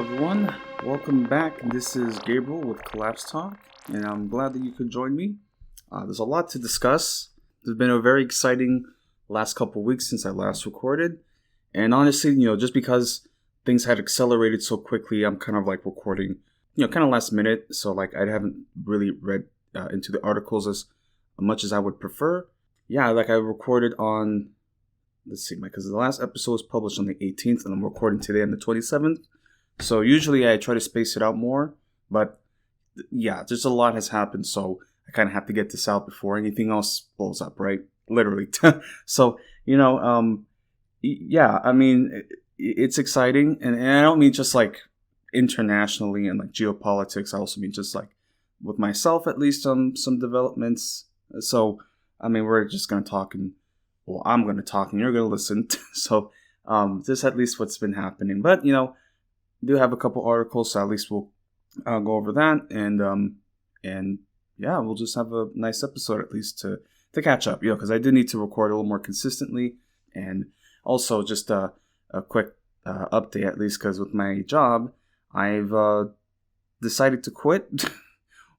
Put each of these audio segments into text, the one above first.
everyone. Welcome back. This is Gabriel with Collapse Talk, and I'm glad that you could join me. There's a lot to discuss. There's been a very exciting last couple weeks since I last recorded, and honestly, just because things had accelerated so quickly, I'm kind of like recording, kind of last minute. So like I haven't really read into the articles as much as I would prefer. Yeah, like I recorded on, let's see, because the last episode was published on the 18th, and I'm recording today on the 27th. So usually I try to space it out more, but yeah, just a lot has happened, so I kind of have to get this out before anything else blows up, right? Literally. So, yeah, I mean, it's exciting, and I don't mean just like internationally and like geopolitics. I also mean just like with myself, at least some developments. So, I mean, we're just going to talk, and well, I'm going to talk and you're going to listen. So, this is at least what's been happening, but do have a couple articles, so at least we'll go over that, and yeah, we'll just have a nice episode at least to catch up, because I do need to record a little more consistently, and also just a quick update at least, because with my job, I've decided to quit,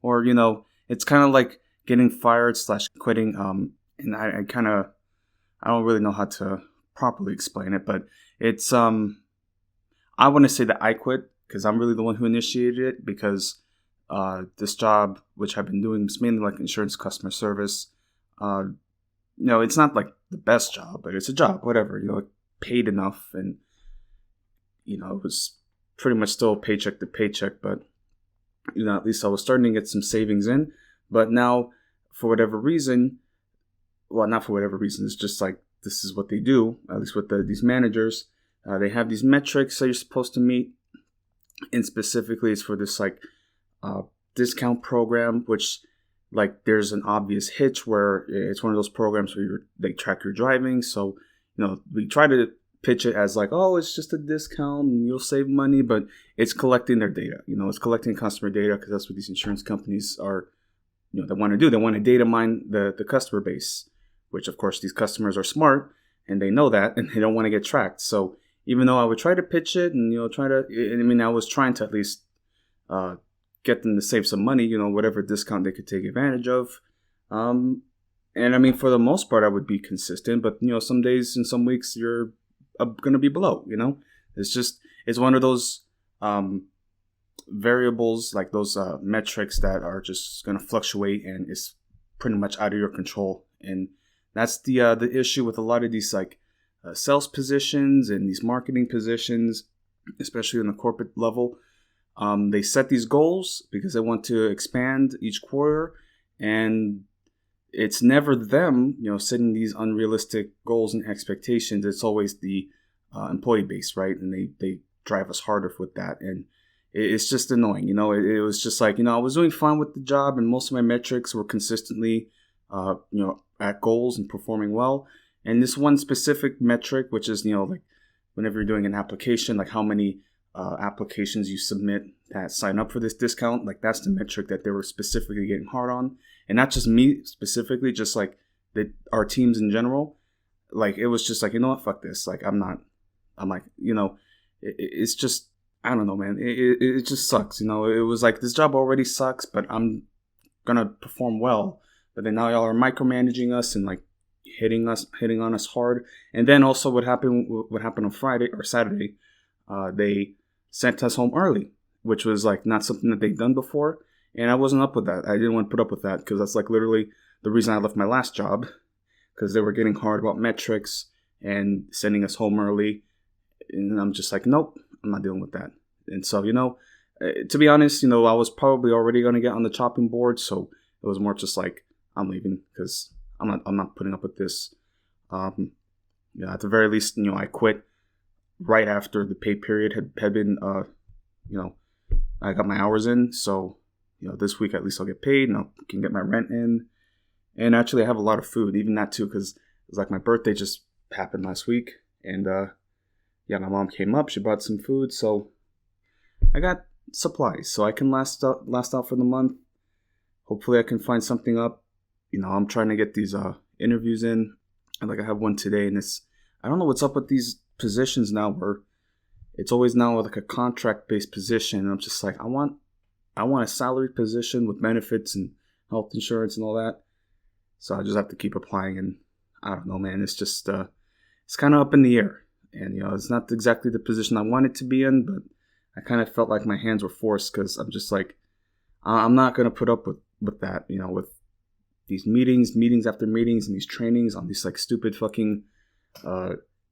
or it's kind of like getting fired / quitting, and I don't really know how to properly explain it, but it's I want to say that I quit because I'm really the one who initiated it, because this job, which I've been doing, is mainly like insurance customer service. It's not like the best job, but it's a job, whatever, it paid enough, and, it was pretty much still paycheck to paycheck, but, at least I was starting to get some savings in. But now, for whatever reason, well, not for whatever reason, it's just like this is what they do, at least with these managers. They have these metrics that you're supposed to meet, and specifically it's for this like discount program, which like there's an obvious hitch where it's one of those programs where they track your driving. So we try to pitch it as like, oh, it's just a discount and you'll save money, but it's collecting their data. It's collecting customer data, because that's what these insurance companies are. They want to do. They want to data mine the customer base, which of course these customers are smart and they know that, and they don't want to get tracked. So even though I would try to pitch it and, I was trying to at least get them to save some money, whatever discount they could take advantage of. And I mean, for the most part, I would be consistent, but, some days and some weeks you're going to be below, it's one of those variables, like those metrics that are just going to fluctuate, and it's pretty much out of your control. And that's the issue with a lot of these, like, sales positions and these marketing positions, especially on the corporate level. They set these goals because they want to expand each quarter, and it's never them, setting these unrealistic goals and expectations. It's always the employee base, right? And they drive us harder with that, and it's just annoying. It was just like, I was doing fine with the job, and most of my metrics were consistently, at goals and performing well. And this one specific metric, which is, like whenever you're doing an application, like how many applications you submit that sign up for this discount, like that's the metric that they were specifically getting hard on. And not just me specifically, just like our teams in general. Like it was just like, what, fuck this. Like I'm like, it's just, I don't know, man. It just sucks. It was like, this job already sucks, but I'm going to perform well. But then now y'all are micromanaging us and like, hitting on us hard. And then also what happened on Friday or Saturday, they sent us home early, which was like not something that they'd done before, and I wasn't up with that. I didn't want to put up with that, because that's like literally the reason I left my last job, because they were getting hard about metrics and sending us home early, and I'm just like, nope, I'm not dealing with that. And so to be honest, I was probably already going to get on the chopping board, so it was more just like, I'm leaving, because I'm not putting up with this. At the very least, I quit right after the pay period had been, I got my hours in. So, this week at least I'll get paid and I can get my rent in. And actually I have a lot of food, even that too, because it was like my birthday just happened last week. And, my mom came up, she brought some food. So I got supplies so I can last out for the month. Hopefully I can find something up. I'm trying to get these interviews in. And like I have one today, and I don't know what's up with these positions now where it's always now like a contract-based position. And I'm just like, I want a salaried position with benefits and health insurance and all that. So I just have to keep applying, and I don't know, man. It's just it's kind of up in the air, and it's not exactly the position I wanted to be in, but I kind of felt like my hands were forced because I'm just like, I'm not gonna put up with that, with these meetings after meetings, and these trainings on these like stupid fucking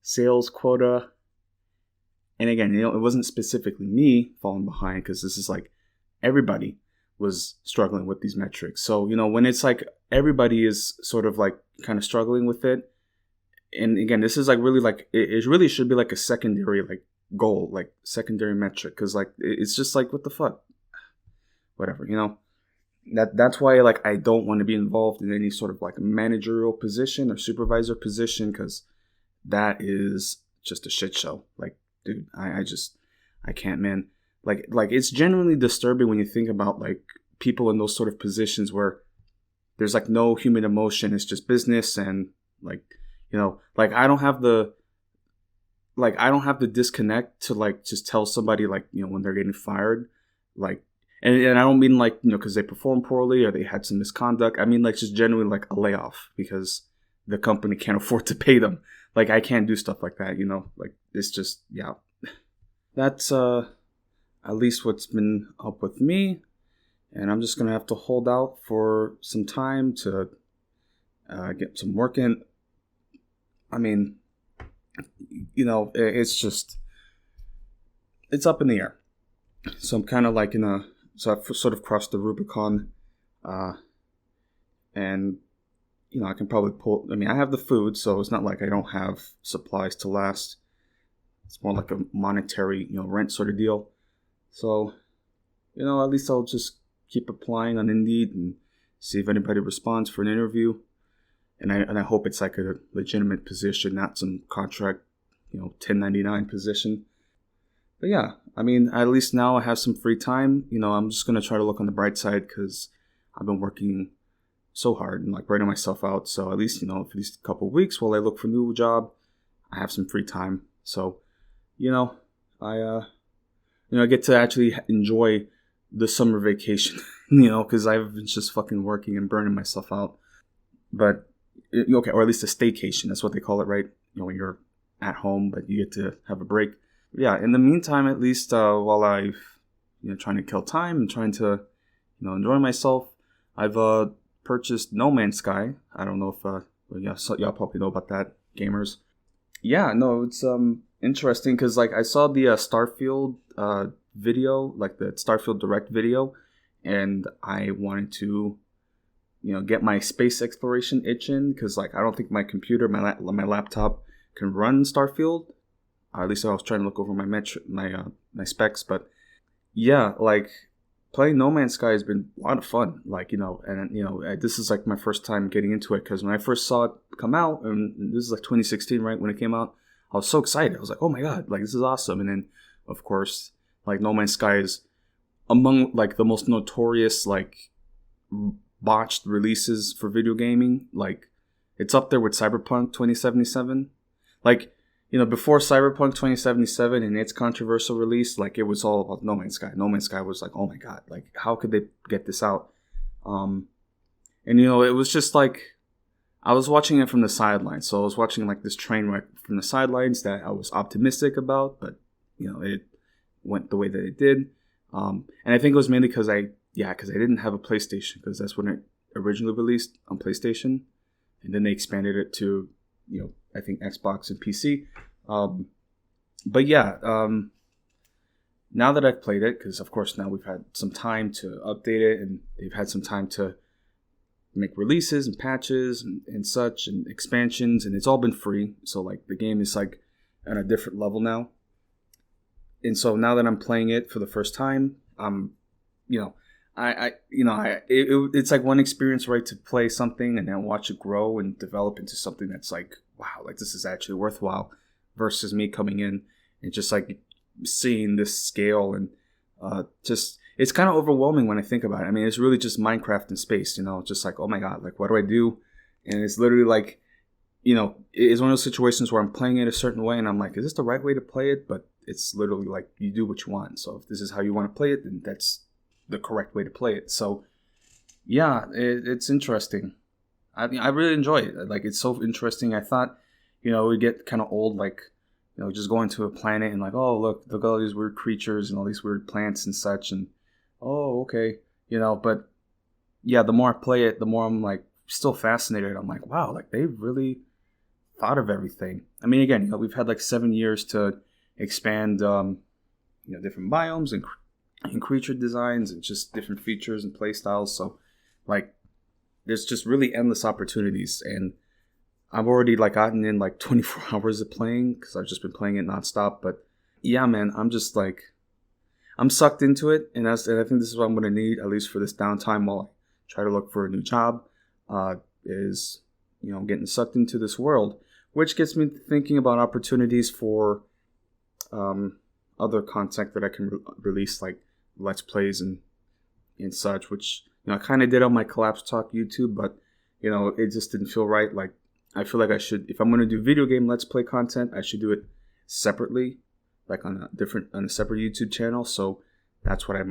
sales quota. And again, it wasn't specifically me falling behind, because this is like everybody was struggling with these metrics. So, when it's like everybody is sort of like kind of struggling with it. And again, this is like really like, it really should be like a secondary like goal, like secondary metric. Cause like, it's just like, what the fuck? Whatever, that's why like I don't want to be involved in any sort of like managerial position or supervisor position. Cause that is just a shit show. Like, dude, I can't, man. Like it's genuinely disturbing when you think about like people in those sort of positions where there's like no human emotion. It's just business, and like, like I don't have the disconnect to like just tell somebody like, when they're getting fired, like, and I don't mean like, because they performed poorly or they had some misconduct. I mean like just genuinely like a layoff because the company can't afford to pay them. Like I can't do stuff like that, like it's just, yeah. That's at least what's been up with me, and I'm just gonna have to hold out for some time to get some work in. I mean, it's up in the air. So I'm kind of like so I've sort of crossed the Rubicon, and I can probably I have the food, so it's not like I don't have supplies to last. It's more like a monetary, rent sort of deal. So, at least I'll just keep applying on Indeed and see if anybody responds for an interview. And I hope it's like a legitimate position, not some contract, 1099 position. But yeah, I mean, at least now I have some free time. I'm just going to try to look on the bright side because I've been working so hard and like burning myself out. So at least, for these couple of weeks while I look for a new job, I have some free time. So, I get to actually enjoy the summer vacation, because I've been just fucking working and burning myself out. But, okay, or at least a staycation, that's what they call it, right? When you're at home, but you get to have a break. But yeah, in the meantime, at least while I've, trying to kill time and trying to, enjoy myself, I've purchased No Man's Sky. I don't know if, y'all probably know about that, gamers. Yeah, no, it's interesting because like I saw the Starfield video, like the Starfield Direct video, and I wanted to get my space exploration itching because like I don't think my computer, my laptop can run Starfield. At least I was trying to look over my specs, but yeah, like playing No Man's Sky has been a lot of fun. Like and this is like my first time getting into it because when I first saw it come out, and this is like 2016, right, when it came out, I was so excited. I was like, oh my god, like this is awesome. And then of course, like No Man's Sky is among like the most notorious like botched releases for video gaming. Like it's up there with Cyberpunk 2077. Like, before Cyberpunk 2077 and its controversial release, like it was all about No Man's Sky. No Man's Sky was like, oh my god, like how could they get this out? And it was just like I was watching it from the sidelines. So I was watching like this train wreck from the sidelines that I was optimistic about, but it went the way that it did. And I think it was mainly because I didn't have a PlayStation, because that's when it originally released on PlayStation, and then they expanded it to I think Xbox and PC. But yeah, now that I've played it, because of course now we've had some time to update it, and they've had some time to make releases and patches and such and expansions, and it's all been free. So like the game is like at a different level now. And so now that I'm playing it for the first time, it's like one experience, right, to play something and then watch it grow and develop into something that's like, wow, like this is actually worthwhile, versus me coming in and just like seeing this scale and just, it's kind of overwhelming when I think about it. I mean, it's really just Minecraft in space, just like, oh my god, like what do I do? And it's literally like, it's one of those situations where I'm playing it a certain way and I'm like, is this the right way to play it? But it's literally like you do what you want. So if this is how you want to play it, then that's the correct way to play it. So yeah, it's interesting. I mean, I really enjoy it. Like, it's so interesting. I thought, it would get kind of old, like, just going to a planet and like, oh, look at all these weird creatures and all these weird plants and such. And, oh, okay. But yeah, the more I play it, the more I'm like still fascinated. I'm like, wow, like they really thought of everything. I mean, again, we've had like 7 years to expand, different biomes and creature designs and just different features and play styles. So like, there's just really endless opportunities. And I've already like gotten in like 24 hours of playing because I've just been playing it nonstop. But yeah, man, I'm just like, I'm sucked into it. And I think this is what I'm going to need, at least for this downtime while I try to look for a new job, is, getting sucked into this world, which gets me thinking about opportunities for other content that I can release, like Let's Plays and such, which, I kind of did on my Collapse Talk YouTube, but, it just didn't feel right. Like, I feel like I should, if I'm going to do video game Let's Play content, I should do it separately, like on a separate YouTube channel. So that's what I'm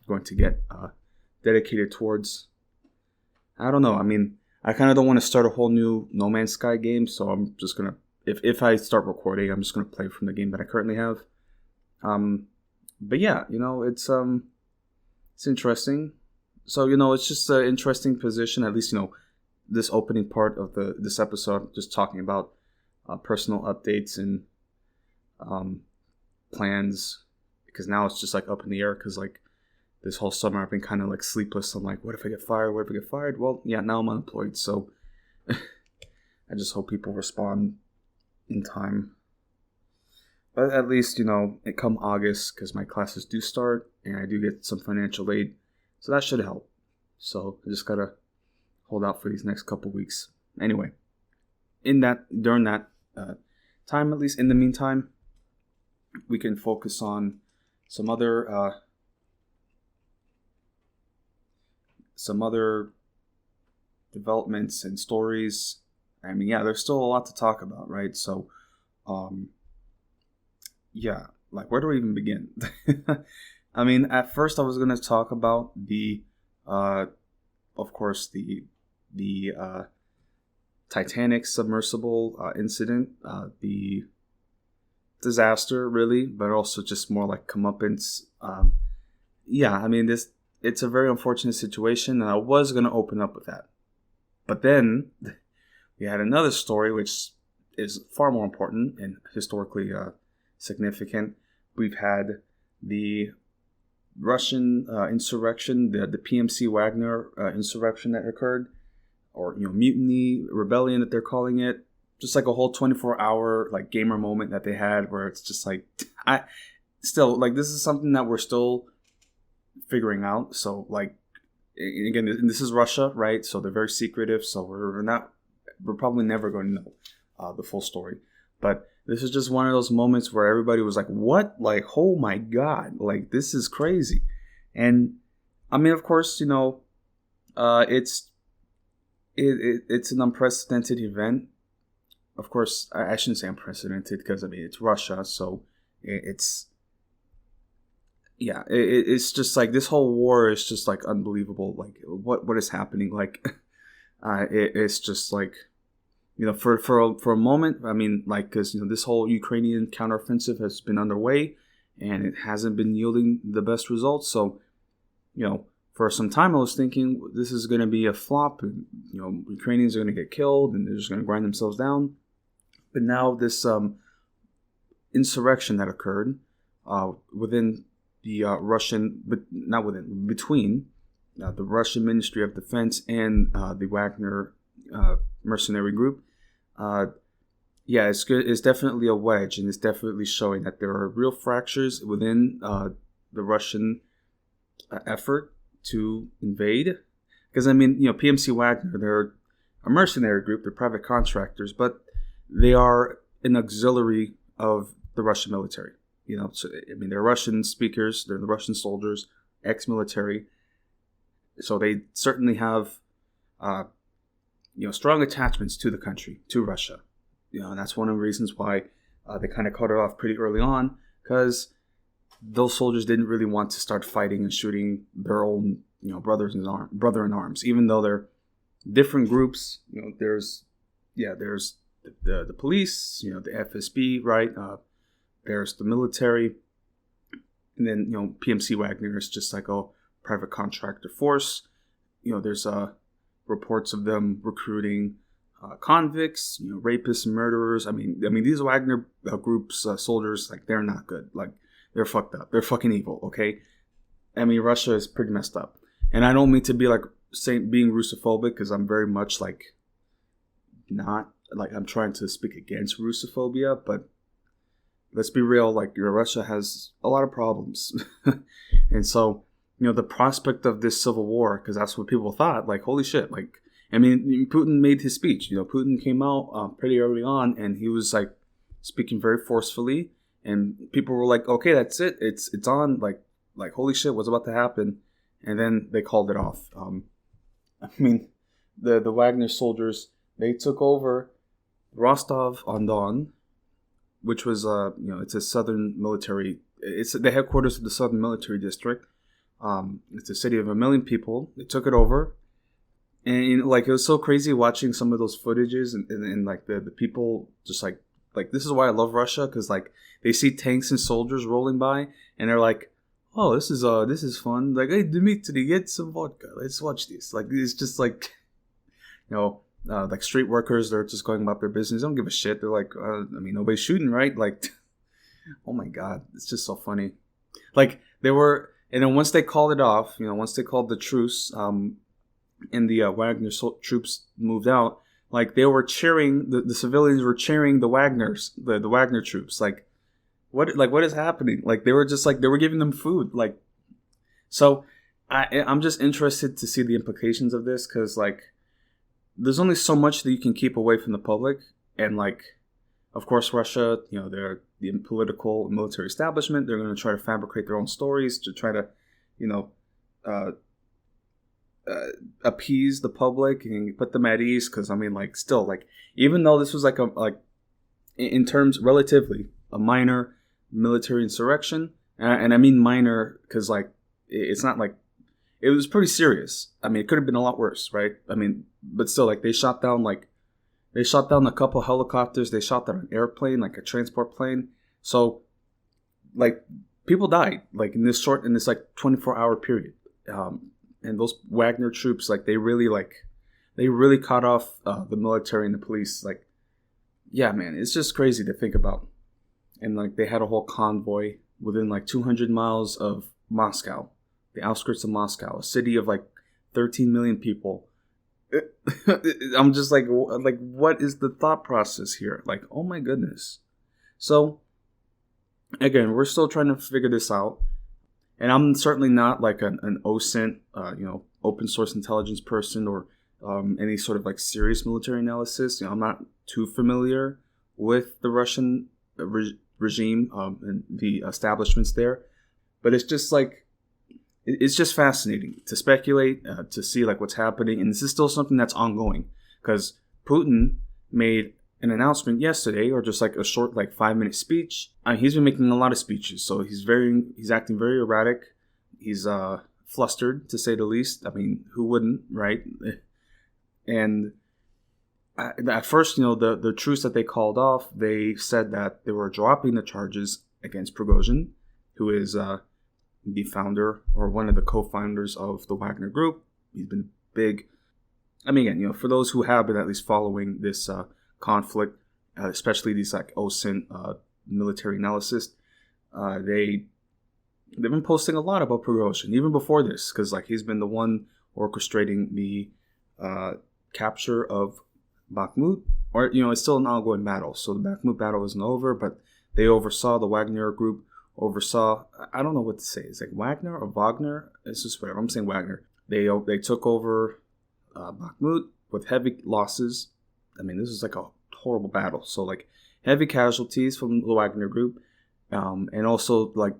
going to get dedicated towards. I don't know. I mean, I kind of don't want to start a whole new No Man's Sky game, so I'm just going to, if I start recording, I'm just going to play from the game that I currently have. But yeah, it's interesting. So, it's just an interesting position, at least, this opening part of this episode, just talking about personal updates and plans, because now it's just like up in the air, because like this whole summer I've been kind of like sleepless. I'm like, what if I get fired? What if I get fired? Well, yeah, now I'm unemployed, so I just hope people respond in time. But at least, it come August, because my classes do start, and I do get some financial aid, so that should help. So I just gotta hold out for these next couple weeks. Anyway, during that time, at least in the meantime, we can focus on some other developments and stories. I mean, yeah, there's still a lot to talk about, right? So, yeah, like, where do we even begin? I mean, at first I was going to talk about of course, the Titanic submersible incident, the disaster, really, but also just more like comeuppance. Yeah, I mean, it's a very unfortunate situation, and I was going to open up with that. But then we had another story, which is far more important and historically significant. We've had the Russian insurrection, the PMC Wagner insurrection that occurred, or mutiny, rebellion that they're calling it. Just like a whole 24-hour like gamer moment that they had, where it's just like, I still like, this is something that we're still figuring out. So like, again, this is Russia, right? So they're very secretive. So we're probably never going to know the full story. But this is just one of those moments where everybody was like, what? Like, oh my God, like, this is crazy. And I mean, of course, it's an unprecedented event. Of course, I shouldn't say unprecedented, because I mean, it's Russia. So it's just like, this whole war is just like unbelievable. Like, what is happening? Like, it's just like, for a moment, I mean, like, because, this whole Ukrainian counteroffensive has been underway, and it hasn't been yielding the best results. So, for some time I was thinking this is going to be a flop, and, Ukrainians are going to get killed, and they're just going to grind themselves down. But now this insurrection that occurred within the between the Russian Ministry of Defense and the Wagner mercenary group, it's good. It's definitely a wedge, and it's definitely showing that there are real fractures within the Russian effort to invade. Because I mean, PMC Wagner, they're a mercenary group, they're private contractors, but they are an auxiliary of the Russian military. So I mean, they're Russian speakers, they're the Russian soldiers, ex-military. So they certainly have strong attachments to the country, to Russia. And that's one of the reasons why They kind of cut it off pretty early on because those soldiers didn't really want to start fighting and shooting their own, brother in arms, even though they're different groups. There's the police, the FSB, right? There's the military, and then PMC Wagner is just like a private contractor force. There's reports of them recruiting convicts, rapists and murderers. I mean these Wagner Group's soldiers, like, they're not good. Like, they're fucked up. They're fucking evil. Okay, I mean Russia is pretty messed up, and I don't mean to be like being Russophobic, because I'm very much like not like I'm trying to speak against Russophobia, but let's be real. Like, Russia has a lot of problems, and so the prospect of this civil war, because that's what people thought. Like, holy shit! Like, I mean, Putin made his speech. Putin came out pretty early on, and he was like speaking very forcefully, and people were like, "Okay, that's it. It's on." Like holy shit, what's about to happen? And then they called it off. I mean, the Wagner soldiers, they took over Rostov-on-Don, which was it's a southern military. It's the headquarters of the Southern Military District. It's a city of 1 million people. They took it over. And like, it was so crazy watching some of those footages and like the people just like this is why I love Russia, because like they see tanks and soldiers rolling by and they're like, oh, this is fun. Like, hey, Dmitry, get some vodka. Let's watch this. Like, it's just like, like street workers, they're just going about their business. They don't give a shit. They're like, nobody's shooting, right? Like, oh my God, it's just so funny. Like, they were, and then once they called it off, once they called the truce, and the Wagner troops moved out, like, they were cheering, the civilians were cheering the Wagners, the Wagner troops. Like, what is happening? Like, they were just like, they were giving them food. Like, so I'm just interested to see the implications of this, because like, there's only so much that you can keep away from the public. And like, of course, Russia, they're the political and military establishment. They're going to try to fabricate their own stories to try to, appease the public and put them at ease. Because I mean, like, still, like, even though this was like in terms relatively a minor military insurrection, and I mean minor because like it's not like it was pretty serious. I mean, it could have been a lot worse, right? I mean, but still, like, they shot down a couple helicopters. They shot down an airplane, like a transport plane. So, like, people died, like, in this like 24-hour period. And those Wagner troops, like, they really cut off the military and the police. Like, yeah, man, it's just crazy to think about. And like, they had a whole convoy within like 200 miles of Moscow, the outskirts of Moscow, a city of like 13 million people. I'm just like, what is the thought process here? Like, oh my goodness. So, again, we're still trying to figure this out. And I'm certainly not like an OSINT, open source intelligence person, or any sort of like serious military analysis. I'm not too familiar with the Russian regime and the establishments there. But it's just like, it's just fascinating to speculate, to see like what's happening. And this is still something that's ongoing, because Putin made an announcement yesterday, or just like a short, like 5-minute speech. He's been making a lot of speeches, so he's acting very erratic. He's flustered, to say the least. I mean, who wouldn't, right? And at first, the truce that they called off, they said that they were dropping the charges against Prigozhin, who is the founder, or one of the co-founders of the Wagner Group. He's been big. I mean, again, for those who have been at least following this conflict, especially these like OSINT military analysts, they've been posting a lot about Prigozhin even before this, because like he's been the one orchestrating the capture of Bakhmut, or it's still an ongoing battle. So the Bakhmut battle isn't over, but the Wagner Group oversaw. I don't know what to say. It's like Wagner or Wagner. It's just whatever. I'm saying Wagner. They took over Bakhmut with heavy losses. I mean, this is like a horrible battle. So like heavy casualties from the Wagner Group, and also like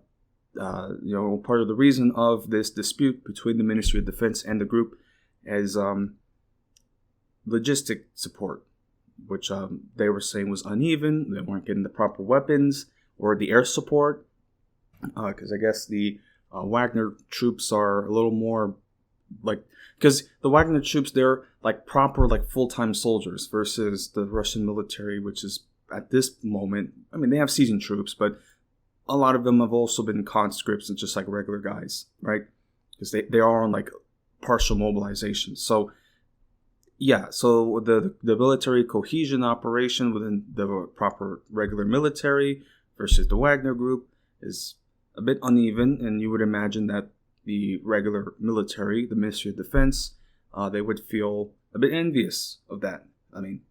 part of the reason of this dispute between the Ministry of Defense and the group is logistic support. which they were saying was uneven. They weren't getting the proper weapons or the air support, because I guess the Wagner troops are a little more like, because the Wagner troops, they're like proper like full-time soldiers versus the Russian military, which is at this moment, I mean, they have seasoned troops, but a lot of them have also been conscripts and just like regular guys, right? Because they are on like partial mobilization. So yeah, so the military cohesion operation within the proper regular military versus the Wagner Group is a bit uneven, and you would imagine that the regular military, the Ministry of Defense, they would feel a bit envious of that. I mean,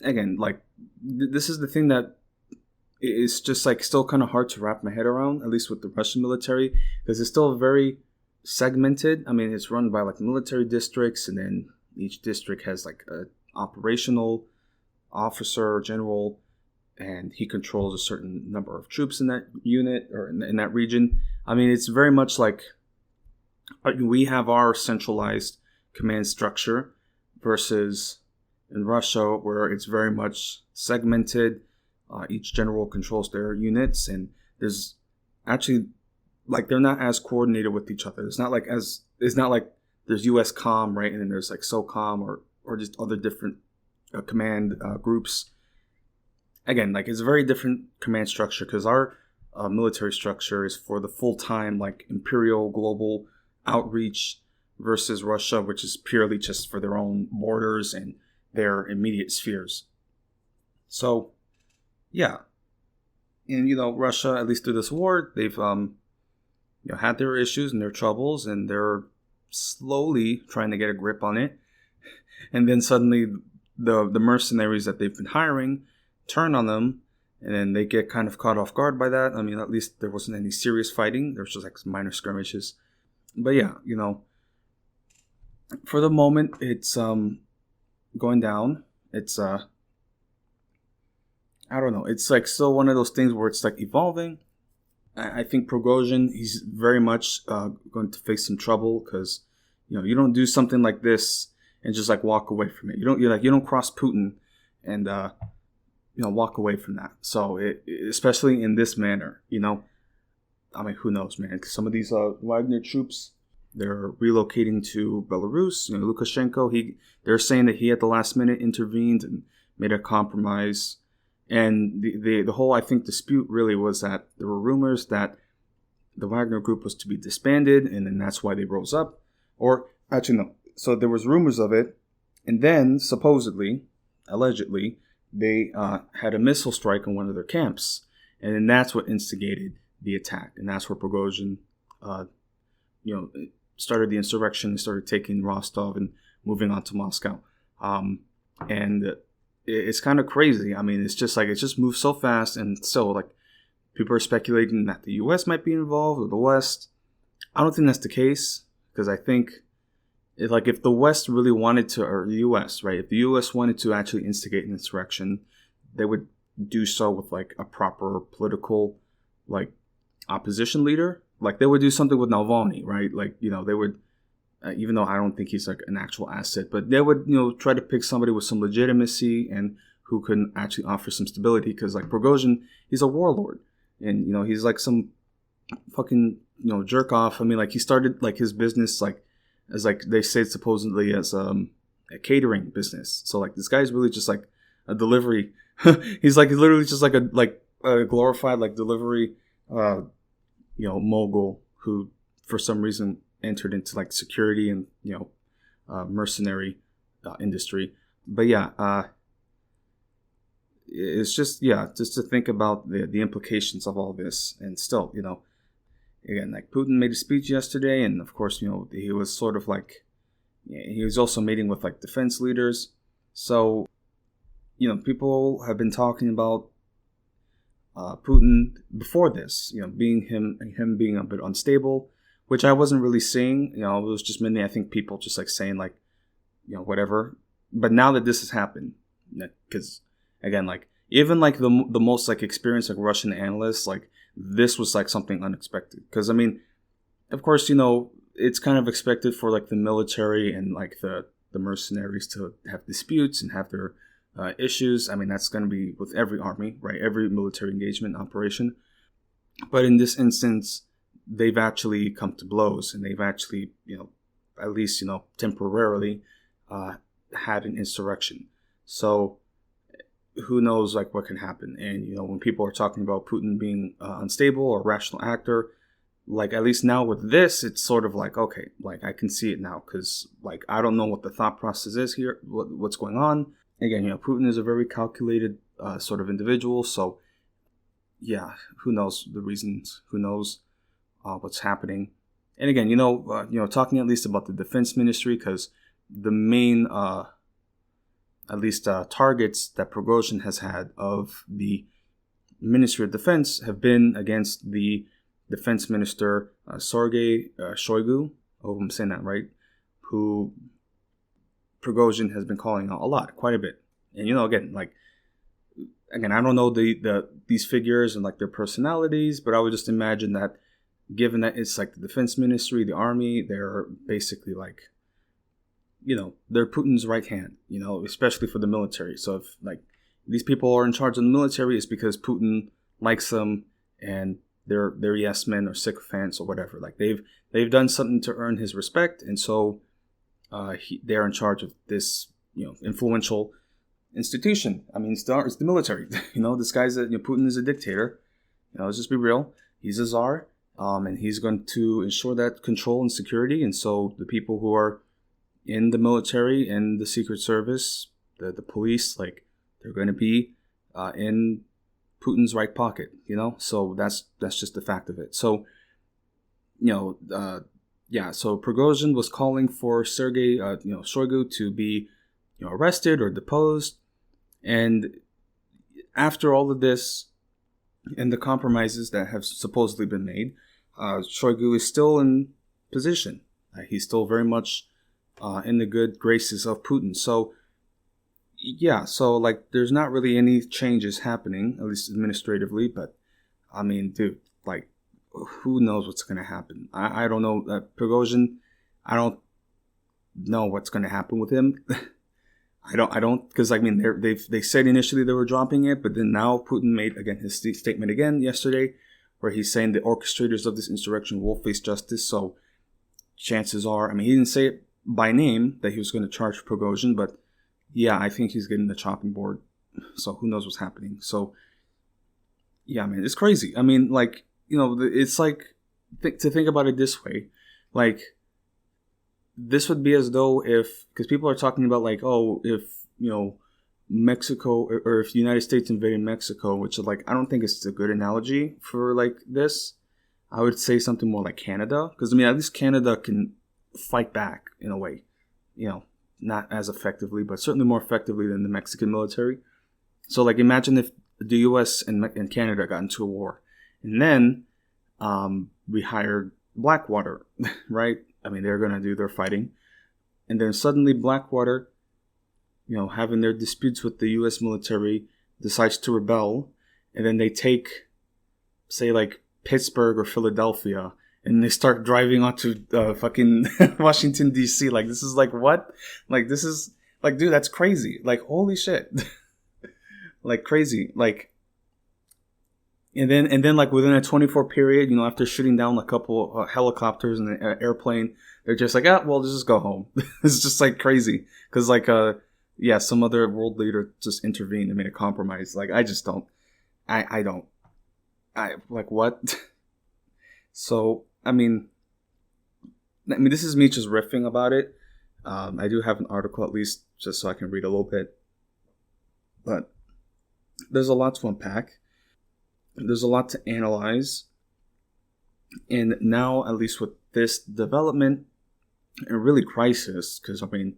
again, like this is the thing that is just like still kind of hard to wrap my head around, at least with the Russian military, because it's still very segmented. I mean, it's run by like military districts, and then each district has like a operational officer or general, and he controls a certain number of troops in that unit or in that region. I mean, it's very much like we have our centralized command structure versus in Russia, where it's very much segmented. Each general controls their units, and there's actually like they're not as coordinated with each other. It's not like there's US Com, right, and then there's like SOCOM or just other different command groups. Again, like it's a very different command structure, because our military structure is for the full-time like imperial global outreach versus Russia, which is purely just for their own borders and their immediate spheres. So yeah, and Russia, at least through this war, they've had their issues and their troubles, and they're slowly trying to get a grip on it. And then suddenly the mercenaries that they've been hiring turn on them, and then they get kind of caught off guard by that. I mean, at least there wasn't any serious fighting. There was just like some minor skirmishes. But yeah, for the moment, it's going down. It's I don't know. It's like still one of those things where it's like evolving. I think Prigozhin, he's very much going to face some trouble, because you don't do something like this and just like walk away from it. You don't cross Putin and walk away from that. So especially in this manner, I mean, who knows, man? 'Cause some of these Wagner troops, they're relocating to Belarus. Lukashenko, they're saying that he at the last minute intervened and made a compromise. And the whole, I think, dispute really was that there were rumors that the Wagner Group was to be disbanded, and then that's why they rose up. Or, actually, no. So there was rumors of it, and then, supposedly, allegedly, they had a missile strike on one of their camps. And then that's what instigated the attack. And that's where Prigozhin, started the insurrection and started taking Rostov and moving on to Moscow. And it's kind of crazy. I mean, it's just like, it just moves so fast. And so like people are speculating that the US might be involved, or the West. I don't think that's the case, because I think if the West really wanted to, or the US, right? If the US wanted to actually instigate an insurrection, they would do so with like a proper political like opposition leader. Like they would do something with Navalny, right? Like, they would, even though I don't think he's like an actual asset, but they would, try to pick somebody with some legitimacy and who can actually offer some stability. Because like Prigozhin, he's a warlord, and he's like some fucking jerk off. I mean, like he started like his business like as like they say supposedly as a catering business. So like this guy's really just like a delivery. He's literally just like a glorified like delivery mogul who for some reason entered into like security and mercenary industry. But yeah, it's just to think about the implications of all this. And still, again, like Putin made a speech yesterday, and of course, he was sort of like, he was also meeting with like defense leaders. So people have been talking about Putin before this, being him being a bit unstable, which I wasn't really seeing. It was just mainly, I think, people just like saying like, whatever. But now that this has happened, because again, like even like the most like experienced like Russian analysts, like this was like something unexpected. Because I mean, of course, it's kind of expected for like the military and like the the mercenaries to have disputes and have their issues. I mean, that's going to be with every army, right? Every military engagement operation. But in this instance, they've actually come to blows, and they've actually, at least, temporarily had an insurrection. So who knows, like, what can happen. And, when people are talking about Putin being unstable or rational actor, like, at least now with this, it's sort of like, okay, like, I can see it now, because, like, I don't know what the thought process is here, what's going on. Again, Putin is a very calculated sort of individual, so yeah, who knows the reasons, who knows what's happening. And again, talking at least about the defense ministry, because the main, at least targets that Prigozhin has had of the Ministry of Defense have been against the defense minister, Sergei Shoigu, I hope I'm saying that right, who Prigozhin has been calling out a lot, quite a bit. And, again, I don't know these figures and like their personalities, but I would just imagine that given that it's like the defense ministry, the army, they're basically like, they're Putin's right hand, especially for the military. So if like these people are in charge of the military, it's because Putin likes them and they're yes men or sycophants or whatever. Like they've done something to earn his respect, and so they're in charge of this influential institution. I mean, it's the military. This guy's Putin is a dictator. Let's just be real. He's a czar, and he's going to ensure that control and security. And so the people who are in the military and the Secret Service, the police, like they're going to be in Putin's right pocket. So that's just the fact of it. So so Prigozhin was calling for Sergei Shoigu to be arrested or deposed. And after all of this and the compromises that have supposedly been made, Shoigu is still in position. He's still very much in the good graces of Putin. So, like there's not really any changes happening, at least administratively. But, I mean, dude, like, who knows what's going to happen? I don't know. Prigozhin, I don't know what's going to happen with him. I don't, because I mean, they said initially they were dropping it, but then now Putin made again his statement again yesterday, where he's saying the orchestrators of this insurrection will face justice. So chances are, I mean, he didn't say it by name that he was going to charge Prigozhin, but yeah, I think he's getting the chopping board. So who knows what's happening? So yeah, man, it's crazy. I mean, like, it's like to think about it this way, like. This would be as though because people are talking about like, oh, if, Mexico or if the United States invaded Mexico, which is like, I don't think it's a good analogy for like this. I would say something more like Canada, because I mean, at least Canada can fight back in a way, not as effectively, but certainly more effectively than the Mexican military. So like, imagine if the US and Canada got into a war, and then we hired Blackwater, right? I mean, they're going to do their fighting. And then suddenly Blackwater, having their disputes with the U.S. military, decides to rebel. And then they take, say, like Pittsburgh or Philadelphia, and they start driving onto fucking Washington, D.C. Like, this is like, what? Like, this is, like, dude, that's crazy. Like, holy shit. Like, crazy. Like, And then, like within a 24 period, after shooting down a couple helicopters and an airplane, they're just like, well, let's just go home. It's just like crazy, because like, some other world leader just intervened and made a compromise. Like, I just don't, I like what? So I mean, this is me just riffing about it. I do have an article at least just so I can read a little bit, but there's a lot to unpack. There's a lot to analyze. And now, at least with this development and really crisis, because I mean,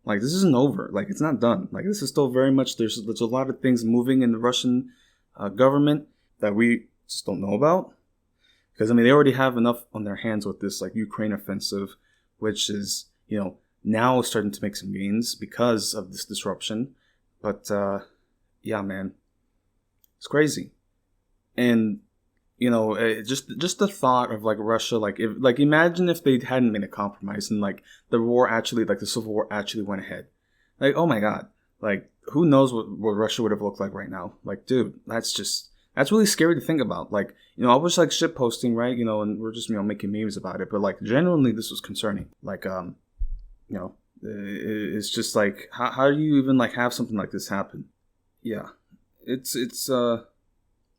like, this isn't over. Like, it's not done. Like, this is still very much, there's a lot of things moving in the Russian government that we just don't know about. Because, I mean, they already have enough on their hands with this, like, Ukraine offensive, which is, now starting to make some gains because of this disruption. But, yeah, man, it's crazy. And, just the thought of like Russia, imagine if they hadn't made a compromise and like the war actually, like the civil war actually went ahead. Like, oh my God, like who knows what Russia would have looked like right now? Like, dude, that's really scary to think about. Like, I was like shit posting, right? And we're just making memes about it, but like genuinely this was concerning. Like, it's just like how do you even like have something like this happen? Yeah, it's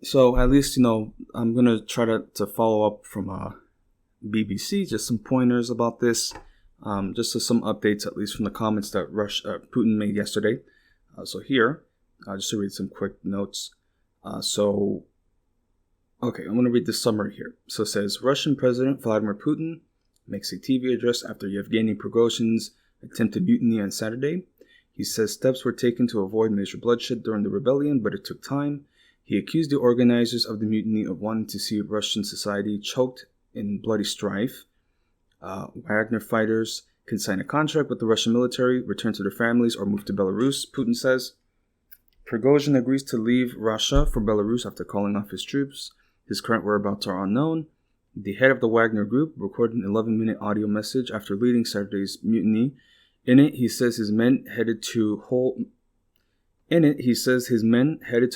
So at least, I'm going to try to follow up from BBC, just some pointers about this, just some updates, at least from the comments that Putin made yesterday. So here, just to read some quick notes. Okay, I'm going to read the summary here. So it says, Russian President Vladimir Putin makes a TV address after Yevgeny Prigozhin's attempted mutiny on Saturday. He says steps were taken to avoid major bloodshed during the rebellion, but it took time. He accused the organizers of the mutiny of wanting to see Russian society choked in bloody strife. Wagner fighters can sign a contract with the Russian military, return to their families, or move to Belarus, Putin says. Prigozhin agrees to leave Russia for Belarus after calling off his troops. His current whereabouts are unknown. The head of the Wagner Group recorded an 11-minute audio message after leading Saturday's mutiny. In it, he says his men headed to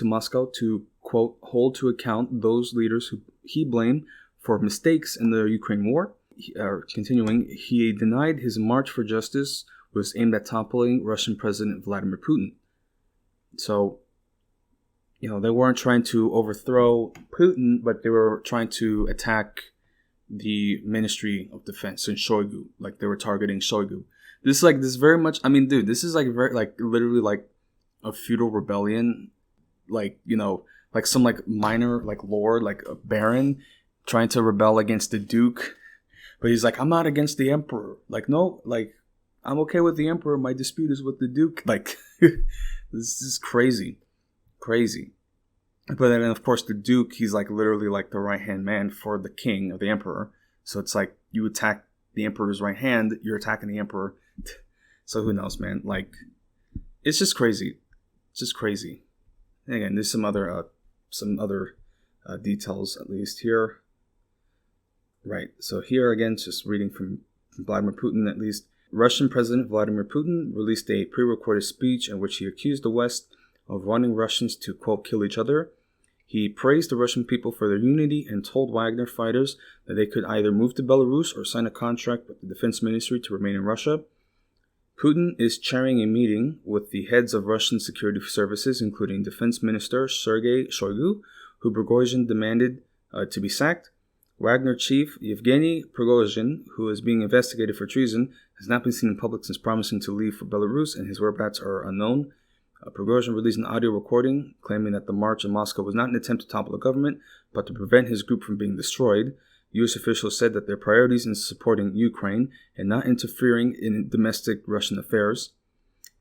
Moscow to, quote, hold to account those leaders who he blamed for mistakes in the Ukraine war. Continuing, he denied his march for justice was aimed at toppling Russian President Vladimir Putin. So, they weren't trying to overthrow Putin, but they were trying to attack the Ministry of Defense and Shoigu. Like, they were targeting Shoigu. This is very much, dude, this is like very, like, literally like a feudal rebellion, like, like some like minor like lord, like a baron trying to rebel against the duke, but he's like, I'm not against the emperor. Like, no, like I'm okay with the emperor. My dispute is with the duke. Like, this is crazy. But then of course the duke, he's like literally like the right hand man for the king or the emperor. So it's like you attack the emperor's right hand, you're attacking the emperor. So who knows, man? Like, it's just crazy. And again, there's some other details at least here. Right. So here again, just reading from Vladimir Putin at least. Russian President Vladimir Putin released a pre-recorded speech in which he accused the West of wanting Russians to, quote, kill each other. He praised the Russian people for their unity and told Wagner fighters that they could either move to Belarus or sign a contract with the Defense Ministry to remain in Russia. Putin is chairing a meeting with the heads of Russian security services, including Defense Minister Sergei Shoigu, who Prigozhin demanded to be sacked. Wagner chief Yevgeny Prigozhin, who is being investigated for treason, has not been seen in public since promising to leave for Belarus, and his whereabouts are unknown. Prigozhin released an audio recording claiming that the march in Moscow was not an attempt to topple the government, but to prevent his group from being destroyed. U.S. officials said that their priorities in supporting Ukraine and not interfering in domestic Russian affairs.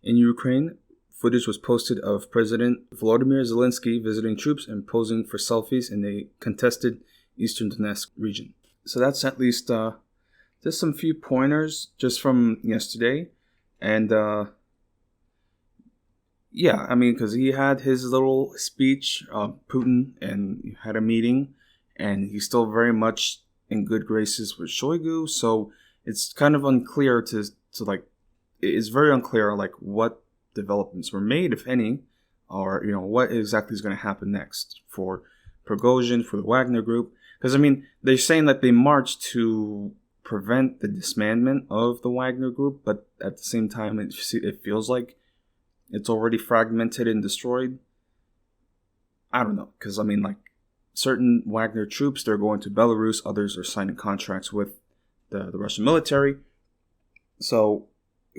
In Ukraine, footage was posted of President Volodymyr Zelensky visiting troops and posing for selfies in a contested eastern Donetsk region. So that's at least just some few pointers just from yesterday. And because he had his little speech, Putin, and he had a meeting, and he's still very much in good graces with Shoigu. So it's kind of unclear it's very unclear like what developments were made, if any, or what exactly is going to happen next for Prigozhin, for the Wagner Group. Because they're saying that they marched to prevent the dismantlement of the Wagner Group, but at the same time it feels like it's already fragmented and destroyed. I don't know, because certain Wagner troops, they're going to Belarus, others are signing contracts with the Russian military. So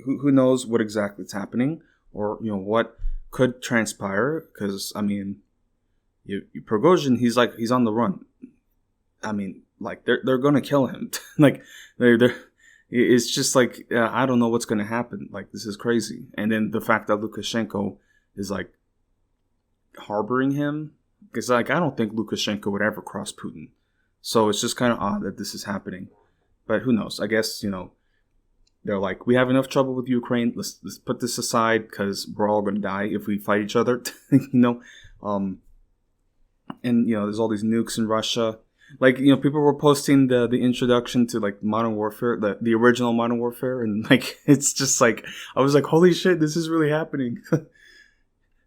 who knows what exactly is happening, or what could transpire? Because Prigozhin, he's on the run. They're gonna kill him. It's just I don't know what's gonna happen. This is crazy. And then the fact that Lukashenko is harboring him, because I don't think Lukashenko would ever cross Putin. So it's just kind of odd that this is happening. But who knows? I guess they're like, we have enough trouble with Ukraine. Let's put this aside because we're all gonna die if we fight each other. And, there's all these nukes in Russia. Like, people were posting the introduction to, like, Modern Warfare, the original Modern Warfare. And, like, it's just, like, I was like, holy shit, this is really happening.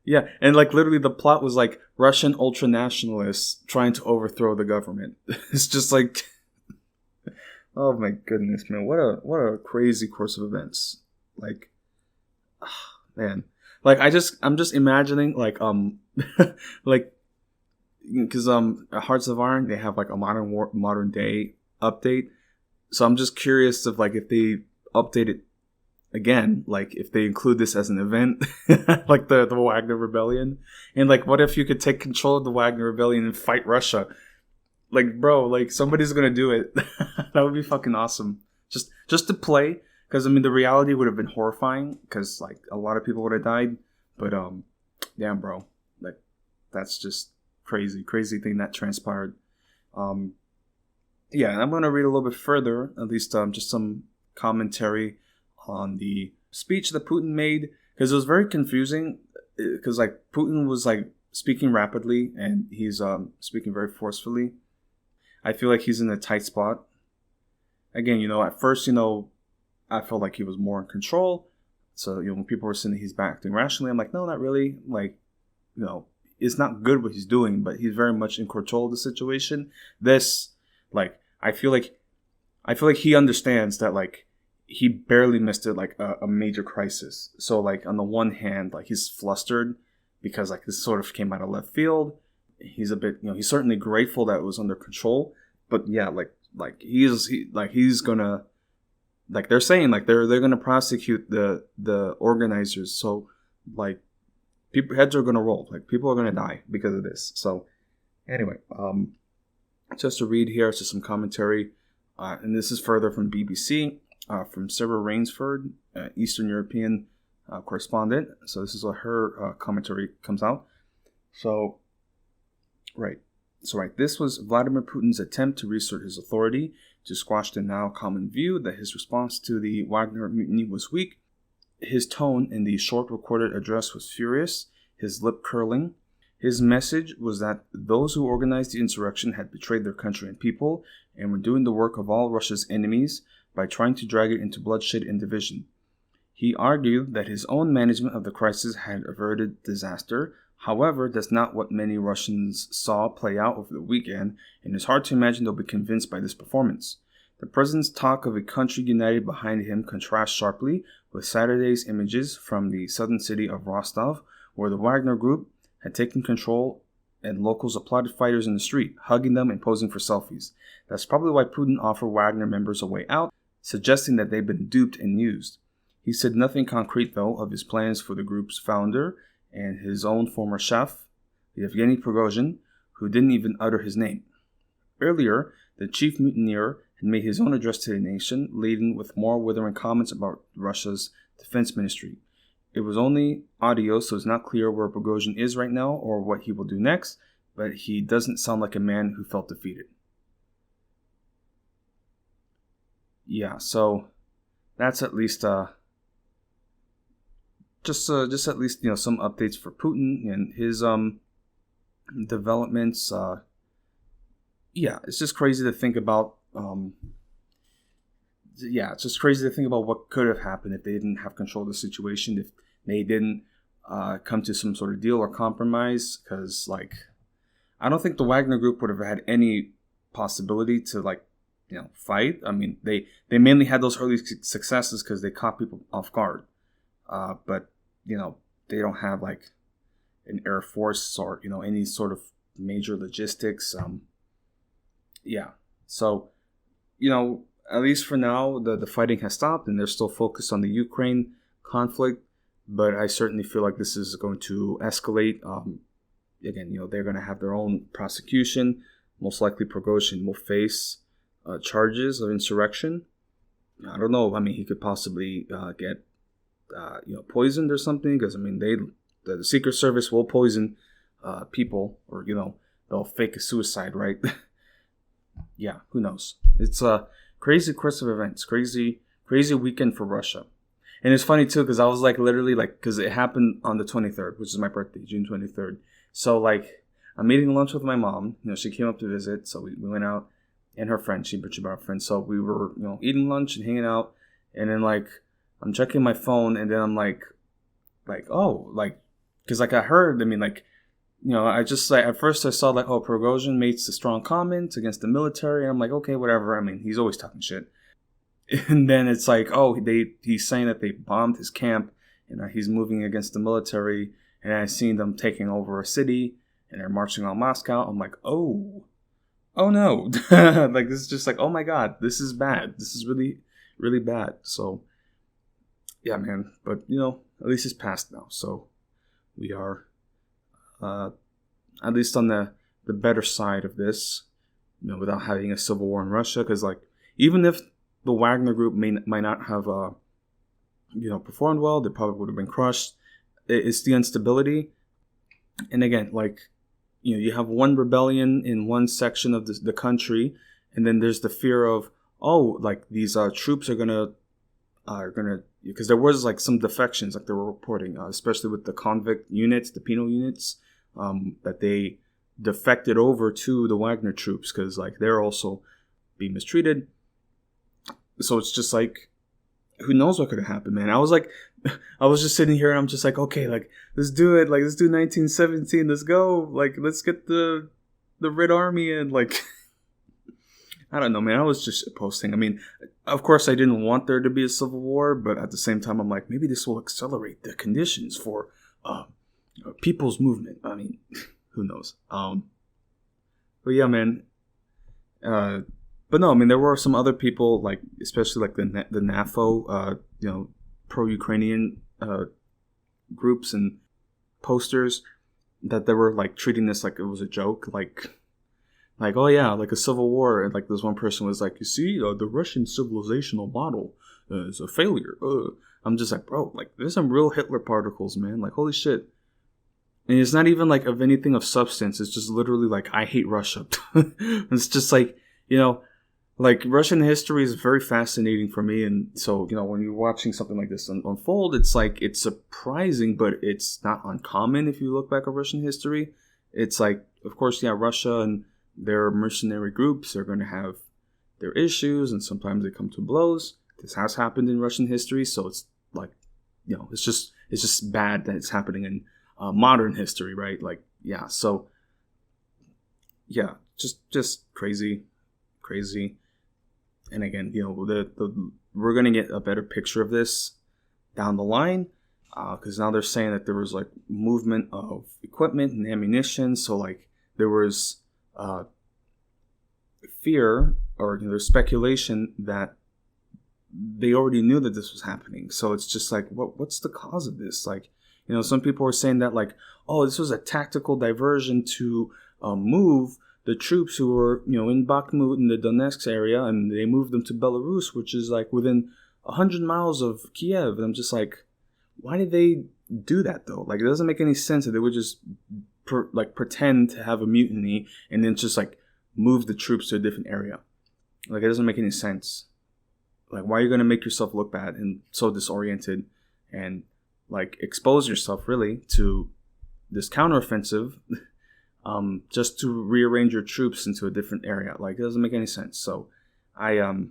Yeah, and, like, literally the plot was, like, Russian ultranationalists trying to overthrow the government. It's just, like, oh, my goodness, man. What a crazy course of events. Like, man. Like, I'm just imagining, like, like, because Hearts of Iron, they have like a modern day update, so I'm just curious if like if they update it again, like if they include this as an event, like the Wagner Rebellion, and like what if you could take control of the Wagner Rebellion and fight Russia? Like, bro, like somebody's gonna do it. That would be fucking awesome. Just to play, because I mean the reality would have been horrifying, because like a lot of people would have died, but damn, bro, like that's just crazy thing that transpired. Yeah, and I'm going to read a little bit further, at least just some commentary on the speech that Putin made, because it was very confusing, because like Putin was like speaking rapidly and he's speaking very forcefully. I feel like he's in a tight spot. Again, at first, I felt like he was more in control. So, when people were saying that he's acting rationally, I'm like, no, not really. Like, it's not good what he's doing, but he's very much in control of the situation. This, like, I feel like he understands that, like, he barely missed it, like, a major crisis. So, like, on the one hand, like, he's flustered because, like, this sort of came out of left field. He's a bit, he's certainly grateful that it was under control. But, yeah, he's gonna, like, they're saying, like, they're gonna prosecute the organizers. So, like, heads are gonna roll. Like, people are gonna die because of this. So, anyway, just to read here, it's just some commentary, and this is further from BBC, from Sarah Rainsford, Eastern European correspondent. So this is what her commentary comes out. So, right. This was Vladimir Putin's attempt to reassert his authority, to squash the now common view that his response to the Wagner mutiny was weak. His tone in the short recorded address was furious, his lip curling. His message was that those who organized the insurrection had betrayed their country and people and were doing the work of all Russia's enemies by trying to drag it into bloodshed and division. He argued that his own management of the crisis had averted disaster. However, that's not what many Russians saw play out over the weekend, and it's hard to imagine they'll be convinced by this performance. The president's talk of a country united behind him contrasts sharply with Saturday's images from the southern city of Rostov, where the Wagner Group had taken control and locals applauded fighters in the street, hugging them and posing for selfies. That's probably why Putin offered Wagner members a way out, suggesting that they've been duped and used. He said nothing concrete, though, of his plans for the group's founder and his own former chef, Yevgeny Prigozhin, who didn't even utter his name. Earlier, the chief mutineer had made his own address to the nation, leading with more withering comments about Russia's defense ministry. It was only audio, so it's not clear where Prigozhin is right now or what he will do next, but he doesn't sound like a man who felt defeated. Yeah, so that's at least just at least some updates for Putin and his developments. Yeah, it's just crazy to think about. It's just crazy to think about what could have happened if they didn't have control of the situation, if they didn't come to some sort of deal or compromise. Because, like, I don't think the Wagner Group would have had any possibility to, fight. I mean, they mainly had those early successes because they caught people off guard. But, they don't have, like, an air force or, any sort of major logistics. So, at least for now, the fighting has stopped and they're still focused on the Ukraine conflict. But I certainly feel like this is going to escalate. Again, they're going to have their own prosecution. Most likely Prigozhin will face charges of insurrection. I don't know. I mean, he could possibly get, poisoned or something. Because, I mean, the Secret Service will poison people or, they'll fake a suicide, right? Yeah, who knows? It's a crazy course of events. Crazy weekend for Russia. And it's funny, too, because I was, literally, because it happened on the 23rd, which is my birthday, June 23rd. So, I'm eating lunch with my mom. She came up to visit, so we went out, and her friend, she brought a friend. So we were, eating lunch and hanging out, and then like I'm checking my phone, and then I'm like, oh, like, because like I heard, I mean, like, I just like at first I saw like, oh, Prigozhin makes a strong comment against the military, and I'm like, okay, whatever. I mean, he's always talking shit. And then it's like, oh, he's saying that they bombed his camp, and he's moving against the military, and I seen them taking over a city, and they're marching on Moscow. I'm like, oh no, like this is just like, oh my god, this is bad. This is really, really bad. So, yeah, man. But at least it's past now, so we are, at least on the better side of this, without having a civil war in Russia. Because like, even if the Wagner Group might not have, performed well, they probably would have been crushed. It's the instability, and again, like, you have one rebellion in one section of the country, and then there's the fear of, oh, like these troops are gonna, because there was like some defections, like they were reporting, especially with the convict units, the penal units, that they defected over to the Wagner troops because like they're also being mistreated. So it's just like, who knows what could have happened, man. I was just sitting here and I'm just like, okay, like, let's do it. Like, let's do 1917. Let's go. Like, let's get the Red Army in. Like, I don't know, man. I was just posting. I mean, of course, I didn't want there to be a civil war, but at the same time, I'm like, maybe this will accelerate the conditions for people's movement. I mean, who knows? But yeah, man. But no, I mean, there were some other people, like, especially like the NAFO, pro-Ukrainian groups and posters that they were like treating this like it was a joke, like oh yeah, like a civil war. And like this one person was like, you see, the Russian civilizational model is a failure. I'm just like, bro, like there's some real Hitler particles, man. Like, holy shit. And it's not even like of anything of substance. It's just literally like, I hate Russia. It's just like, like Russian history is very fascinating for me. And so, when you're watching something like this unfold, it's like, it's surprising, but it's not uncommon if you look back at Russian history. It's like, of course, yeah, Russia and their mercenary groups are going to have their issues, and sometimes they come to blows. This has happened in Russian history. So it's like, it's just bad that it's happening in modern history, right? Like, yeah. So yeah, just crazy. And again, we're going to get a better picture of this down the line, because now they're saying that there was like movement of equipment and ammunition. So like there was fear, or there's speculation that they already knew that this was happening. So it's just like, what's the cause of this? Like, some people are saying that like, oh, this was a tactical diversion to move the troops who were, in Bakhmut in the Donetsk area, and they moved them to Belarus, which is like within 100 miles of Kiev. And I'm just like, why did they do that though? Like, it doesn't make any sense that they would just pretend to have a mutiny and then just like move the troops to a different area. Like, it doesn't make any sense. Like, why are you going to make yourself look bad and so disoriented and like expose yourself really to this counteroffensive? Just to rearrange your troops into a different area. Like, it doesn't make any sense. So who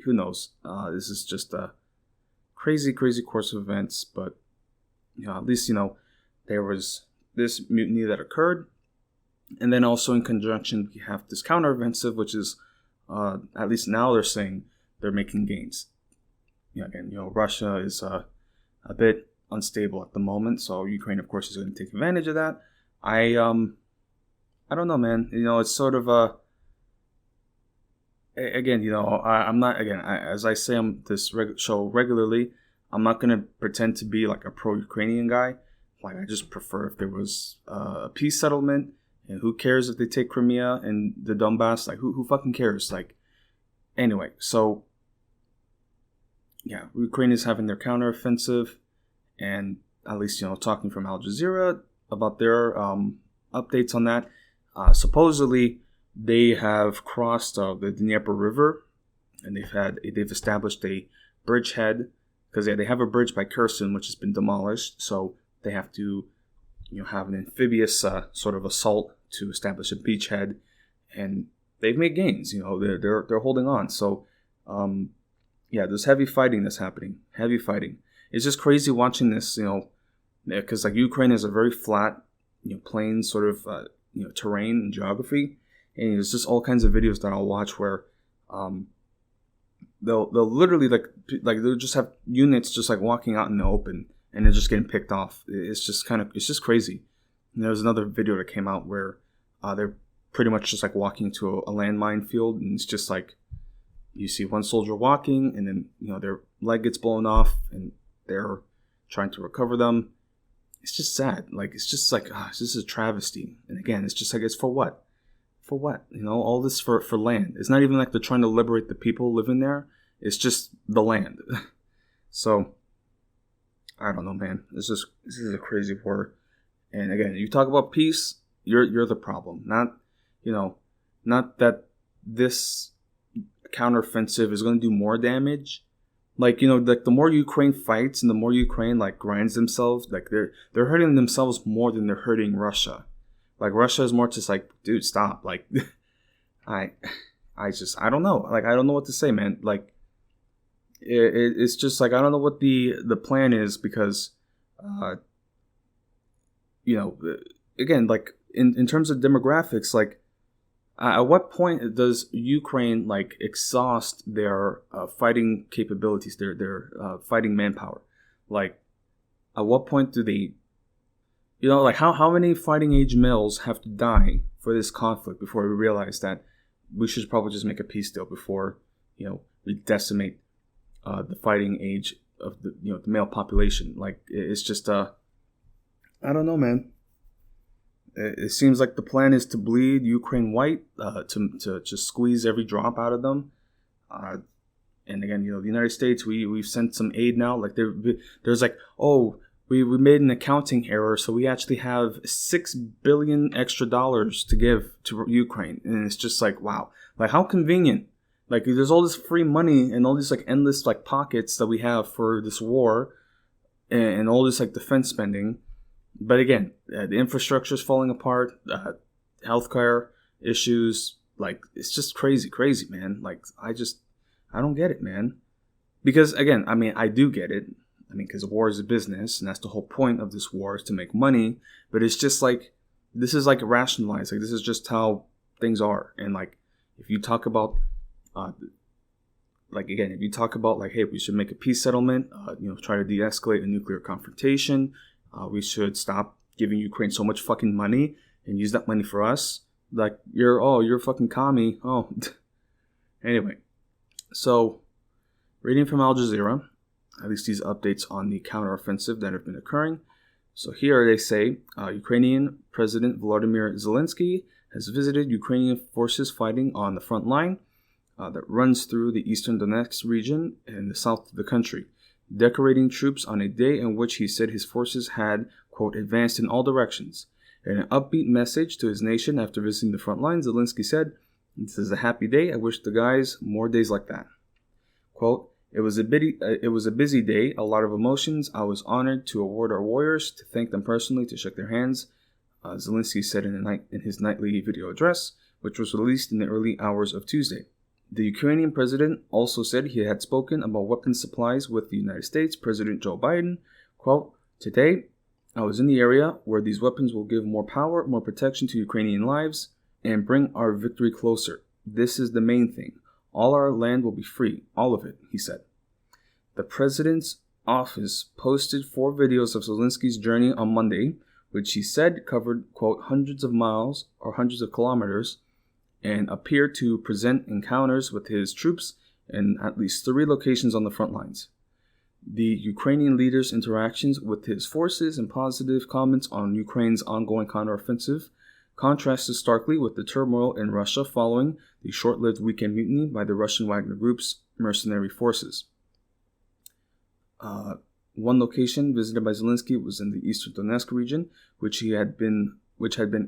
knows? This is just a crazy course of events. But, at least, there was this mutiny that occurred. And then also in conjunction, we have this counteroffensive, which is, at least now they're saying they're making gains. Again, Russia is a bit unstable at the moment. So Ukraine, of course, is going to take advantage of that. I don't know, man. It's sort of again, I'm not, again, as I say on this show regularly, I'm not going to pretend to be like a pro-Ukrainian guy. Like, I just prefer if there was a peace settlement, and who cares if they take Crimea and the Donbass? Like, who fucking cares? Like, anyway, so yeah, Ukraine is having their counteroffensive, and at least, talking from Al Jazeera about their updates on that. Supposedly, they have crossed the Dnieper River, and they've established a bridgehead, because they have a bridge by Kherson which has been demolished. So they have to, have an amphibious sort of assault to establish a beachhead, and they've made gains. They're holding on. So, there's heavy fighting that's happening. Heavy fighting. It's just crazy watching this. Because like Ukraine is a very flat, plain sort of terrain and geography, and there's just all kinds of videos that I'll watch where they'll literally like they'll just have units just like walking out in the open, and they're just getting picked off. It's just crazy. And there's another video that came out where they're pretty much just like walking to a landmine field, and it's just like you see one soldier walking, and then their leg gets blown off, and they're trying to recover them. It's just sad. Like, it's just like, this is a travesty. And again, it's just like, it's for what? For what? All this for land. It's not even like they're trying to liberate the people living there. It's just the land. So, I don't know, man. This is a crazy war. And again, you talk about peace, you're the problem. Not that this counteroffensive is going to do more damage. Like, like the more Ukraine fights and the more Ukraine like grinds themselves, like they're hurting themselves more than they're hurting Russia. Like Russia is more just like, dude, stop. Like, I don't know. Like, I don't know what to say, man. Like, it's just like, I don't know what the plan is because, again, like in terms of demographics, like, at what point does Ukraine like exhaust their fighting capabilities, their fighting manpower? Like, at what point do they, like how many fighting age males have to die for this conflict before we realize that we should probably just make a peace deal before we decimate the fighting age of the male population? Like, it's just I don't know, man. It seems like the plan is to bleed Ukraine white, to just squeeze every drop out of them. And again, the United States, we've sent some aid now. Like there's like, we made an accounting error, so we actually have $6 billion extra dollars to give to Ukraine, and it's just like, wow, like how convenient. Like there's all this free money and all these like endless like pockets that we have for this war, and all this like defense spending. But again, the infrastructure is falling apart, healthcare issues, like, it's just crazy, man. Like, I don't get it, man. Because, again, I mean, I do get it. I mean, because war is a business, and that's the whole point of this war, is to make money. But it's just like, this is like rationalized. Like, this is just how things are. And, like, if you talk about, like, hey, we should make a peace settlement, try to de-escalate a nuclear confrontation. We should stop giving Ukraine so much fucking money and use that money for us. Like, you're a fucking commie. Oh, anyway. So, reading from Al Jazeera, at least these updates on the counteroffensive that have been occurring. So here they say, Ukrainian President Volodymyr Zelensky has visited Ukrainian forces fighting on the front line that runs through the eastern Donetsk region and the south of the country, decorating troops on a day in which he said his forces had, quote, advanced in all directions. In an upbeat message to his nation after visiting the front lines, Zelensky said, "This is a happy day. I wish the guys more days like that." Quote, it was a busy day, a lot of emotions. I was honored to award our warriors, to thank them personally, to shake their hands, Zelensky said in his nightly video address, which was released in the early hours of Tuesday. The Ukrainian president also said he had spoken about weapons supplies with the United States President Joe Biden. Quote, today, I was in the area where these weapons will give more power, more protection to Ukrainian lives, and bring our victory closer. This is the main thing. All our land will be free, all of it, he said. The president's office posted 4 videos of Zelensky's journey on Monday, which he said covered, quote, hundreds of miles or hundreds of kilometers, and appeared to present encounters with his troops in at least 3 locations on the front lines. The Ukrainian leader's interactions with his forces and positive comments on Ukraine's ongoing counteroffensive contrasted starkly with the turmoil in Russia following the short-lived weekend mutiny by the Russian Wagner Group's mercenary forces. One location visited by Zelensky was in the eastern Donetsk region, which had been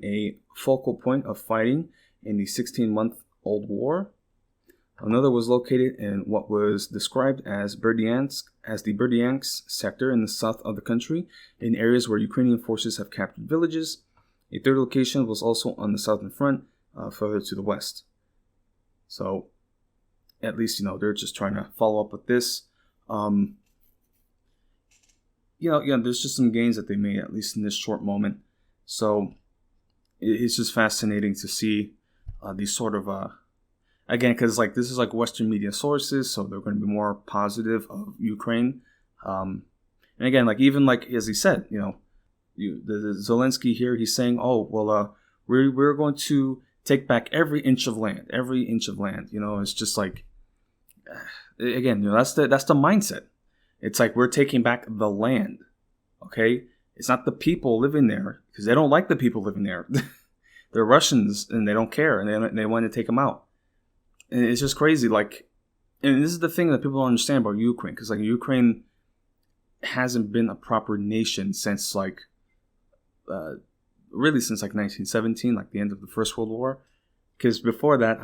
a focal point of fighting in the 16-month-old war. Another was located in what was described as the Berdyansk sector in the south of the country, in areas where Ukrainian forces have captured villages. A third location was also on the southern front, further to the west. So, at least, they're just trying to follow up with this. There's just some gains that they made, at least in this short moment. So, it's just fascinating to see these sort of... Again, because this is Western media sources, so they're going to be more positive of Ukraine. And again, even as he said, the Zelensky here, he's saying, we're going to take back every inch of land. It's just again, that's the mindset. It's we're taking back the land. Okay, it's not the people living there, because they don't like the people living there. They're Russians and they don't care, and they want to take them out. And it's just crazy, and this is the thing that people don't understand about Ukraine, because Ukraine hasn't been a proper nation since really since 1917, the end of the First World War. Because before that,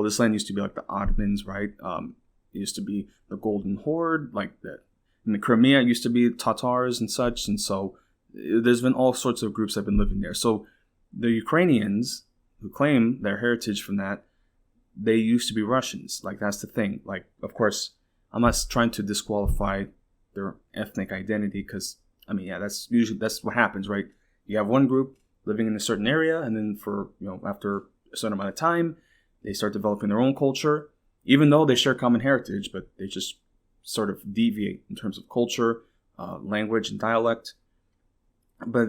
this land used to be the Ottomans, right? It used to be the Golden Horde, in the Crimea it used to be Tatars and such, and so there's been all sorts of groups that have been living there. So the Ukrainians who claim their heritage from that, they used to be Russians. That's the thing. Of course, I'm not trying to disqualify their ethnic identity, because, that's what happens, right? You have one group living in a certain area, and then after a certain amount of time, they start developing their own culture, even though they share common heritage, but they just sort of deviate in terms of culture, language, and dialect. But,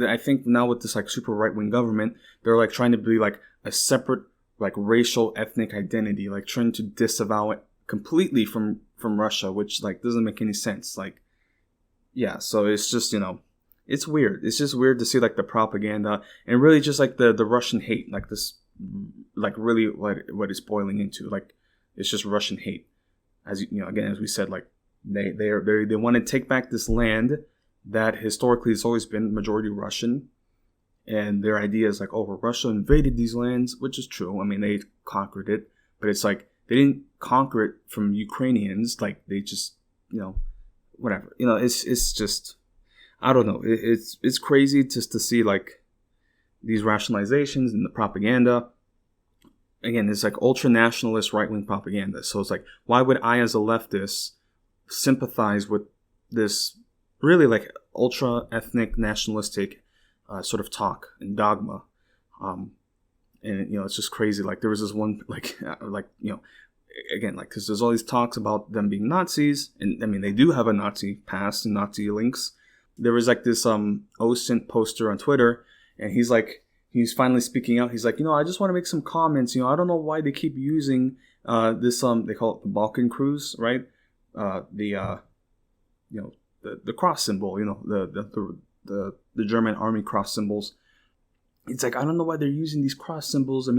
I think now with this, super right-wing government, they're, trying to be, a separate racial ethnic identity, trying to disavow it completely from Russia, which doesn't make any sense. So it's just, it's weird. It's just weird to see the propaganda, and really just the Russian hate, this, really what it's boiling into. It's just Russian hate. As again, as we said, they want to take back this land that historically has always been majority Russian. And their idea is Russia invaded these lands, which is true. They conquered it, but it's they didn't conquer it from Ukrainians. They just, whatever. It's just, I don't know. It's crazy just to see these rationalizations and the propaganda. Again, it's ultra nationalist right wing propaganda. So it's why would I, as a leftist, sympathize with this really ultra ethnic nationalistic sort of talk and dogma, and it's just crazy. There was this one again, because there's all these talks about them being Nazis, and they do have a Nazi past and Nazi links. There was this OSINT poster on Twitter, and he's finally speaking out. He's I just want to make some comments. I don't know why they keep using this they call it the Balkan Cruise, right? The cross symbol, the German army cross symbols. It's I don't know why they're using these cross symbols.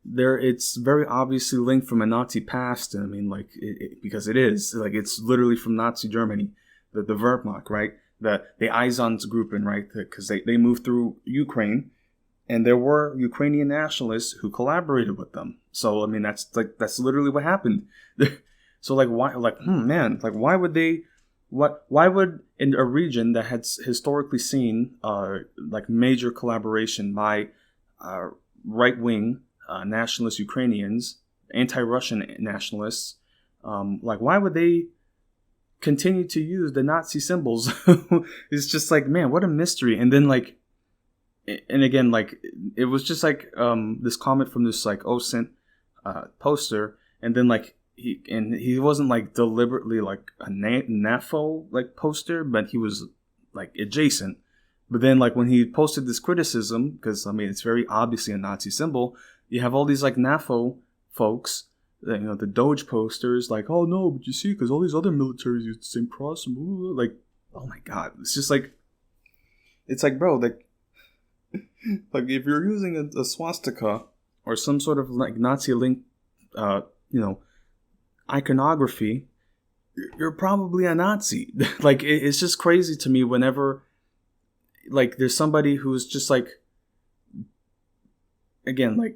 It's very obviously linked from a Nazi past, and because it is it's literally from Nazi Germany, the Wehrmacht, right? The Einsatzgruppen, right? Because they moved through Ukraine, and there were Ukrainian nationalists who collaborated with them. So that's literally what happened. So why why would they? Why would, in a region that had historically seen major collaboration by right-wing nationalist Ukrainians, anti-Russian nationalists, why would they continue to use the Nazi symbols? It's just man, what a mystery. And then and again, it was just this comment from this OSINT poster, and then he wasn't deliberately a NAFO poster, but he was adjacent. But then when he posted this criticism, because it's very obviously a Nazi symbol, you have all these NAFO folks, the Doge posters, oh no, but you see, because all these other militaries use the same cross, and oh my god, it's just it's bro, if you're using a swastika or some sort of Nazi link, iconography, you're probably a Nazi. It's just crazy to me whenever there's somebody who's just again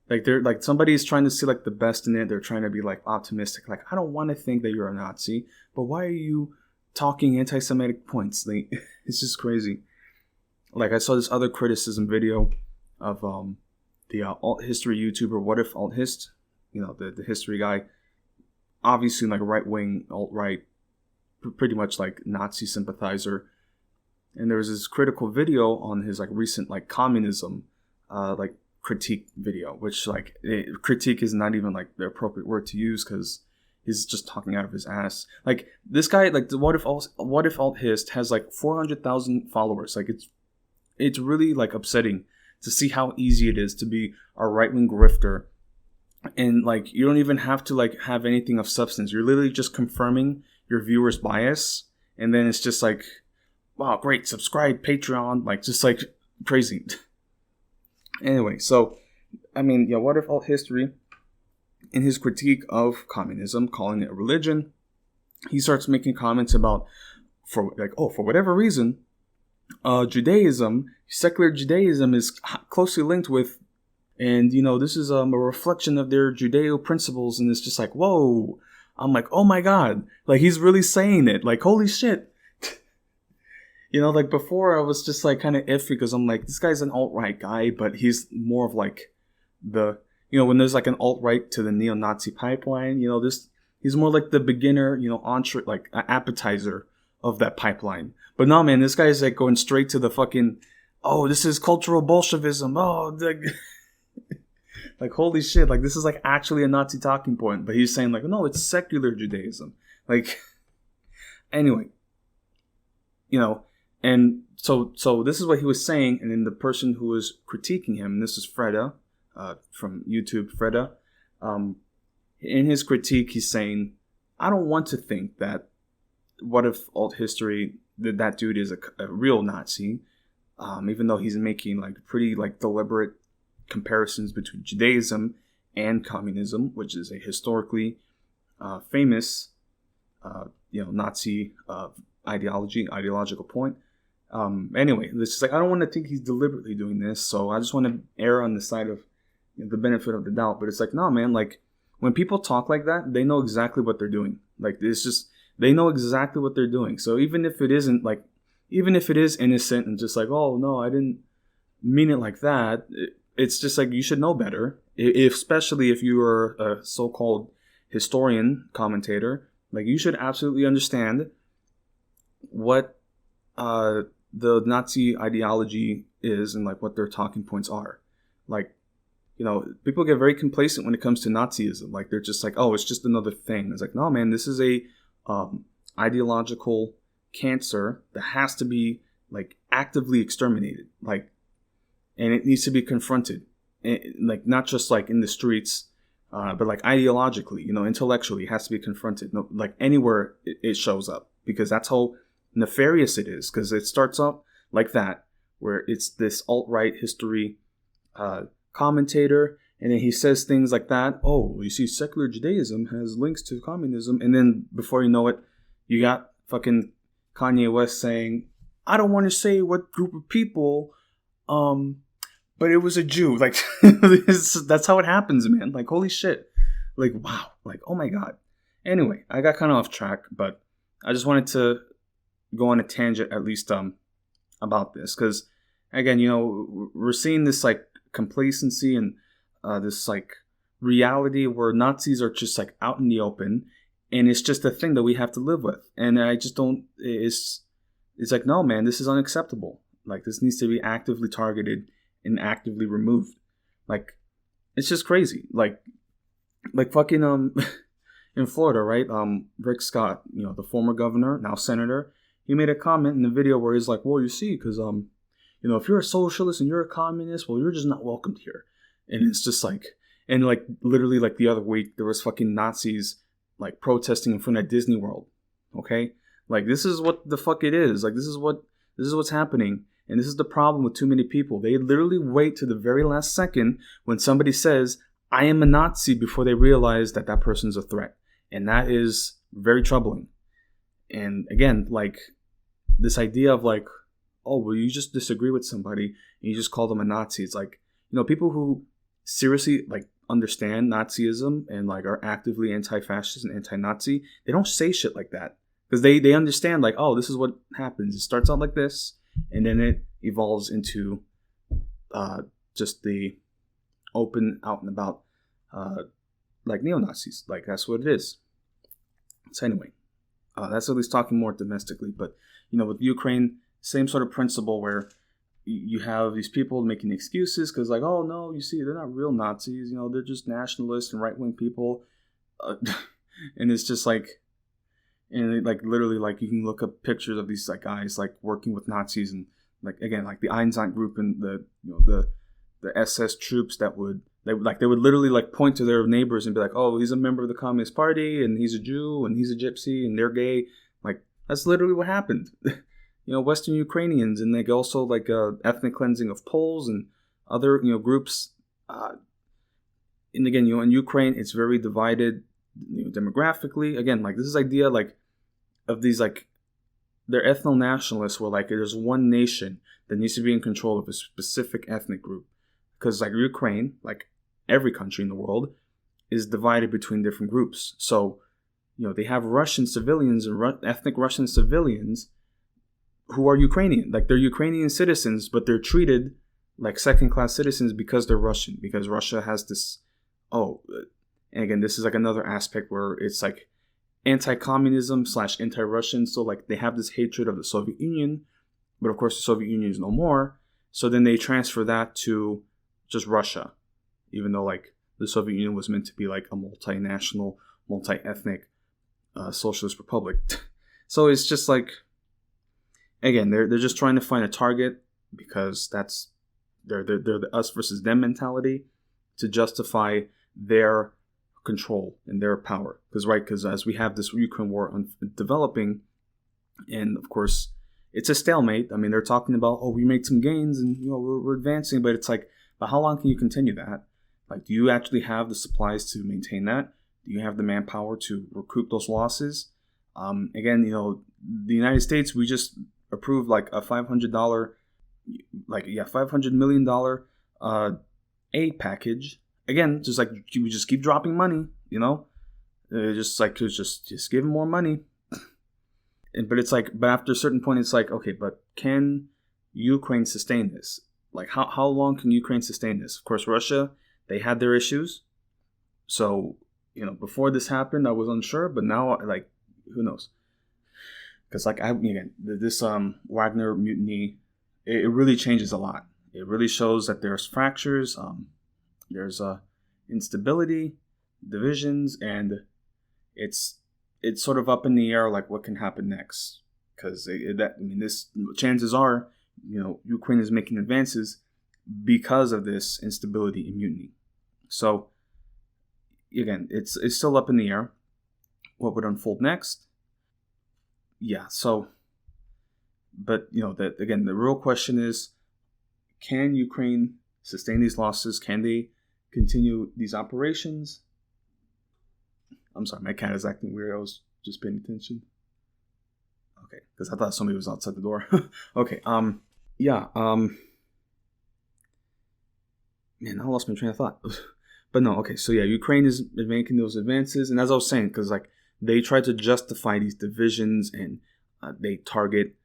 Like they're like somebody's trying to see like the best in it. They're trying to be like optimistic. Like, I don't want to think that you're a Nazi, but why are you talking anti-Semitic points? Like, it's just crazy. Like, I saw this other criticism video of the alt history YouTuber What If Alt Hist, the history guy, obviously like right wing alt right, pretty much like Nazi sympathizer. And there was this critical video on his like recent like communism like critique video, which like critique is not even like the appropriate word to use because he's just talking out of his ass. Like, this guy, like the What If Alt Hist has like 400,000 followers. Like, it's really like upsetting to see how easy it is to be a right-wing grifter, and like you don't even have to like have anything of substance. You're literally just confirming your viewers' bias, and then it's just like, wow, great, subscribe, Patreon, like just like crazy. Anyway, so, I mean, yeah, What If Alt History, in his critique of communism, calling it a religion, he starts making comments about, for whatever reason, Judaism, secular Judaism is closely linked with, and, this is a reflection of their Judeo principles, and it's just like, whoa. I'm like, oh my God, like, he's really saying it, like, holy shit. Like before I was just like kind of iffy because I'm like, this guy's an alt-right guy, but he's more of like when there's like an alt-right to the neo-Nazi pipeline, he's more like the beginner, entree, like appetizer of that pipeline. But no, man, this guy's like going straight to the fucking, oh, this is cultural Bolshevism. Oh, like, holy shit, like this is like actually a Nazi talking point. But he's saying like, no, it's secular Judaism. Like, anyway, and so this is what he was saying, and then the person who was critiquing him, and this is Freda, from YouTube, Freda, in his critique, he's saying, I don't want to think that What If Alt History, that dude is a real Nazi, even though he's making like pretty like deliberate comparisons between Judaism and communism, which is a historically famous, Nazi ideological point. Anyway, this is like, I don't want to think he's deliberately doing this, so I just want to err on the side of the benefit of the doubt. But it's like, no, man, like when people talk like that, they know exactly what they're doing. Like, it's just, they know exactly what they're doing. So even if it is innocent and just like, oh no, I didn't mean it like that, it's just like, you should know better. Especially if you are a so-called historian commentator, like, you should absolutely understand what the Nazi ideology is and like what their talking points are. Like, people get very complacent when it comes to Nazism. Like, they're just like, oh, it's just another thing. It's like, no, man, this is a ideological cancer that has to be like actively exterminated. Like, and it needs to be confronted, like not just like in the streets, but like ideologically, intellectually, it has to be confronted. No, like anywhere it shows up, because that's how nefarious it is. Because it starts up like that, where it's this alt-right history commentator, and then he says things like that. Oh, you see, secular Judaism has links to communism, and then before you know it, you got fucking Kanye West saying, I don't want to say what group of people, but it was a Jew. Like, that's how it happens, man. Like, holy shit. Like, wow. Like, oh my God. Anyway, I got kind of off track, but I just wanted to go on a tangent at least about this. Because, again, we're seeing this, like, complacency and this, like, reality where Nazis are just, like, out in the open. And it's just a thing that we have to live with. And I just don't, it's like, no, man, this is unacceptable. Like, this needs to be actively targeted and actively removed. Like, it's just crazy. Like fucking, in Florida, right? Rick Scott, the former governor, now senator, he made a comment in the video where he's like, well, you see, because, if you're a socialist and you're a communist, well, you're just not welcomed here. And it's just like, and like, literally, like the other week, there was fucking Nazis like protesting in front of Disney World. Okay? Like, this is what the fuck it is. Like, this is what's happening. And this is the problem with too many people. They literally wait to the very last second when somebody says, I am a Nazi, before they realize that that person's a threat. And that is very troubling. And again, like, this idea of like, oh, well, you just disagree with somebody and you just call them a Nazi. It's like, people who seriously like understand Nazism and like are actively anti-fascist and anti-Nazi, they don't say shit like that because they understand like, oh, this is what happens. It starts out like this, and then it evolves into just the open out and about like neo-Nazis. Like that's what it is. So anyway, that's at least talking more domestically. But with Ukraine, same sort of principle where you have these people making excuses because like, oh no, you see, they're not real Nazis. They're just nationalists and right-wing people, and it's just like, and like literally like you can look up pictures of these like guys like working with Nazis and like again like the Einsatz group and the the SS troops that they would literally like point to their neighbors and be like, oh, he's a member of the Communist Party and he's a Jew and he's a gypsy and they're gay. Like that's literally what happened. Western Ukrainians, and like also like ethnic cleansing of Poles and other groups. And again, in Ukraine, it's very divided demographically. Again, like this idea like of these like they're ethno-nationalists where like there's one nation that needs to be in control of a specific ethnic group. Because like Ukraine, like every country in the world, is divided between different groups. So, they have Russian civilians and ethnic Russian civilians who are Ukrainian. Like they're Ukrainian citizens, but they're treated like second-class citizens because they're Russian. Because Russia has this, and again, this is like another aspect where it's like anti-communism / anti-Russian. So like they have this hatred of the Soviet Union, but of course the Soviet Union is no more. So then they transfer that to just Russia, even though like the Soviet Union was meant to be like a multinational, multi-ethnic socialist republic. So it's just like, again, they're just trying to find a target because that's they're the us versus them mentality to justify their control and their power. Because as we have this Ukraine war developing, and of course it's a stalemate. I mean, they're talking about, we made some gains and we're advancing, but it's like, but how long can you continue that? Like, do you actually have the supplies to maintain that? Do you have the manpower to recoup those losses? Again, the United States, we just approved like a $500 million aid package. Again, just like we just keep dropping money, just give them more money. But it's like, but after a certain point, it's like, okay, but can Ukraine sustain this? Like, how long can Ukraine sustain this? Of course, Russia, they had their issues. So, before this happened, I was unsure, but now, like, who knows? Because, like, this Wagner mutiny, it really changes a lot. It really shows that there's fractures, there's instability, divisions, and it's sort of up in the air, like, what can happen next. Because, chances are, Ukraine is making advances because of this instability and mutiny. So, again, it's still up in the air. What would unfold next? Yeah, so, but, again, the real question is, can Ukraine sustain these losses? Can they continue these operations? I'm sorry, my cat is acting weird. I was just paying attention. Okay, because I thought somebody was outside the door. Okay, man, I lost my train of thought. But no, okay, so yeah, Ukraine is making those advances, and as I was saying, because like they try to justify these divisions and they target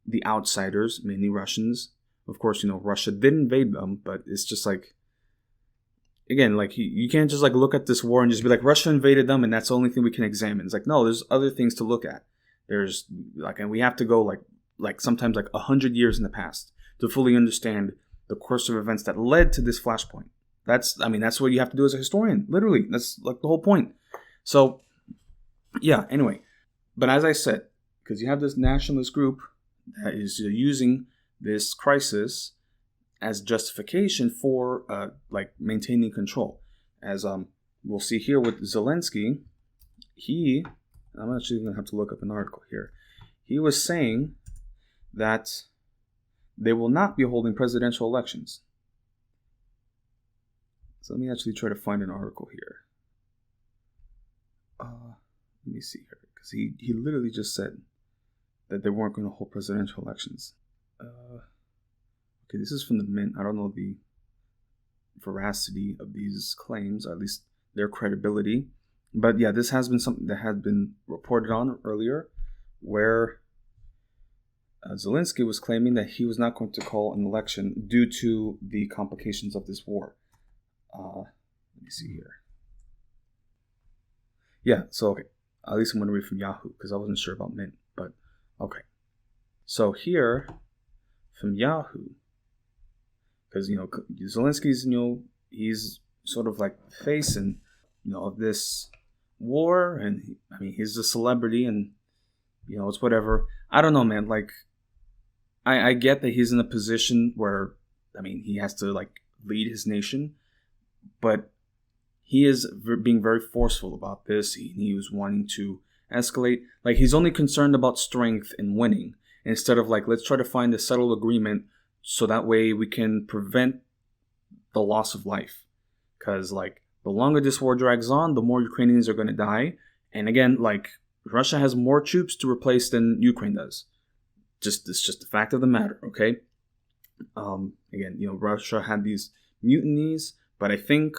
the outsiders, mainly Russians. Of course, Russia did invade them, but it's just like, again, like you can't just like look at this war and just be like, Russia invaded them and that's the only thing we can examine. It's like, no, there's other things to look at. There's like, and we have to go like sometimes like 100 years in the past to fully understand the course of events that led to this flashpoint. That's what you have to do as a historian. Literally, that's like the whole point. So, yeah. Anyway, but as I said, because you have this nationalist group that is using this crisis as justification for like maintaining control, as we'll see here with Zelensky. I'm actually going to have to look up an article here. He was saying that they will not be holding presidential elections. So let me actually try to find an article here. Let me see here, because he literally just said that they weren't going to hold presidential elections. Okay, this is from the Mint. I don't know veracity of these claims, or at least their credibility. But yeah, this has been something that had been reported on earlier, where Zelensky was claiming that he was not going to call an election due to the complications of this war. Let me see here. Yeah, so okay. At least I'm going to read from Yahoo, because I wasn't sure about Mint, but okay. So here, from Yahoo, because, Zelensky's, he's sort of like facing, of this war, and he's a celebrity, and, it's whatever. I don't know, man, like, I get that he's in a position where, he has to, like, lead his nation, but he is being very forceful about this. He was wanting to escalate. Like, he's only concerned about strength and winning, instead of, like, let's try to find a settled agreement so that way we can prevent the loss of life. Because, like, the longer this war drags on, the more Ukrainians are going to die. And again, like, Russia has more troops to replace than Ukraine does. It's just the fact of the matter, okay? Again, Russia had these mutinies, but I think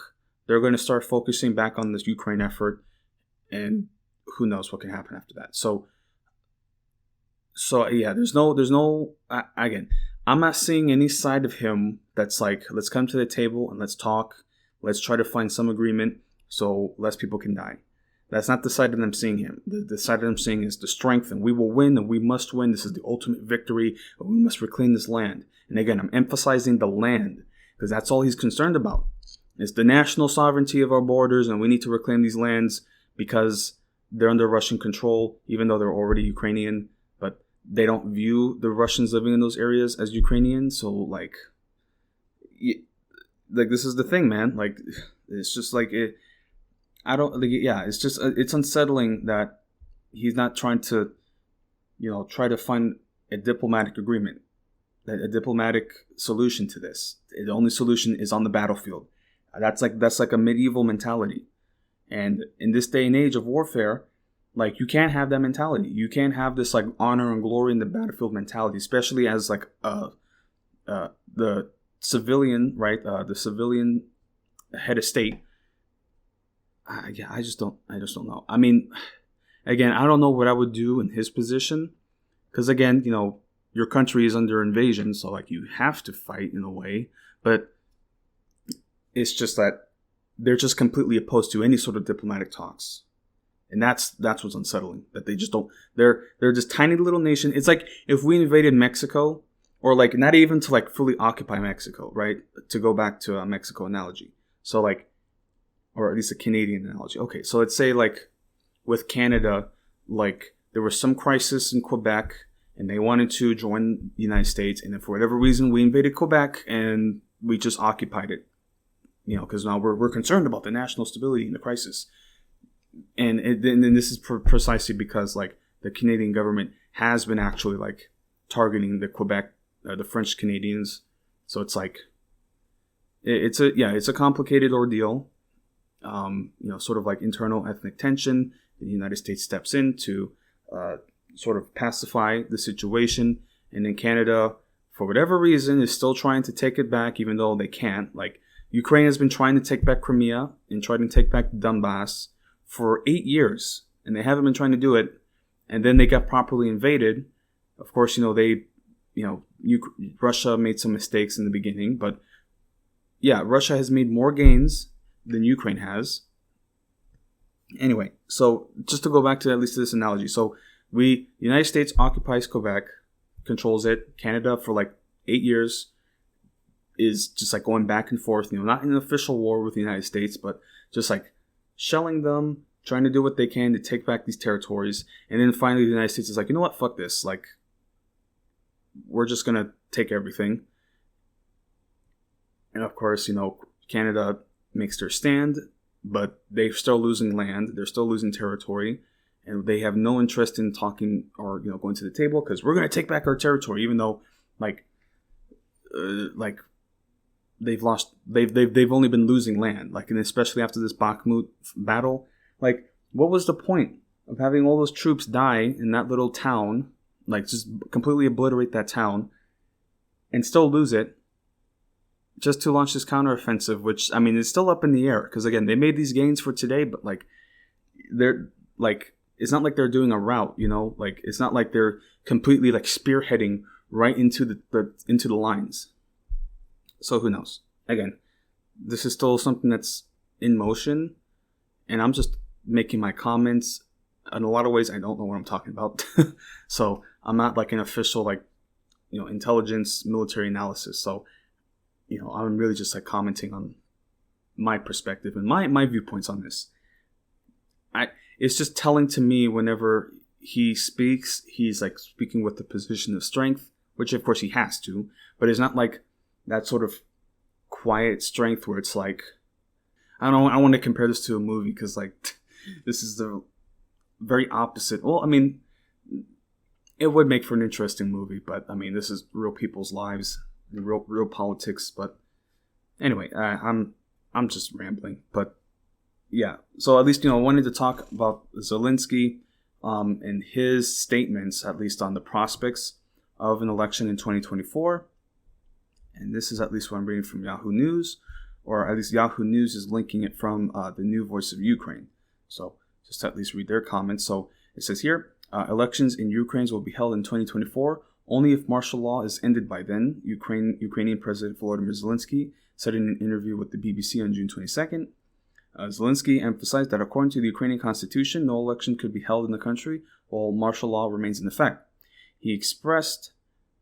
they're going to start focusing back on this Ukraine effort, and who knows what can happen after that. So yeah, there's no again, I'm not seeing any side of him that's like, let's come to the table and let's talk. Let's try to find some agreement so less people can die. That's not the side that I'm seeing him. The side that I'm seeing is the strength, and we will win, and we must win. This is the ultimate victory. We must reclaim this land. And again, I'm emphasizing the land, because that's all he's concerned about. It's the national sovereignty of our borders, and we need to reclaim these lands because they're under Russian control, even though they're already Ukrainian. But they don't view the Russians living in those areas as Ukrainian. So, like this is the thing, man. Like, it's just like it. I don't. Like, yeah, it's just it's unsettling that he's not trying to, try to find a diplomatic agreement, a diplomatic solution to this. The only solution is on the battlefield. That's like a medieval mentality. And in this day and age of warfare, like, you can't have that mentality. You can't have this, like, honor and glory in the battlefield mentality, especially as, like, the civilian, right? The civilian head of state. I just don't know. Again, I don't know what I would do in his position, because again, your country is under invasion, so, like, you have to fight in a way, but it's just that they're just completely opposed to any sort of diplomatic talks. And that's what's unsettling, that they just don't, they're this tiny little nation. It's like if we invaded Mexico, or, like, not even to, like, fully occupy Mexico, right? To go back to a Mexico analogy. So, like, or at least a Canadian analogy. Okay, so let's say, like, with Canada, like, there was some crisis in Quebec, and they wanted to join the United States, and then for whatever reason, we invaded Quebec, and we just occupied it. Because now we're concerned about the national stability in the crisis. And then this is precisely because, like, the Canadian government has been actually, like, targeting the Quebec, the French Canadians. So it's like, it's a complicated ordeal. Sort of like internal ethnic tension. The United States steps in to sort of pacify the situation. And then Canada, for whatever reason, is still trying to take it back, even though they can't. Like, Ukraine has been trying to take back Crimea and trying to take back Donbass for 8 years, and they haven't been trying to do it. And then they got properly invaded. Of course, Russia made some mistakes in the beginning, but yeah, Russia has made more gains than Ukraine has. Anyway, so just to go back to at least this analogy. So the United States occupies Quebec, controls it. Canada, for like 8 years, is just like going back and forth, not in an official war with the United States, but just like shelling them, trying to do what they can to take back these territories. And then finally the United States is like, you know what, fuck this. Like, we're just going to take everything. And of course, Canada makes their stand, but they're still losing land. They're still losing territory. And they have no interest in talking or, going to the table, because we're going to take back our territory, even though, like they've only been losing land, like, and especially after this Bakhmut battle. Like, what was the point of having all those troops die in that little town, like, just completely obliterate that town and still lose it, just to launch this counteroffensive, which, I mean, is still up in the air. Because, again, they made these gains for today, but, like, they're, like, it's not like they're doing a rout, you know? Like, it's not like they're completely, like, spearheading right into the lines. So, who knows? Again, this is still something that's in motion, and I'm just making my comments. In a lot of ways, I don't know what I'm talking about. So, I'm not, like, an official, like, you know, intelligence, military analysis. So, you know, I'm really just like commenting on my perspective and my viewpoints on this. It's just telling to me whenever he speaks, he's like speaking with the position of strength, which of course he has to, but it's not like that sort of quiet strength where it's like, I want to compare this to a movie because like this is the very opposite. Well, I mean, it would make for an interesting movie, but I mean, this is real people's lives. Real politics, but anyway, I'm just rambling. But yeah, so at least, you know, I wanted to talk about Zelensky and his statements, at least on the prospects of an election in 2024. And this is at least what I'm reading from Yahoo News, or at least Yahoo News is linking it from the New Voice of Ukraine. So just to at least read their comments. So it says here, elections in Ukraine will be held in 2024. Only if martial law is ended by then, Ukrainian President Volodymyr Zelensky said in an interview with the BBC on June 22nd. Zelensky emphasized that according to the Ukrainian constitution, no election could be held in the country while martial law remains in effect. He expressed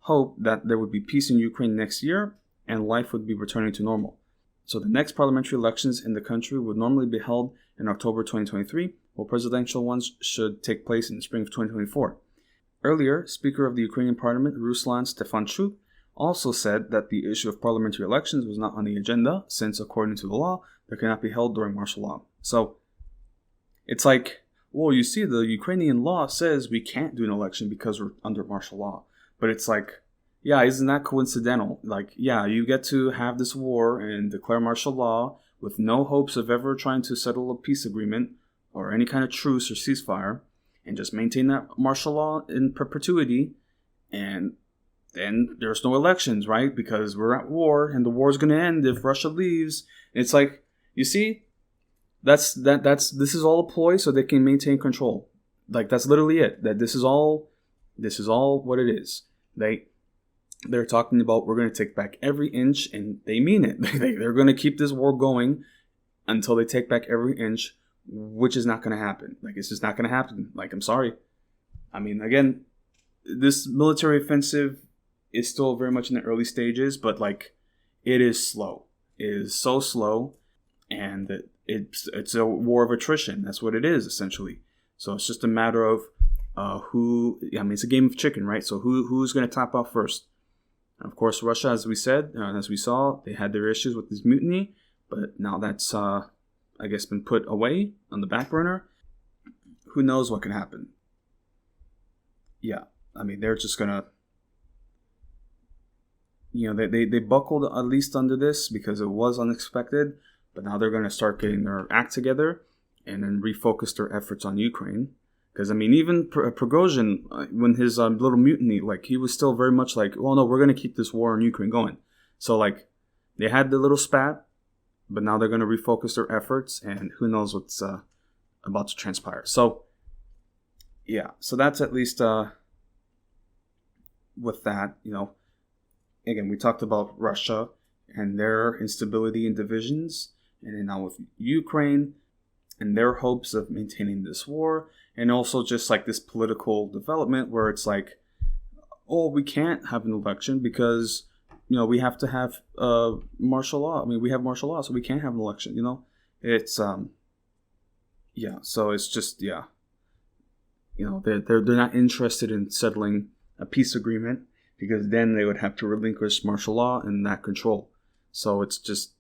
hope that there would be peace in Ukraine next year and life would be returning to normal. So the next parliamentary elections in the country would normally be held in October 2023, while presidential ones should take place in the spring of 2024. Earlier, Speaker of the Ukrainian Parliament, Ruslan Stefanchuk, also said that the issue of parliamentary elections was not on the agenda, since, according to the law, they cannot be held during martial law. So, it's like, well, you see, the Ukrainian law says we can't do an election because we're under martial law. But it's like, yeah, isn't that coincidental? Like, yeah, you get to have this war and declare martial law with no hopes of ever trying to settle a peace agreement or any kind of truce or ceasefire, and just maintain that martial law in perpetuity, and then there's no elections, right? Because we're at war, and the war is going to end if Russia leaves. And it's like, you see, this is all a ploy so they can maintain control. Like, that's literally it. That this is all what it is. They're talking about we're going to take back every inch, and they mean it. They're going to keep this war going until they take back every inch, which is not going to happen. Like, it's just not going to happen. Like, I'm sorry. I mean, again, this military offensive is still very much in the early stages, but, like, it is slow. It is so slow, and it's a war of attrition. That's what it is, essentially. So it's just a matter of it's a game of chicken, right? So who's going to top out first? And of course, Russia, as we said, as we saw, they had their issues with this mutiny, but now that's I guess been put away on the back burner. Who knows what can happen? Yeah, I mean, they're just gonna, you know, they buckled at least under this because it was unexpected, but now they're gonna start getting their act together and then refocus their efforts on Ukraine. Because, I mean, even Prigozhin, when his little mutiny, like, he was still very much like, well, no, we're gonna keep this war in Ukraine going. So, like, they had the little spat, but now they're going to refocus their efforts, and who knows what's about to transpire. So, yeah. So that's at least with that, you know. Again, we talked about Russia and their instability and divisions, and then now with Ukraine and their hopes of maintaining this war, and also just like this political development where it's like, oh, we can't have an election because, you know, we have to have martial law. I mean, we have martial law, so we can't have an election, you know? It's, yeah, so it's just, yeah. You know, they're not interested in settling a peace agreement because then they would have to relinquish martial law and that control. So it's just,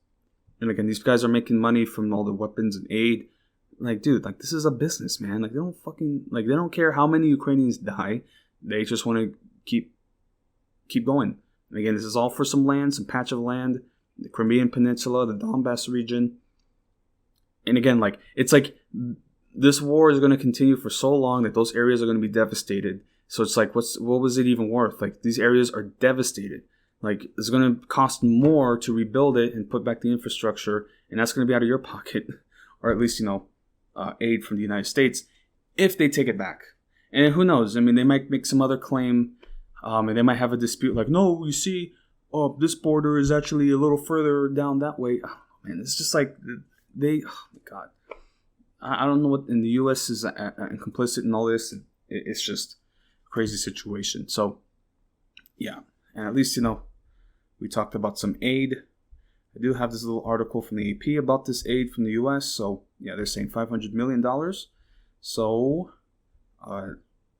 and again, these guys are making money from all the weapons and aid. Like, dude, like, this is a business, man. Like, they don't care how many Ukrainians die. They just want to keep going. And again, this is all for some land, some patch of land, the Crimean Peninsula, the Donbass region. And again, like, it's like this war is going to continue for so long that those areas are going to be devastated. So it's like, what was it even worth? Like, these areas are devastated. Like, it's going to cost more to rebuild it and put back the infrastructure, and that's going to be out of your pocket, or at least, aid from the United States, if they take it back. And who knows? I mean, they might make some other claim, and they might have a dispute like, no, you see, this border is actually a little further down that way. Oh, man, it's just like, oh my God. I don't know what in the U.S. is complicit in all this. It's just a crazy situation. So, yeah. And at least, we talked about some aid. I do have this little article from the AP about this aid from the U.S. So, yeah, they're saying $500 million. So,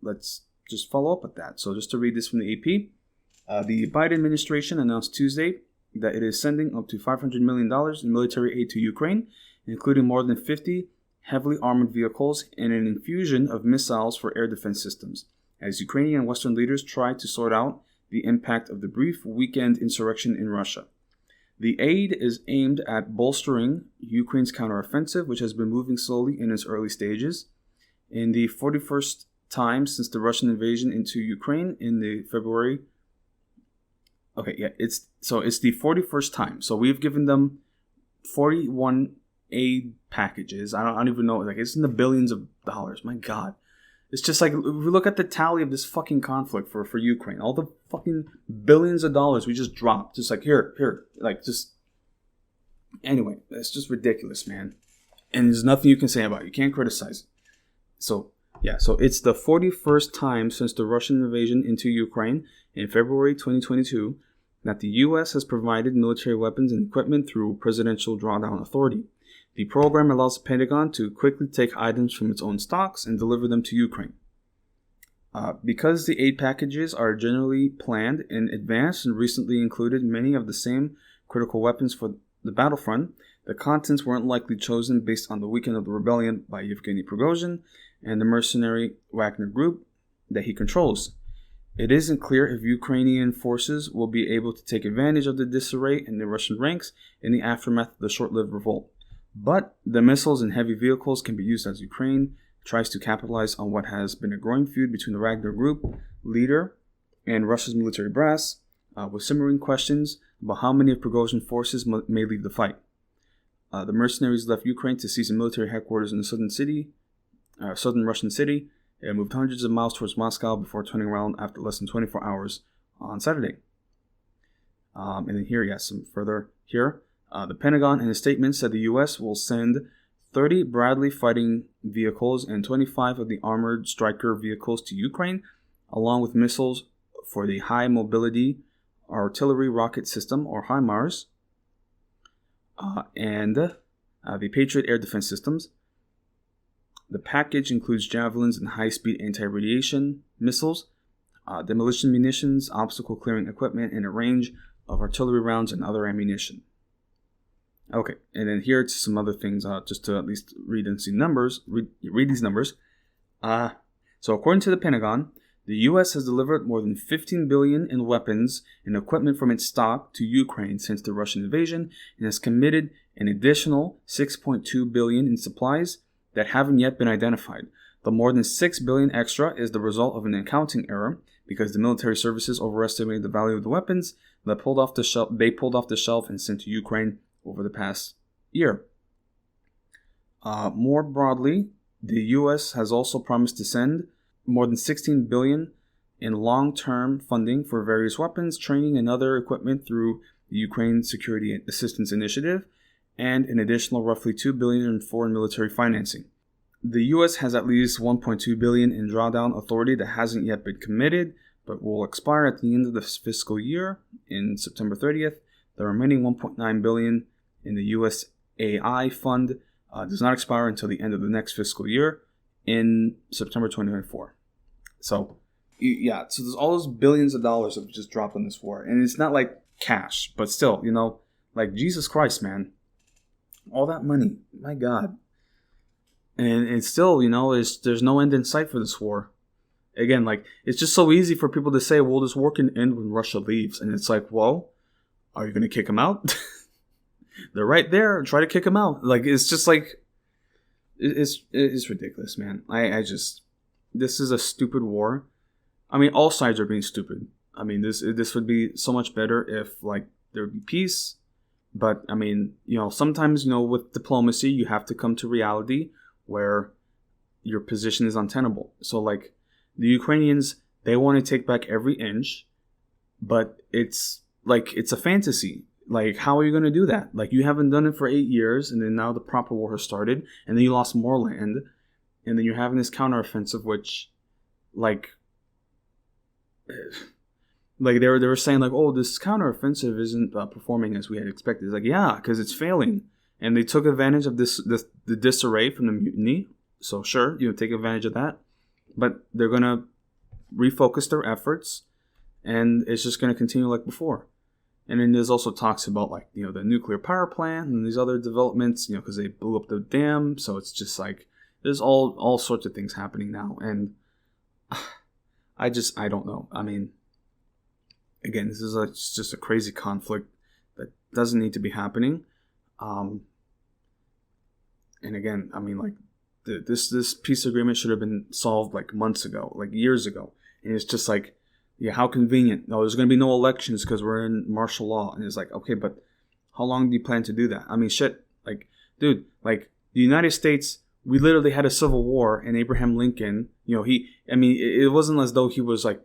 let's just follow up with that. So, just to read this from the AP, the Biden administration announced Tuesday that it is sending up to $500 million in military aid to Ukraine, including more than 50 heavily armored vehicles and an infusion of missiles for air defense systems, as Ukrainian and Western leaders try to sort out the impact of the brief weekend insurrection in Russia. The aid is aimed at bolstering Ukraine's counteroffensive, which has been moving slowly in its early stages. In the 41st time since the Russian invasion into Ukraine in the February... it's the 41st time. So we've given them 41 aid packages. I don't even know. Like, it's in the billions of dollars. My God. It's just like, if we look at the tally of this fucking conflict for Ukraine, all the fucking billions of dollars we just dropped. Just like, here. Like, just... Anyway, it's just ridiculous, man. And there's nothing you can say about it. You can't criticize it. So, yeah. So, it's the 41st time since the Russian invasion into Ukraine in February 2022 that the U.S. has provided military weapons and equipment through Presidential Drawdown Authority. The program allows the Pentagon to quickly take items from its own stocks and deliver them to Ukraine. Because the aid packages are generally planned in advance and recently included many of the same critical weapons for the battlefront, the contents weren't likely chosen based on the weekend of the rebellion by Yevgeny Prigozhin and the mercenary Wagner Group that he controls. It isn't clear if Ukrainian forces will be able to take advantage of the disarray in the Russian ranks in the aftermath of the short-lived revolt. But the missiles and heavy vehicles can be used as Ukraine tries to capitalize on what has been a growing feud between the Wagner Group leader and Russia's military brass, with simmering questions about how many of Prigozhin's forces may leave the fight. The mercenaries left Ukraine to seize a military headquarters in the southern Russian city, and moved hundreds of miles towards Moscow before turning around after less than 24 hours on Saturday. And then here, some further here. The Pentagon, in a statement, said the U.S. will send 30 Bradley fighting vehicles and 25 of the armored Stryker vehicles to Ukraine, along with missiles for the High Mobility Artillery Rocket System, or HIMARS, and the Patriot Air Defense Systems. The package includes javelins and high-speed anti-radiation missiles, demolition munitions, obstacle-clearing equipment, and a range of artillery rounds and other ammunition. Okay, and then here it's some other things, just to at least read and see numbers. Read these numbers. So according to the Pentagon, the U.S. has delivered more than $15 billion in weapons and equipment from its stock to Ukraine since the Russian invasion, and has committed an additional $6.2 billion in supplies that haven't yet been identified. The more than $6 billion extra is the result of an accounting error, because the military services overestimated the value of the weapons that they pulled off the shelf and sent to Ukraine over the past year. More broadly, the U.S. has also promised to send more than $16 billion in long-term funding for various weapons, training, and other equipment through the Ukraine Security Assistance Initiative, and an additional roughly $2 billion in foreign military financing. The U.S. has at least $1.2 billion in drawdown authority that hasn't yet been committed, but will expire at the end of this fiscal year in September 30th. The remaining $1.9 billion in the USAI fund does not expire until the end of the next fiscal year in September 2024. So there's all those billions of dollars that have just dropped on this war. And it's not like cash, but still, like Jesus Christ, man. All that money, my God. And it's still, there's no end in sight for this war. Again, like, it's just so easy for people to say, well, this war can end when Russia leaves. And it's like, well, are you going to kick them out? They're right there. Try to kick them out. Like, it's just like, it's ridiculous, man. This is a stupid war. I mean, all sides are being stupid. I mean, this would be so much better if like there would be peace. But I mean, sometimes, with diplomacy, you have to come to reality where your position is untenable. So like the Ukrainians, they want to take back every inch, but it's a fantasy. Like, how are you going to do that? Like, you haven't done it for 8 years, and then now the proper war has started, and then you lost more land, and then you're having this counteroffensive, which, like they were saying, like, oh, this counteroffensive isn't performing as we had expected. It's like, yeah, because it's failing, and they took advantage of the disarray from the mutiny. So sure, take advantage of that, but they're gonna refocus their efforts, and it's just gonna continue like before. And then there's also talks about like the nuclear power plant and these other developments, because they blew up the dam. So it's just like there's all sorts of things happening now, and I don't know. I mean, again, this is just a crazy conflict that doesn't need to be happening. And again, I mean, like this peace agreement should have been solved like months ago, like years ago, and it's just like. Yeah, how convenient. No, there's going to be no elections because we're in martial law. And it's like, okay, but how long do you plan to do that? I mean, shit. Like, dude, like the United States, we literally had a civil war, and Abraham Lincoln, it wasn't as though he was like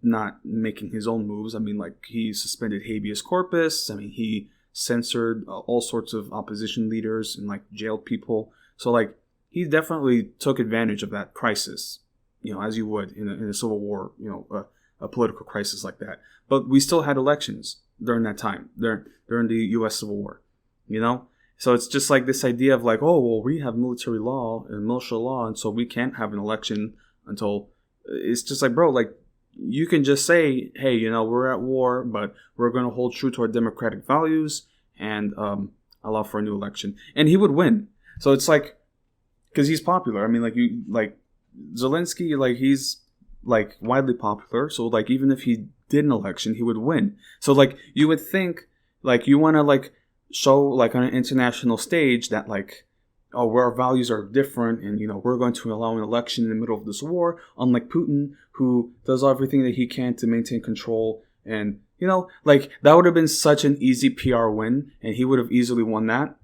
not making his own moves. I mean, like he suspended habeas corpus. I mean, he censored all sorts of opposition leaders and like jailed people. So like he definitely took advantage of that crisis, as you would in a civil war, a political crisis like that. But we still had elections during that time, during the U.S. Civil War, So it's just like this idea of like, oh, well, we have military law and militia law, and so we can't have an election until... It's just like, bro, like, you can just say, hey, we're at war, but we're going to hold true to our democratic values and allow for a new election. And he would win. So it's like, because he's popular. I mean, like Zelensky, like, he's... like widely popular, so like even if he did an election, he would win. So like you would think like you want to like show like on an international stage that like, oh, where our values are different, and we're going to allow an election in the middle of this war, unlike Putin, who does everything that he can to maintain control. And like that would have been such an easy PR win, and he would have easily won that.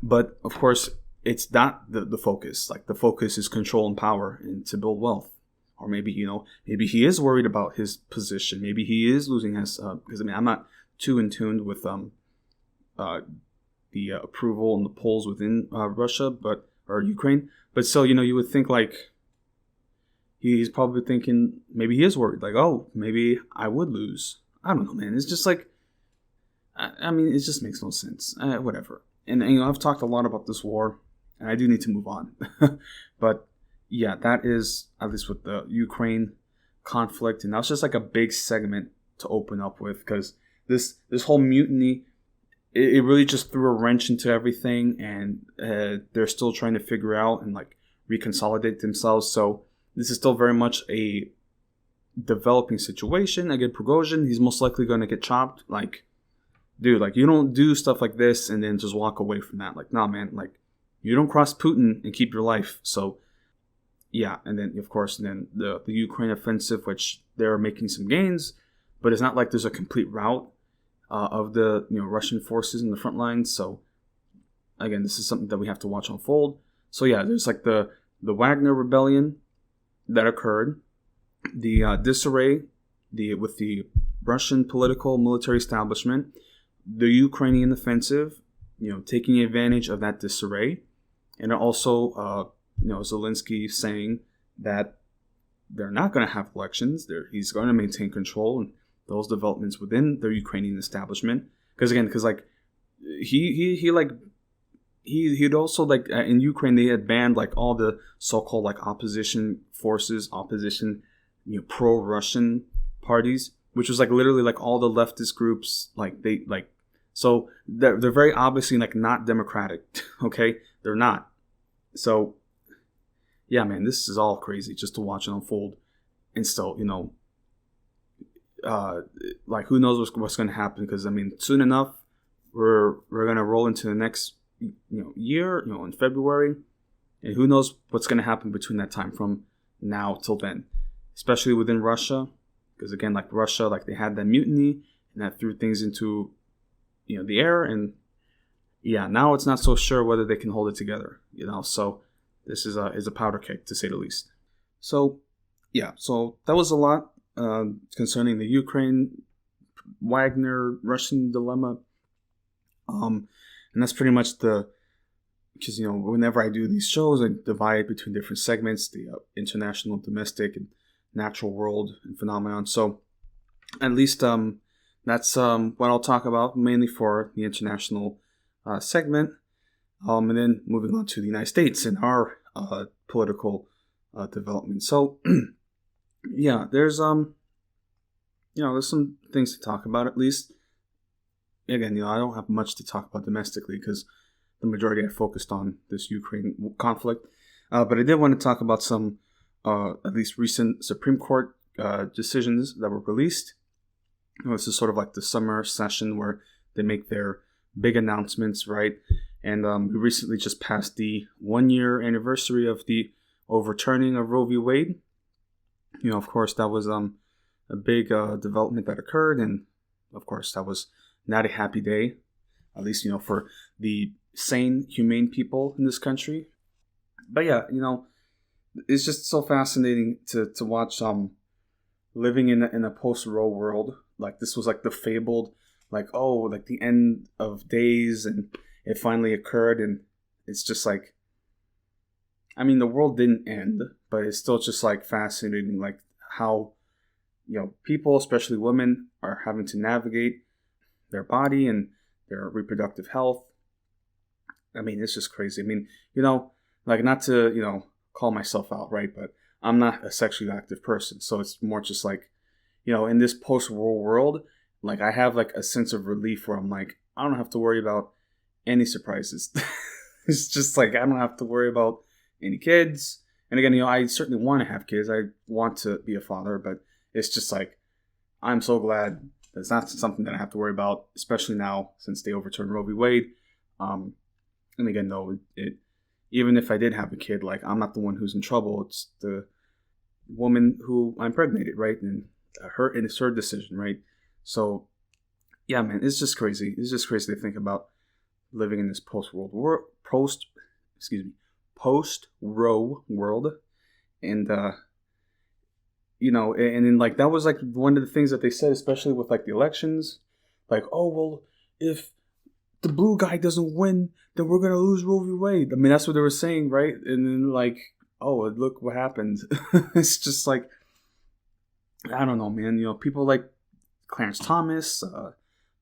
But of course, it's not the focus. Like the focus is control and power and to build wealth. Or maybe, maybe he is worried about his position. Maybe he is losing his, because I'm not too in tune with the approval and the polls within Russia, or Ukraine. But still, you would think like he's probably thinking maybe he is worried. Like, oh, maybe I would lose. I don't know, man. It's just like, I mean, it just makes no sense. Whatever. And I've talked a lot about this war, and I do need to move on. But yeah, that is, at least with the Ukraine conflict, and that was just like a big segment to open up with, because this whole mutiny, it really just threw a wrench into everything, and they're still trying to figure out and like reconsolidate themselves. So this is still very much a developing situation. Again, Prigozhin, he's most likely going to get chopped. Like, dude, like you don't do stuff like this and then just walk away from that. Like, nah, man, like you don't cross Putin and keep your life. So yeah, and then of course, then the Ukraine offensive, which they're making some gains, but it's not like there's a complete rout of the Russian forces in the front lines. So again, this is something that we have to watch unfold. So yeah, there's like the Wagner rebellion that occurred, the disarray, with the Russian political military establishment, the Ukrainian offensive, taking advantage of that disarray, and also Zelensky saying that they're not going to have elections. He's going to maintain control and those developments within the Ukrainian establishment. Because like he'd also like in Ukraine they had banned like all the so-called like opposition forces, pro-Russian parties, which was like literally like all the leftist groups. Like they like, so they're very obviously like not democratic. Okay, they're not. So yeah, man, this is all crazy just to watch it unfold. And still, like who knows what's going to happen? Because I mean, soon enough, we're going to roll into the next year, in February, and who knows what's going to happen between that time from now till then, especially within Russia. Because again, like Russia, like they had that mutiny and that threw things into, the air. And yeah, now it's not so sure whether they can hold it together, So this is a powder keg, to say the least. So yeah, so that was a lot concerning the Ukraine Wagner Russian dilemma. And that's pretty much because whenever I do these shows, I divide between different segments: the international, domestic, and natural world and phenomenon. So at least that's what I'll talk about mainly for the international segment. And then moving on to the United States and our political development. So yeah, there's there's some things to talk about at least. Again, I don't have much to talk about domestically because the majority I focused on this Ukraine conflict. But I did want to talk about some at least recent Supreme Court decisions that were released. This is sort of like the summer session where they make their big announcements, right? And we recently just passed the 1-year anniversary of the overturning of Roe v. Wade. Of course, that was a big development that occurred. And of course, that was not a happy day, at least, for the sane, humane people in this country. But yeah, it's just so fascinating to watch living in a post-Roe world. Like this was like the fabled, like the end of days, and it finally occurred. And it's just like, the world didn't end, but it's still just like fascinating, like how people, especially women, are having to navigate their body and their reproductive health. It's just crazy. Like not to call myself out, right? But I'm not a sexually active person, so it's more just like, in this post-war world, like I have like a sense of relief where I'm like, I don't have to worry about any surprises. It's just like I don't have to worry about any kids. And again, I certainly want to have kids. I want to be a father, but it's just like I'm so glad that's not something that I have to worry about, especially now since they overturned Roe v. Wade. And again, though, even if I did have a kid, like I'm not the one who's in trouble. It's the woman who impregnated, right? And it's her decision, right? So, yeah, man, it's just crazy. It's just crazy to think about living in this post-Roe world, and and then like that was like one of the things that they said, especially with like the elections, like, oh well, if the blue guy doesn't win, then we're gonna lose Roe v. Wade. That's what they were saying, right? And then like, oh, look what happened. It's just like, I don't know, man. People like Clarence Thomas,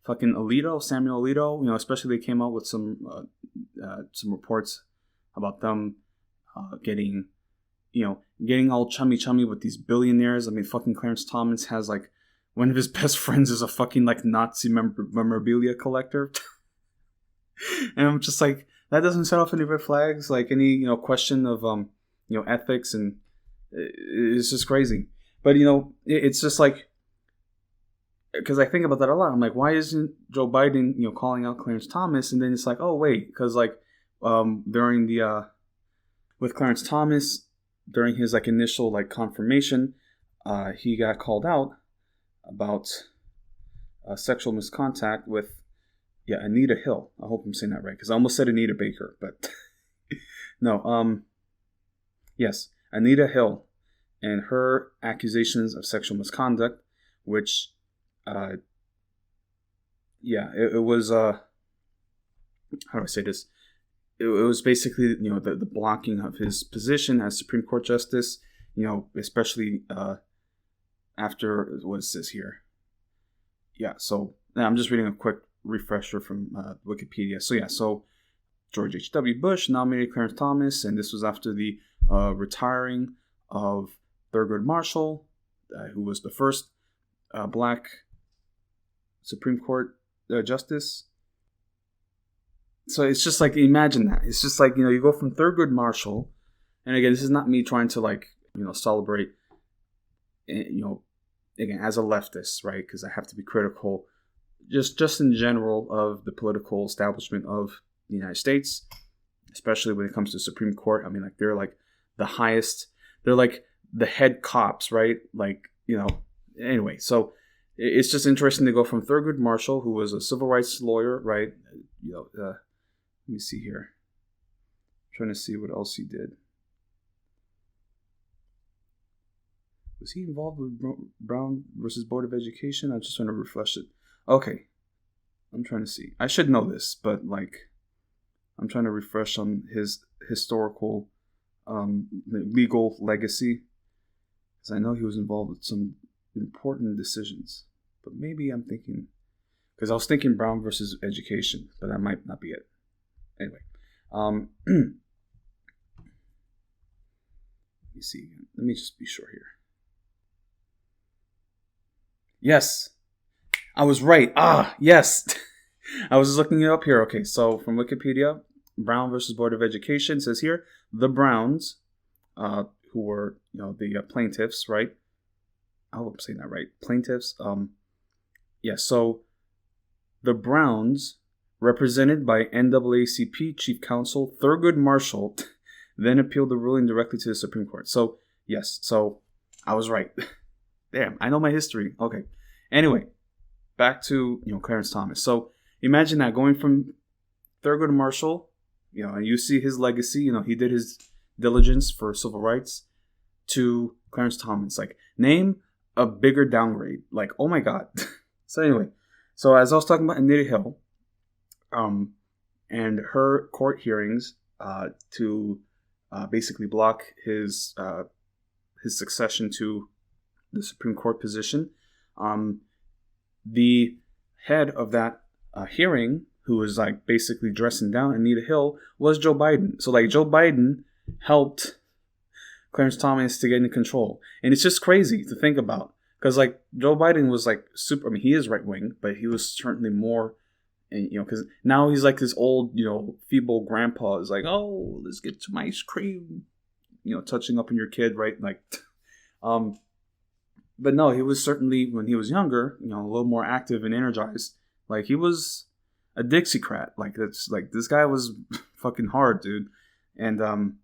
fucking Samuel Alito. Especially they came out with some reports about them getting all chummy with these billionaires. Fucking Clarence Thomas has like one of his best friends is a fucking like Nazi memorabilia collector. And I'm just like, that doesn't set off any red flags, like any question of ethics, and it's just crazy. But it's just like, because I think about that a lot. I'm like, why isn't Joe Biden calling out Clarence Thomas? And then it's like, oh wait, because like during the with Clarence Thomas, during his like initial like confirmation, he got called out about sexual miscontact with Anita Hill. I hope I'm saying that right, because I almost said Anita Baker, but no. Yes, Anita Hill and her accusations of sexual misconduct, which it was how do I say this? It was basically the blocking of his position as Supreme Court Justice. Especially after what's this here? Yeah, so I'm just reading a quick refresher from Wikipedia. So George H.W. Bush nominated Clarence Thomas, and this was after the retiring of Thurgood Marshall, who was the first black Supreme Court justice. So it's just like, imagine that. It's just like, you go from Thurgood Marshall, and again, this is not me trying to like, celebrate, again, as a leftist, right? Because I have to be critical just in general of the political establishment of the United States, especially when it comes to Supreme Court. Like they're like the highest, they're like the head cops, right? Like, anyway, so it's just interesting to go from Thurgood Marshall, who was a civil rights lawyer, right? Let me see here. I'm trying to see what else he did. Was he involved with Brown versus Board of Education? I'm just trying to refresh it. Okay. I'm trying to see. I should know this, but I'm trying to refresh on his historical legal legacy. Because I know he was involved with some important decisions. But maybe I'm thinking... Because I was thinking Brown versus Education, but that might not be it. Anyway. Let me see. Let me just be sure here. Yes. I was right. Yes. I was just looking it up here. Okay, so from Wikipedia, Brown versus Board of Education says here, the Browns, who were, the plaintiffs, right? I hope I'm saying that right. Plaintiffs. So the Browns, represented by NAACP Chief Counsel Thurgood Marshall, then appealed the ruling directly to the Supreme Court. So, yes. So, I was right. Damn, I know my history. Okay. Anyway, back to, Clarence Thomas. So, imagine that, going from Thurgood Marshall, and you see his legacy, he did his diligence for civil rights, to Clarence Thomas. Like, name a bigger downgrade. Like, oh my God. So, anyway. So, as I was talking about Anita Hill, and her court hearings to basically block his succession to the Supreme Court position, the head of that hearing, who was basically dressing down Anita Hill, was Joe Biden. So Joe Biden helped Clarence Thomas to get into control, and it's just crazy to think about, because Joe Biden was super. I mean, he is right wing, but he was certainly more. And, because now he's this old, feeble grandpa is oh, let's get some ice cream, touching up on your kid, right? But no, he was certainly, when he was younger, a little more active and energized. He was a Dixiecrat. This guy was fucking hard, dude. And,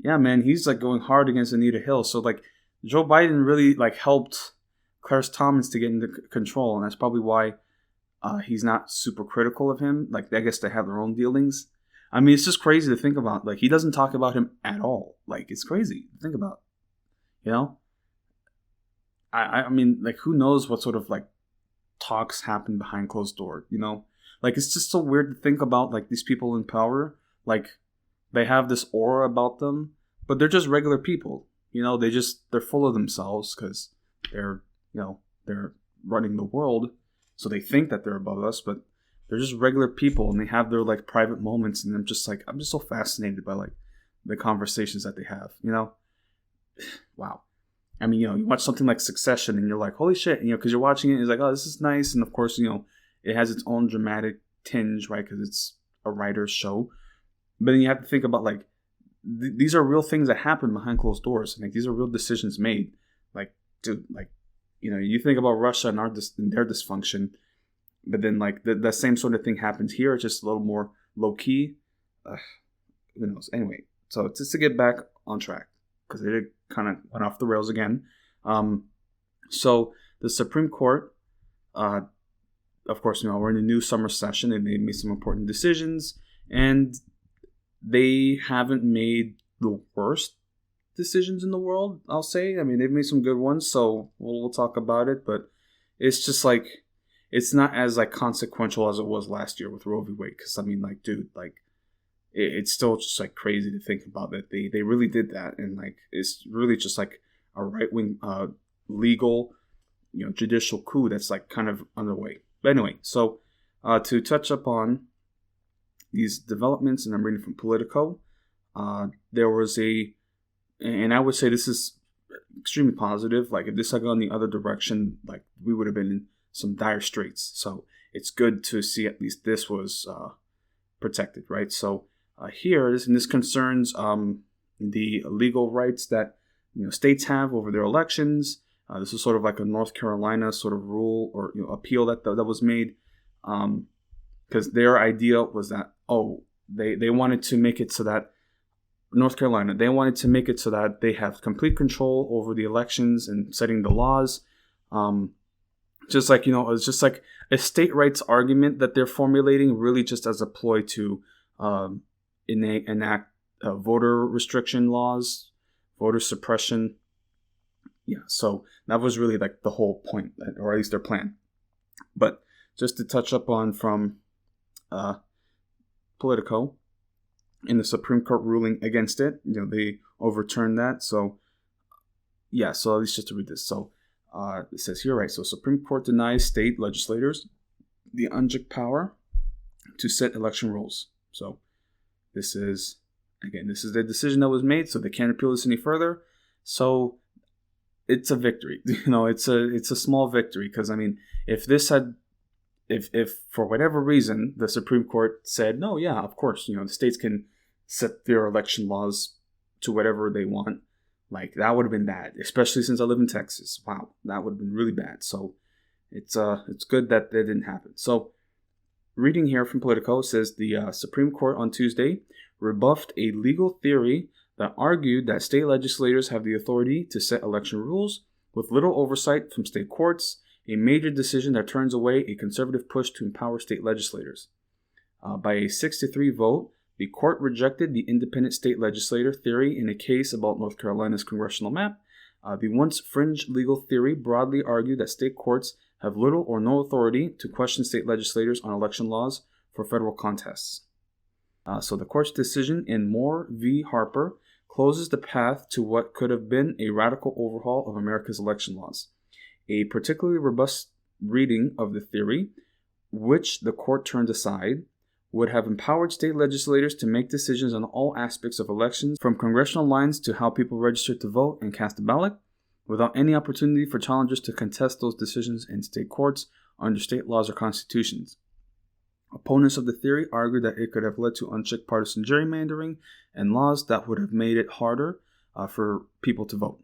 yeah, man, he's going hard against Anita Hill. So Joe Biden really helped Clarence Thomas to get into control. And that's probably why he's not super critical of him. I guess they have their own dealings. I mean, it's just crazy to think about. He doesn't talk about him at all. It's crazy to think about. I mean, who knows what sort of talks happen behind closed doors? It's just so weird to think about. These people in power, they have this aura about them, but they're just regular people. They're full of themselves because they're running the world. So they think that they're above us, but they're just regular people, and they have their private moments. And I'm just so fascinated by the conversations that they have. Wow. I mean, you watch something like Succession, and you're like, holy shit, because you're watching it, and it's oh, this is nice, and of course, it has its own dramatic tinge, right? Because it's a writer's show. But then you have to think about these are real things that happen behind closed doors, and these are real decisions made. Dude, you think about Russia and their dysfunction, but then the same sort of thing happens here. It's just a little more low key. Who knows? Anyway, so just to get back on track, because they did kind of went off the rails again. So the Supreme Court, of course, we're in a new summer session, and they made some important decisions, and they haven't made the worst decisions in the world, I'll say. I mean, they've made some good ones, so we'll talk about it, but it's just it's not as consequential as it was last year with Roe v. Wade, because I mean, dude, it's still just crazy to think about that they really did that, and it's really just a right-wing legal judicial coup that's kind of underway. But anyway, so to touch upon these developments, and I'm reading from Politico, there was and I would say this is extremely positive. If this had gone the other direction, we would have been in some dire straits. So it's good to see at least this was protected, right? So here, this concerns the legal rights that states have over their elections. This is sort of a North Carolina sort of rule or appeal that was made, because their idea was that they wanted to make it so that North Carolina, they wanted to make it so that they have complete control over the elections and setting the laws. Just like, it's just like a state rights argument that they're formulating, really just as a ploy to enact voter restriction laws, voter suppression. Yeah, so that was really like the whole point, or at least their plan. But just to touch up on from Politico, in the Supreme Court ruling against it, they overturned that. So yeah, so at least just to read this. So it says here, right, so Supreme Court denies state legislators the unchecked power to set election rules. So this is the decision that was made, so they can't appeal this any further. So it's a victory. It's a small victory, because I mean, if for whatever reason the Supreme Court said, no, yeah, of course, the states can set their election laws to whatever they want, like that would have been bad, especially since I live in Texas. Wow, that would have been really bad. So it's good that didn't happen. So reading here from Politico, it says the Supreme Court on Tuesday rebuffed a legal theory that argued that state legislators have the authority to set election rules with little oversight from state courts, a major decision that turns away a conservative push to empower state legislators. By a 6-3 vote, the court rejected the independent state legislator theory in a case about North Carolina's congressional map. The once fringe legal theory broadly argued that state courts have little or no authority to question state legislators on election laws for federal contests. So the court's decision in Moore v. Harper closes the path to what could have been a radical overhaul of America's election laws. A particularly robust reading of the theory, which the court turned aside, would have empowered state legislators to make decisions on all aspects of elections, from congressional lines to how people register to vote and cast a ballot, without any opportunity for challengers to contest those decisions in state courts under state laws or constitutions. Opponents of the theory argued that it could have led to unchecked partisan gerrymandering and laws that would have made it harder for people to vote.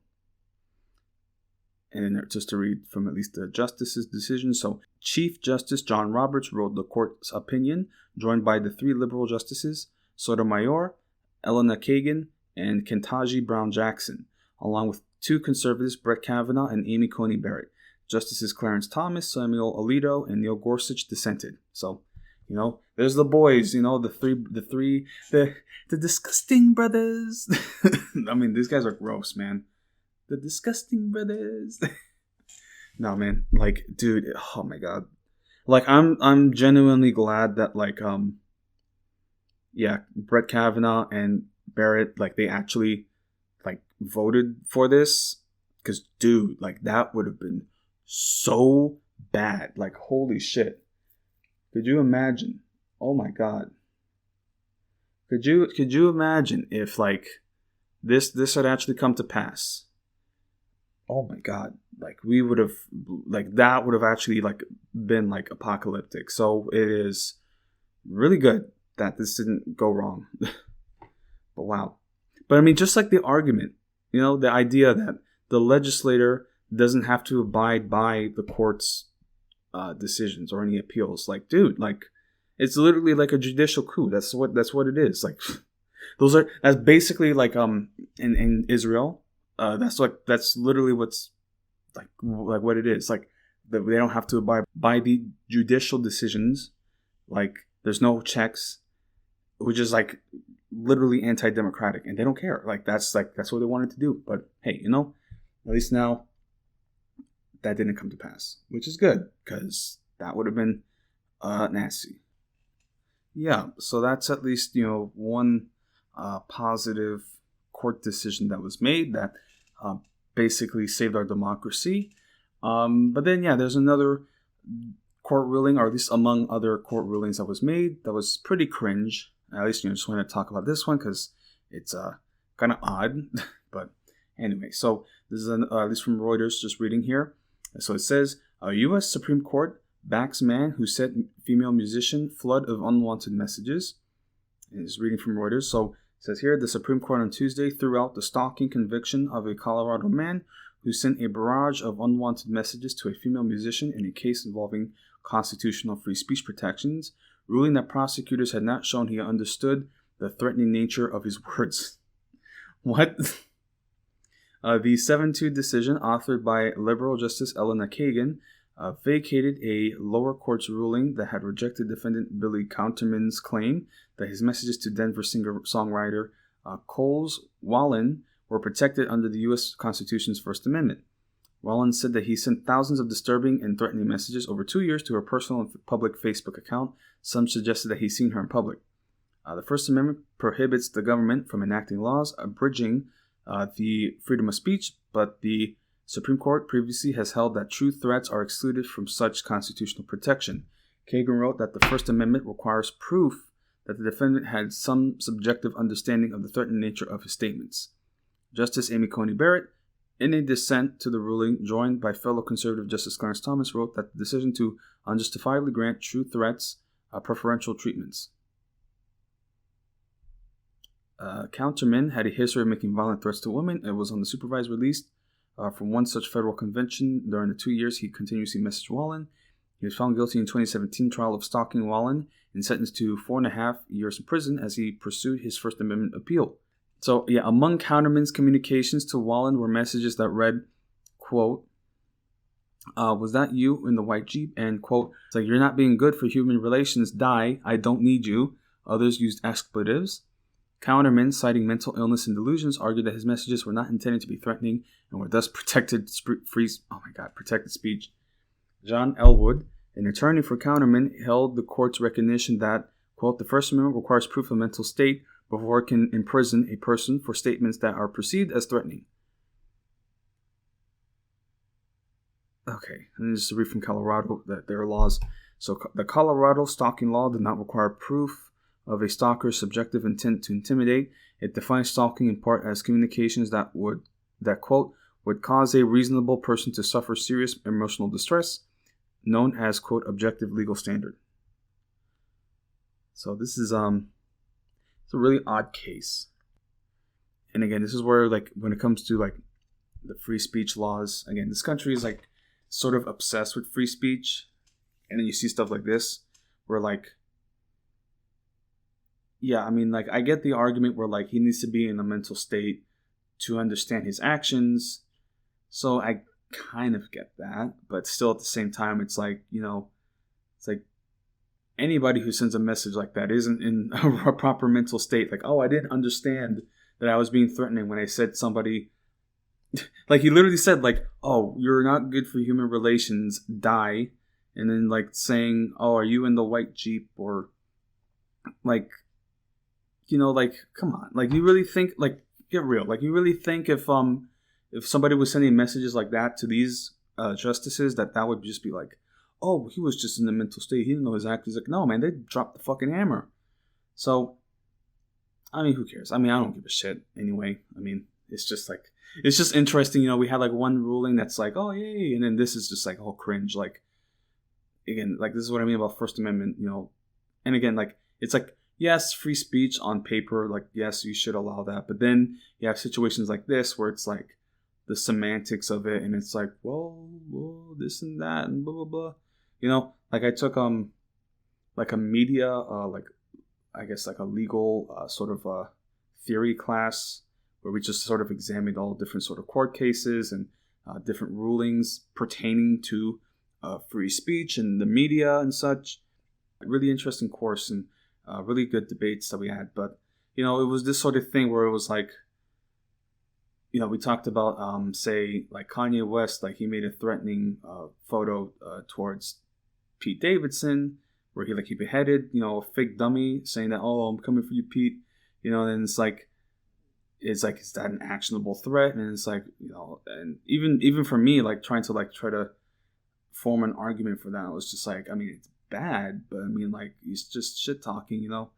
And then just to read from at least the justice's decision. So Chief Justice John Roberts wrote the court's opinion, joined by the 3 liberal justices, Sotomayor, Elena Kagan, and Ketanji Brown Jackson, along with 2 conservatives, Brett Kavanaugh and Amy Coney Barrett. Justices Clarence Thomas, Samuel Alito, and Neil Gorsuch dissented. So, there's the boys, the disgusting brothers. I mean, these guys are gross, man. The disgusting brothers. No, man, like, dude, oh my god. Like, I'm genuinely glad that, Brett Kavanaugh and Barrett, they actually, voted for this. Because, dude, that would have been so bad. Holy shit. Could you imagine? Oh my god. Could you imagine if, this had actually come to pass? Oh my god. We would have, that would have actually, been, apocalyptic. So it is really good that this didn't go wrong. But wow. But I mean, just the argument, the idea that the legislator doesn't have to abide by the court's decisions or any appeals. Dude, it's literally a judicial coup. That's what it is. That's basically in Israel. That's literally what's what it is. They don't have to abide by the judicial decisions. There's no checks, which is literally anti-democratic, and they don't care. That's what they wanted to do. But hey, at least now that didn't come to pass, which is good, because that would have been nasty. Yeah, so that's at least one positive court decision that was made that basically saved our democracy. But then, there's another court ruling, or at least among other court rulings that was made, that was pretty cringe. At least, just want to talk about this one because it's kind of odd. But anyway, so this is at least from Reuters, just reading here. So it says, a U.S. Supreme Court backs man who sent female musician flood of unwanted messages. And it's reading from Reuters. So it says here, the Supreme Court on Tuesday threw out the stalking conviction of a Colorado man who sent a barrage of unwanted messages to a female musician in a case involving constitutional free speech protections, ruling that prosecutors had not shown he understood the threatening nature of his words. What? The 7-2 decision, authored by liberal Justice Elena Kagan, vacated a lower court's ruling that had rejected defendant Billy Counterman's claim that his messages to Denver singer-songwriter Coles Wallen were protected under the U.S. Constitution's First Amendment. Wallen said that he sent thousands of disturbing and threatening messages over 2 years to her personal and public Facebook account. Some suggested that he's seen her in public. The First Amendment prohibits the government from enacting laws abridging the freedom of speech, but the Supreme Court previously has held that true threats are excluded from such constitutional protection. Kagan wrote that the First Amendment requires proof that the defendant had some subjective understanding of the threatening nature of his statements. Justice Amy Coney Barrett, in a dissent to the ruling, joined by fellow conservative Justice Clarence Thomas, wrote that the decision to unjustifiably grant true threats preferential treatments. Counterman had a history of making violent threats to women and was on the supervised release from one such federal convention. During the 2 years he continuously messaged Wallen. He was found guilty in 2017 trial of stalking Wallen and sentenced to 4.5 years in prison as he pursued his First Amendment appeal. So, yeah, among Counterman's communications to Wallen were messages that read, quote, was that you in the white Jeep? And, quote, it's like, you're not being good for human relations. Die. I don't need you. Others used expletives. Counterman, citing mental illness and delusions, argued that his messages were not intended to be threatening and were thus protected speech. John Elwood, an attorney for Counterman, held the court's recognition that, quote, the First Amendment requires proof of mental state before it can imprison a person for statements that are perceived as threatening. Okay, and just to read from Colorado that there are laws. So the Colorado stalking law did not require proof of a stalker's subjective intent to intimidate. It defines stalking in part as communications that quote, would cause a reasonable person to suffer serious emotional distress, known as, quote, objective legal standard. So this is it's a really odd case. And again, this is where, like, when it comes to, like, the free speech laws, again, this country is, like, sort of obsessed with free speech. And then you see stuff like this where, like, yeah, I mean, like, I get the argument where, like, he needs to be in a mental state to understand his actions. So I kind of get that. But still, at the same time, it's like, you know, it's like anybody who sends a message like that isn't in a proper mental state. Like, oh, I didn't understand that I was being threatening when I said somebody... like, he literally said, like, oh, you're not good for human relations, die. And then, like, saying, oh, are you in the white Jeep? Or, like... You know, like, come on. Like, you really think, like, get real. Like, you really think if somebody was sending messages like that to these justices, that would just be like, oh, he was just in the mental state. He didn't know his act. He's like, no, man, they dropped the fucking hammer. So, I mean, who cares? I mean, I don't give a shit anyway. I mean, it's just like, it's just interesting. You know, we had like one ruling that's like, oh, yay. And then this is just like, oh, cringe. Like, again, like, this is what I mean about First Amendment, you know. And again, like, it's like, yes, free speech on paper, like, yes, you should allow that. But then you have situations like this where it's like the semantics of it, and it's like, well, this and that, and blah, blah, blah. You know, like I took like a media, like, I guess like a legal sort of theory class where we just sort of examined all different sort of court cases and different rulings pertaining to free speech and the media and such. A really interesting course, and really good debates that we had. But, you know, it was this sort of thing where it was like, you know, we talked about, say, like Kanye West, like he made a threatening photo towards Pete Davidson, where he beheaded, you know, a fake dummy, saying that, oh, I'm coming for you, Pete. You know, and it's like, is that an actionable threat? And it's like, you know, and even for me, like trying to try to form an argument for that, it was just like, I mean, it's bad, but I mean, like, he's just shit talking, you know,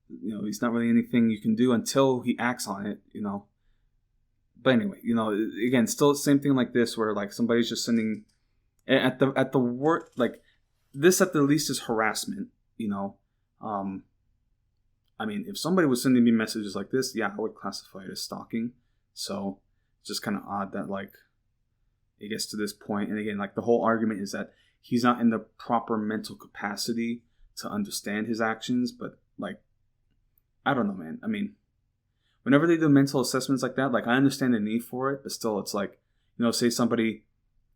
he's not really anything you can do until he acts on it, you know. But anyway, you know, again, still the same thing like this, where like somebody's just sending at the word, like this at the least is harassment, you know. I mean, if somebody was sending me messages like this, yeah, I would classify it as stalking. So it's just kind of odd that like it gets to this point. And again, like the whole argument is that he's not in the proper mental capacity to understand his actions. But like, I don't know, man. I mean, whenever they do mental assessments like that, like I understand the need for it, but still it's like, say somebody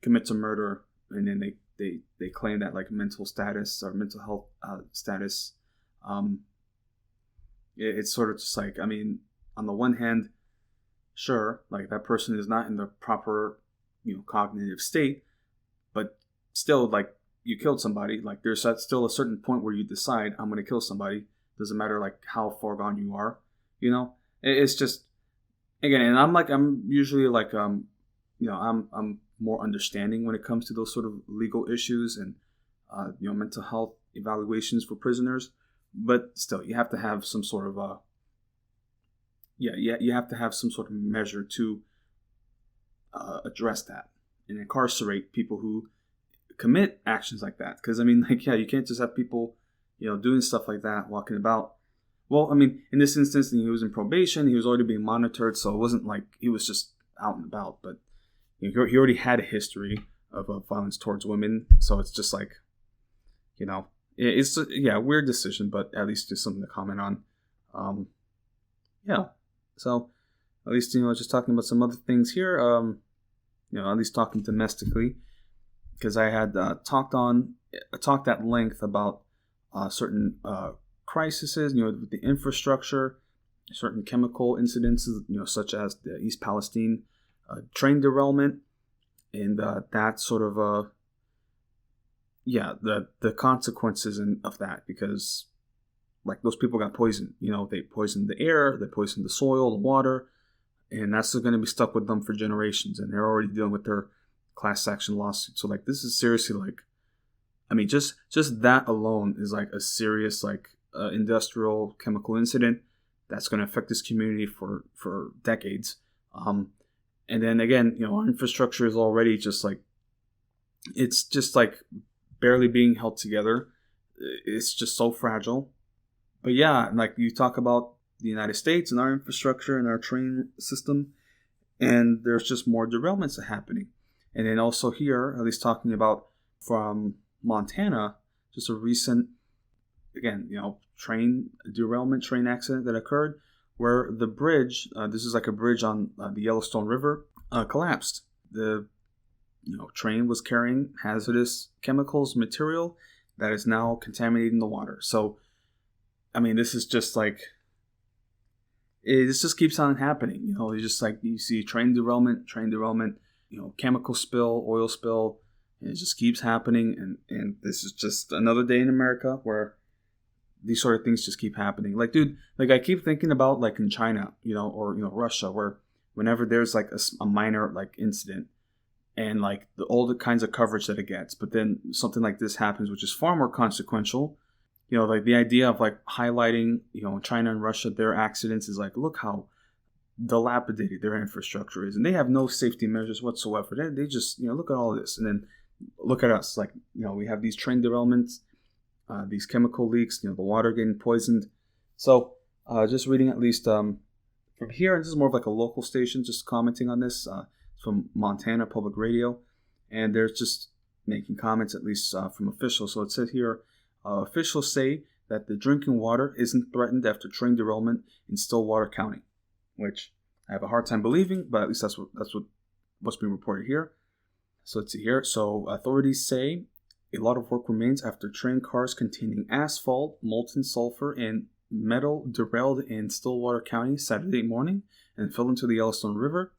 commits a murder and then they claim that like mental status or mental health status. It's sort of just like, I mean, on the one hand, sure, like that person is not in the proper, cognitive state, but still, like, you killed somebody. Like, there's still a certain point where you decide, I'm going to kill somebody. Doesn't matter like how far gone you are, It's just, again, and I'm usually like, I'm more understanding when it comes to those sort of legal issues and mental health evaluations for prisoners. But still, you have to have some sort of you have to have some sort of measure to address that and incarcerate people who commit actions like that. Because I mean, like, you can't just have people, doing stuff like that, walking about. Well, I mean, in this instance, he was in probation. He was already being monitored, so it wasn't like he was just out and about. But he already had a history of violence towards women, so it's just like, it's a weird decision, but at least just something to comment on. So at least, just talking about some other things here, at least talking domestically, because I had talked at length about certain crises, with the infrastructure, certain chemical incidences, such as the East Palestine train derailment, and that sort of the consequences of that, because like those people got poisoned. They poisoned the air, they poisoned the soil, the water, and that's going to be stuck with them for generations. And they're already dealing with their class action lawsuit. So like, this is seriously like, I mean, just that alone is like a serious like industrial chemical incident that's going to affect this community for decades. And then again, our infrastructure is already just like, it's just like barely being held together. It's just so fragile. But yeah, like you talk about the United States and our infrastructure and our train system, and there's just more derailments happening. And then also here, at least talking about from Montana, just a recent, again, train derailment, train accident that occurred where the bridge, this is like a bridge on the Yellowstone River, collapsed. The train was carrying hazardous chemicals, material that is now contaminating the water. So, I mean, this is just like, this just keeps on happening. It's just like you see train derailment, chemical spill, oil spill, and it just keeps happening. And this is just another day in America where these sort of things just keep happening. Like, dude, like I keep thinking about like in China, or Russia, where whenever there's like a minor like incident and like all the kinds of coverage that it gets, but then something like this happens, which is far more consequential. Like the idea of like highlighting, China and Russia, their accidents is like, look how dilapidated their infrastructure is. And they have no safety measures whatsoever. They just, look at all this. And then look at us. Like, we have these train derailments, these chemical leaks, the water getting poisoned. So just reading at least from here, and this is more of like a local station, just commenting on this. It's from Montana Public Radio. And they're just making comments, at least from officials. So it said here, officials say that the drinking water isn't threatened after train derailment in Stillwater County, which I have a hard time believing, but at least that's what's being reported here. So let's see here. So authorities say a lot of work remains after train cars containing asphalt, molten sulfur, and metal derailed in Stillwater County Saturday morning and fell into the Yellowstone River.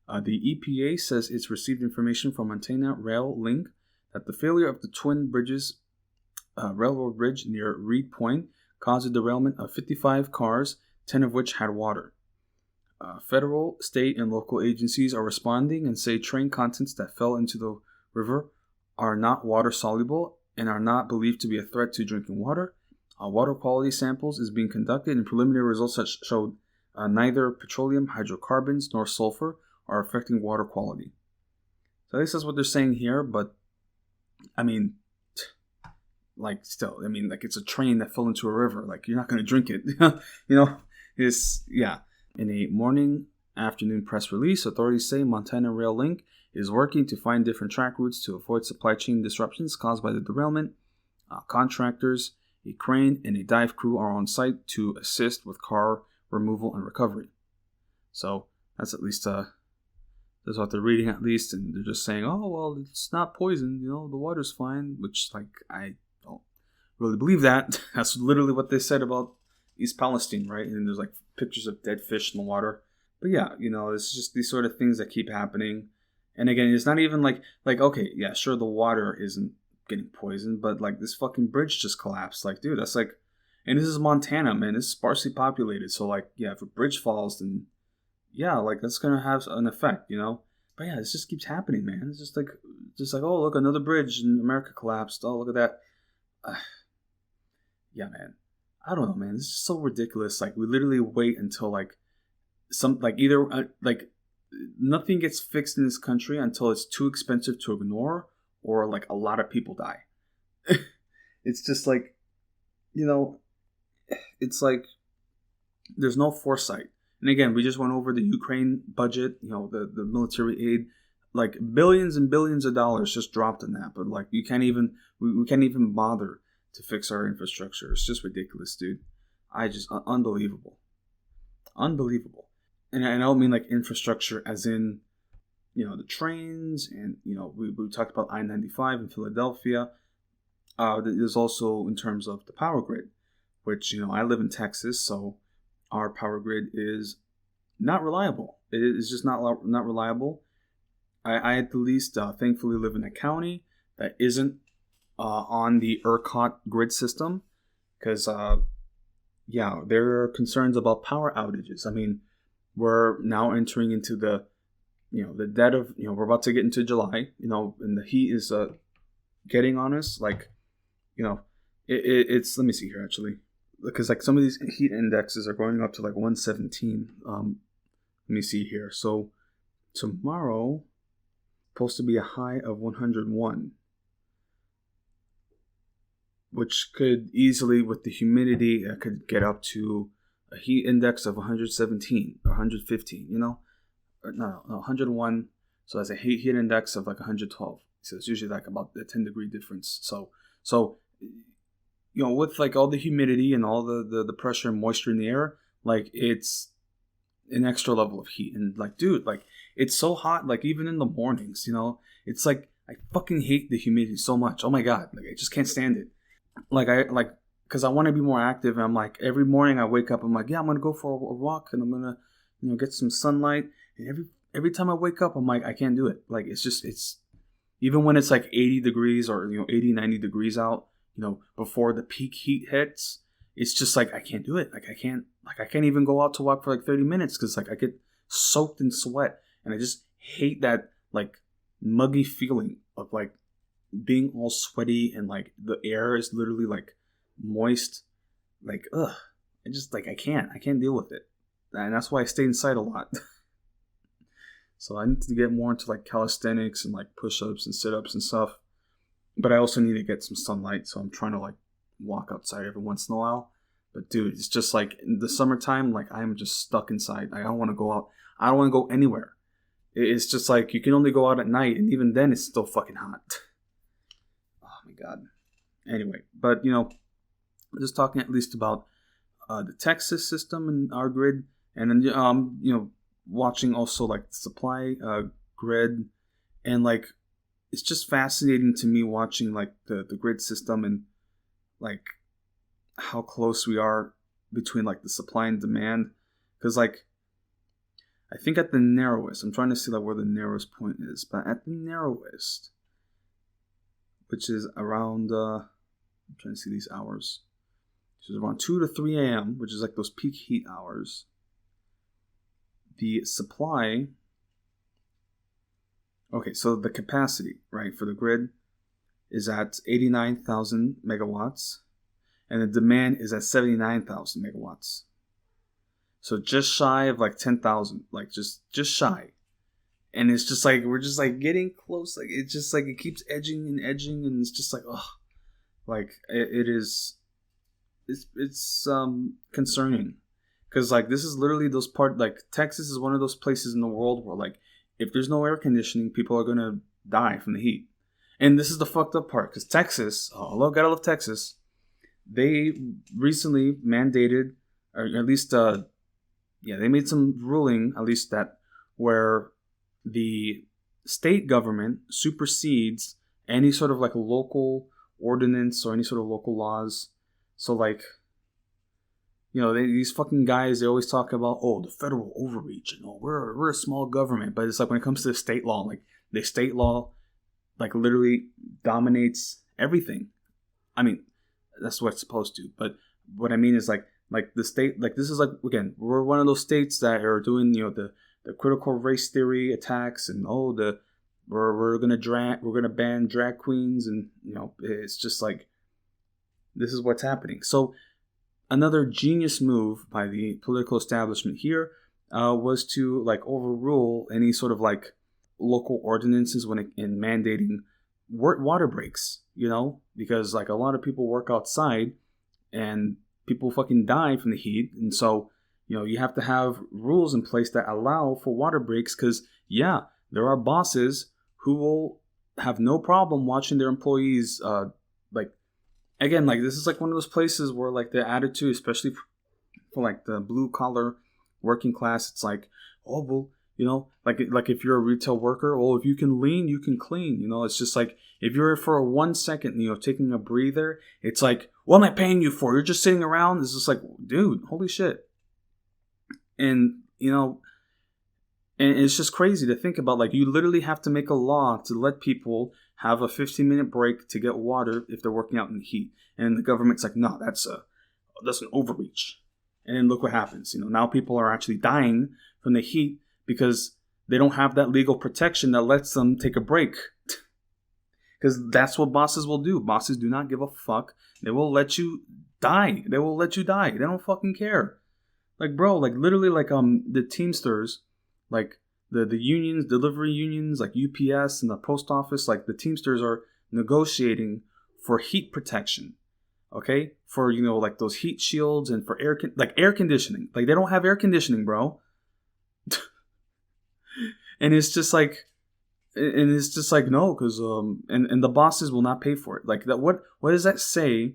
The EPA says it's received information from Montana Rail Link that the failure of the twin bridges railroad bridge near Reed Point caused a derailment of 55 cars, 10 of which had water. Federal, state, and local agencies are responding and say train contents that fell into the river are not water soluble and are not believed to be a threat to drinking water. Water quality samples is being conducted, and preliminary results that showed neither petroleum, hydrocarbons, nor sulfur are affecting water quality. So this is what they're saying here, but I mean, like, still, I mean, like, it's a train that fell into a river. Like, you're not going to drink it. In a morning-afternoon press release, authorities say Montana Rail Link is working to find different track routes to avoid supply chain disruptions caused by the derailment. Contractors, a crane, and a dive crew are on site to assist with car removal and recovery. So that's at least that's what they're reading at least, and they're just saying, oh well, it's not poison, the water's fine, which like I don't really believe that. That's literally what they said about East Palestine, right? And there's like pictures of dead fish in the water. But yeah, it's just these sort of things that keep happening. And again, it's not even like okay, yeah, sure, the water isn't getting poisoned, but like this fucking bridge just collapsed. Like, dude, that's like, and this is Montana, man. It's sparsely populated, so like, yeah, if a bridge falls, then yeah, like that's gonna have an effect, But yeah, this just keeps happening, man. It's just like, oh, look, another bridge in America collapsed. Oh, look at that. Yeah, man. I don't know, man. This is so ridiculous. Like, we literally wait until like either nothing gets fixed in this country until it's too expensive to ignore, or like a lot of people die. It's just like, it's like there's no foresight. And again, we just went over the Ukraine budget, the military aid, like billions and billions of dollars just dropped in that. But like, we can't even bother to fix our infrastructure. It's just ridiculous, dude. Unbelievable. And I don't mean like infrastructure as in, the trains and, we talked about I-95 in Philadelphia. There's also in terms of the power grid, which, I live in Texas, so our power grid is not reliable. It is just not reliable. I at least thankfully live in a county that isn't on the ERCOT grid system, because there are concerns about power outages. I mean, we're now entering into the dead of, we're about to get into July, and the heat is getting on us. Like, it's, let me see here actually, because like some of these heat indexes are going up to like 117. Let me see here. So tomorrow supposed to be a high of 101, which could easily, with the humidity, could get up to a heat index of 117 or 115. No, 101. So that's a heat index of like 112. So it's usually like about a 10-degree difference. So with like all the humidity and all the pressure and moisture in the air, like it's an extra level of heat. And like, dude, like it's so hot, like even in the mornings, it's like, I fucking hate the humidity so much. Oh my God. Like I just can't stand it. Because I want to be more active. And I'm like, every morning I wake up, I'm like, yeah, I'm going to go for a walk and I'm going to, get some sunlight. And every time I wake up, I'm like, I can't do it. Like, it's even when it's like 80 degrees or, 80, 90 degrees out, before the peak heat hits, it's just like, I can't do it. Like, I can't even go out to walk for like 30 minutes because like I get soaked in sweat. And I just hate that like muggy feeling of like being all sweaty and like the air is literally like moist. Like, ugh. I can't deal with it. And that's why I stay inside a lot. So I need to get more into like calisthenics and like push-ups and sit-ups and stuff. But I also need to get some sunlight, so I'm trying to like walk outside every once in a while. But dude, it's just like in the summertime, like I'm just stuck inside. I don't want to go out. I don't want to go anywhere. It's just like you can only go out at night, and even then it's still fucking hot. Oh my God. Anyway, but just talking at least about the Texas system and our grid, and then watching also like the supply grid, and like it's just fascinating to me watching like the grid system and like how close we are between like the supply and demand. Because like I think at the narrowest, I'm trying to see like where the narrowest point is, but at the narrowest, which is around I'm trying to see these hours, which is around 2 to 3 a.m., which is like those peak heat hours, the supply, okay, so the capacity, right, for the grid is at 89,000 megawatts, and the demand is at 79,000 megawatts. So just shy of like 10,000, like just shy. And it's just like, we're just like getting close. Like, it's just like, it keeps edging, and it's just like, oh, like it's concerning. Because like, this is literally those like Texas is one of those places in the world where like, if there's no air conditioning, people are going to die from the heat. And this is the fucked up part, because Texas, although gotta love Texas, they recently mandated, or at least, they made some ruling, at least that, where the state government supersedes any sort of like local ordinance or any sort of local laws. So like, these fucking guys, they always talk about, the federal overreach, we're a small government, but it's like when it comes to the state law, like the state law, like literally dominates everything. I mean, that's what it's supposed to, but what I mean is like the state, like this is like, again, we're one of those states that are doing, the critical race theory attacks, and we're gonna ban drag queens, and it's just like, this is what's happening. So another genius move by the political establishment here was to like overrule any sort of like local ordinances in mandating water breaks, because like a lot of people work outside and people fucking die from the heat, and so you have to have rules in place that allow for water breaks, because there are bosses who will have no problem watching their employees again, like this is like one of those places where like the attitude, especially for like the blue collar working class, it's like, well, like if you're a retail worker, if you can lean, you can clean. It's just like, if you're for 1 second, taking a breather, it's like, what am I paying you for? You're just sitting around. It's just like, dude, holy shit. And and it's just crazy to think about. Like, you literally have to make a law to let people have a 15-minute break to get water if they're working out in the heat. And the government's like, no, that's an overreach. And then look what happens. Now people are actually dying from the heat because they don't have that legal protection that lets them take a break. Because that's what bosses will do. Bosses do not give a fuck. They will let you die. They don't fucking care. Like, bro, like literally, like the Teamsters, like the unions, delivery unions, like UPS and the post office, like the Teamsters are negotiating for heat protection. Okay, for like those heat shields and for air conditioning. Like, they don't have air conditioning, bro. And it's just like, no, because and the bosses will not pay for it. Like, that, what does that say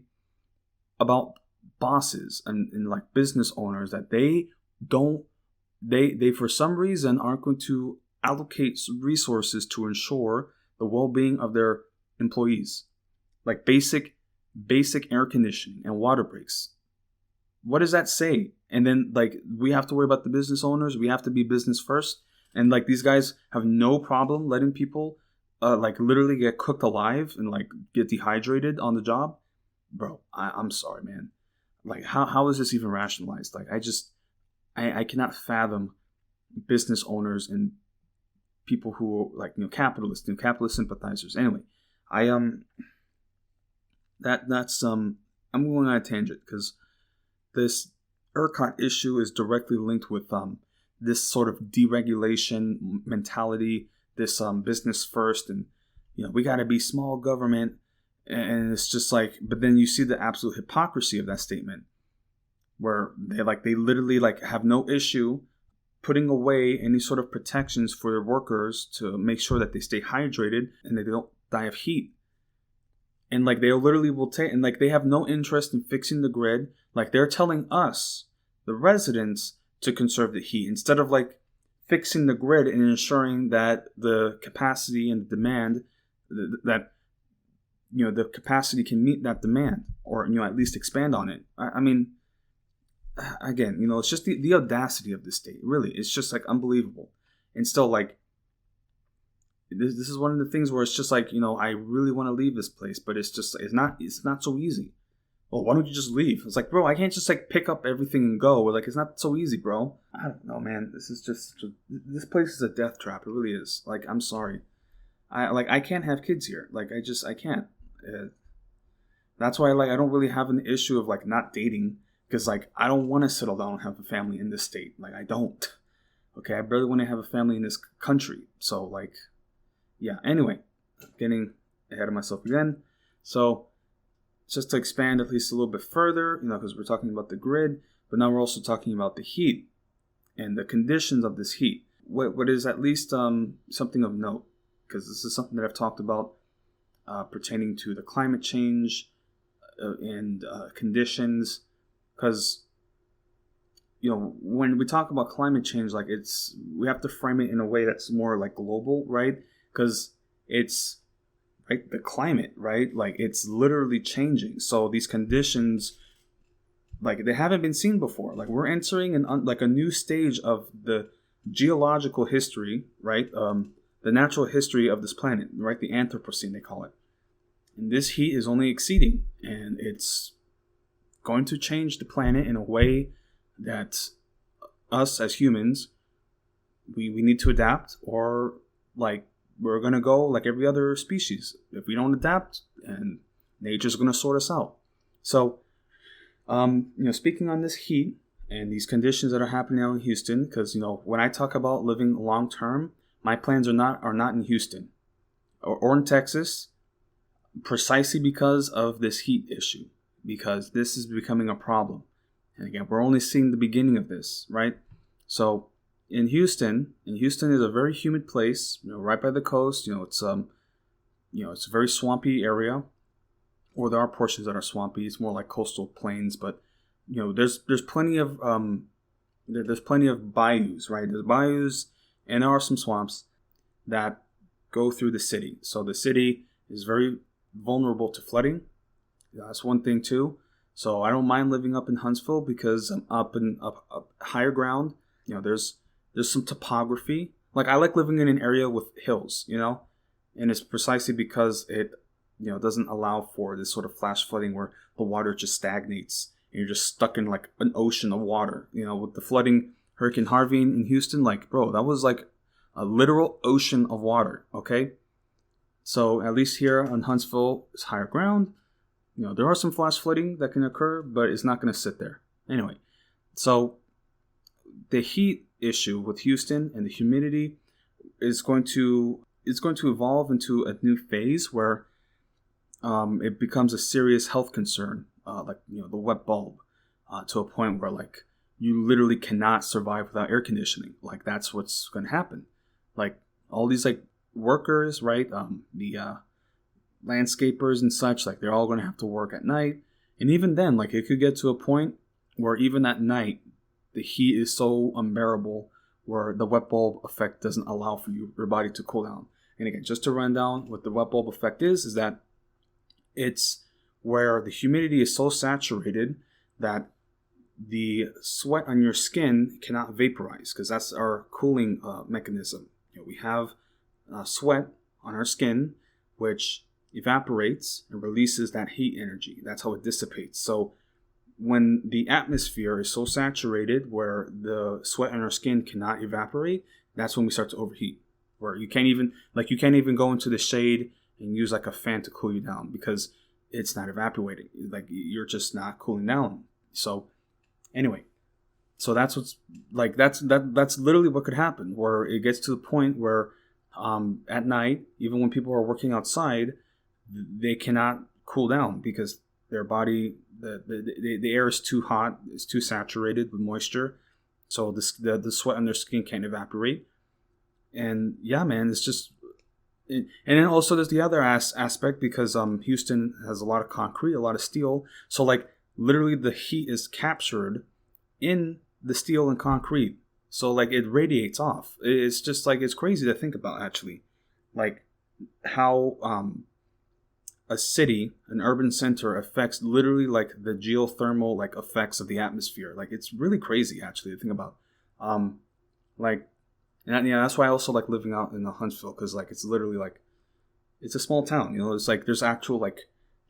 about bosses and like business owners, that they for some reason aren't going to allocate resources to ensure the well-being of their employees, like basic air conditioning and water breaks? What does that say? And then like, we have to worry about the business owners. We have to be business first. And like, these guys have no problem letting people like literally get cooked alive and like get dehydrated on the job. Bro, I'm sorry, man. Like, how is this even rationalized? Like, I cannot fathom business owners and people who are like, capitalists and capitalist sympathizers. Anyway, that's I'm going on a tangent because this ERCOT issue is directly linked with this sort of deregulation mentality, this business first, and we got to be small government. And it's just like, but then you see the absolute hypocrisy of that statement, where they literally like have no issue putting away any sort of protections for their workers to make sure that they stay hydrated and they don't die of heat. And like, they literally will take, and like, they have no interest in fixing the grid. Like, they're telling us, the residents, to conserve the heat, instead of like fixing the grid and ensuring that the capacity and the demand, that the capacity can meet that demand, or at least expand on it. I mean, again, it's just the audacity of this state. Really, it's just like unbelievable. And still, like, this is one of the things where it's just like, I really want to leave this place, but it's not so easy. Well, why don't you just leave? It's like, bro, I can't just like pick up everything and go. Like, it's not so easy, bro. I don't know, man. This place is a death trap. It really is. Like, I'm sorry. I can't have kids here. Like, I can't. That's why I don't really have an issue of like not dating, because like, I don't want to settle down and have a family in this state. Like, I don't. Okay, I barely want to have a family in this country. So like, yeah. Anyway, getting ahead of myself again. So just to expand at least a little bit further, because we're talking about the grid, but now we're also talking about the heat and the conditions of this heat. What is at least something of note, because this is something that I've talked about pertaining to the climate change and conditions, because when we talk about climate change, like we have to frame it in a way that's more like global, right? Because it's right, the climate, right? Like it's literally changing. So these conditions, like they haven't been seen before. Like we're entering like a new stage of the geological history, right? The natural history of this planet, right? The Anthropocene, they call it. And this heat is only exceeding, and it's going to change the planet in a way that us as humans, we need to adapt, or like we're going to go like every other species. If we don't adapt, and nature's going to sort us out. So, speaking on this heat and these conditions that are happening now in Houston, because, when I talk about living long term, my plans are not in Houston or in Texas, precisely because of this heat issue, because this is becoming a problem. And again, we're only seeing the beginning of this, right? So in Houston is a very humid place, right by the coast. It's it's a very swampy area, or there are portions that are swampy. It's more like coastal plains, but there's plenty of bayous, right? There's bayous, and there are some swamps that go through the city. So the city is very vulnerable to flooding. That's one thing too. So I don't mind living up in Huntsville because I'm up higher ground. There's some topography. Like I like living in an area with hills, and it's precisely because it doesn't allow for this sort of flash flooding where the water just stagnates and you're just stuck in like an ocean of water. With the flooding, Hurricane Harvey in Houston, like bro, that was like a literal ocean of water. Okay, so at least here on Huntsville is higher ground. There are some flash flooding that can occur, but it's not going to sit there. Anyway, so the heat issue with Houston and the humidity is going to evolve into a new phase where it becomes a serious health concern, like the wet bulb, to a point where like you literally cannot survive without air conditioning. Like that's what's going to happen. Like all these like workers, right? The landscapers and such, like they're all going to have to work at night. And even then, like it could get to a point where even at night, the heat is so unbearable where the wet bulb effect doesn't allow for your body to cool down. And again, just to run down what the wet bulb effect is that it's where the humidity is so saturated that the sweat on your skin cannot vaporize, because that's our cooling mechanism. We have sweat on our skin, which evaporates and releases that heat energy. That's how it dissipates. So when the atmosphere is so saturated where the sweat on our skin cannot evaporate, that's when we start to overheat, where you can't even go into the shade and use like a fan to cool you down because it's not evaporating. Like you're just not cooling down. So anyway, so that's literally what could happen, where it gets to the point where at night, even when people are working outside, they cannot cool down because their body, the air is too hot, it's too saturated with moisture, so the sweat on their skin can't evaporate. And yeah, man, it's just, and then also there's the other aspect, because Houston has a lot of concrete, a lot of steel, so like literally the heat is captured in the steel and concrete, so like it radiates off. It's just like, it's crazy to think about, actually, like how a city, an urban center, affects literally like the geothermal like effects of the atmosphere. Like it's really crazy, actually, to think about. That's why I also like living out in the Huntsville, because like it's literally like, it's a small town. It's like there's actual like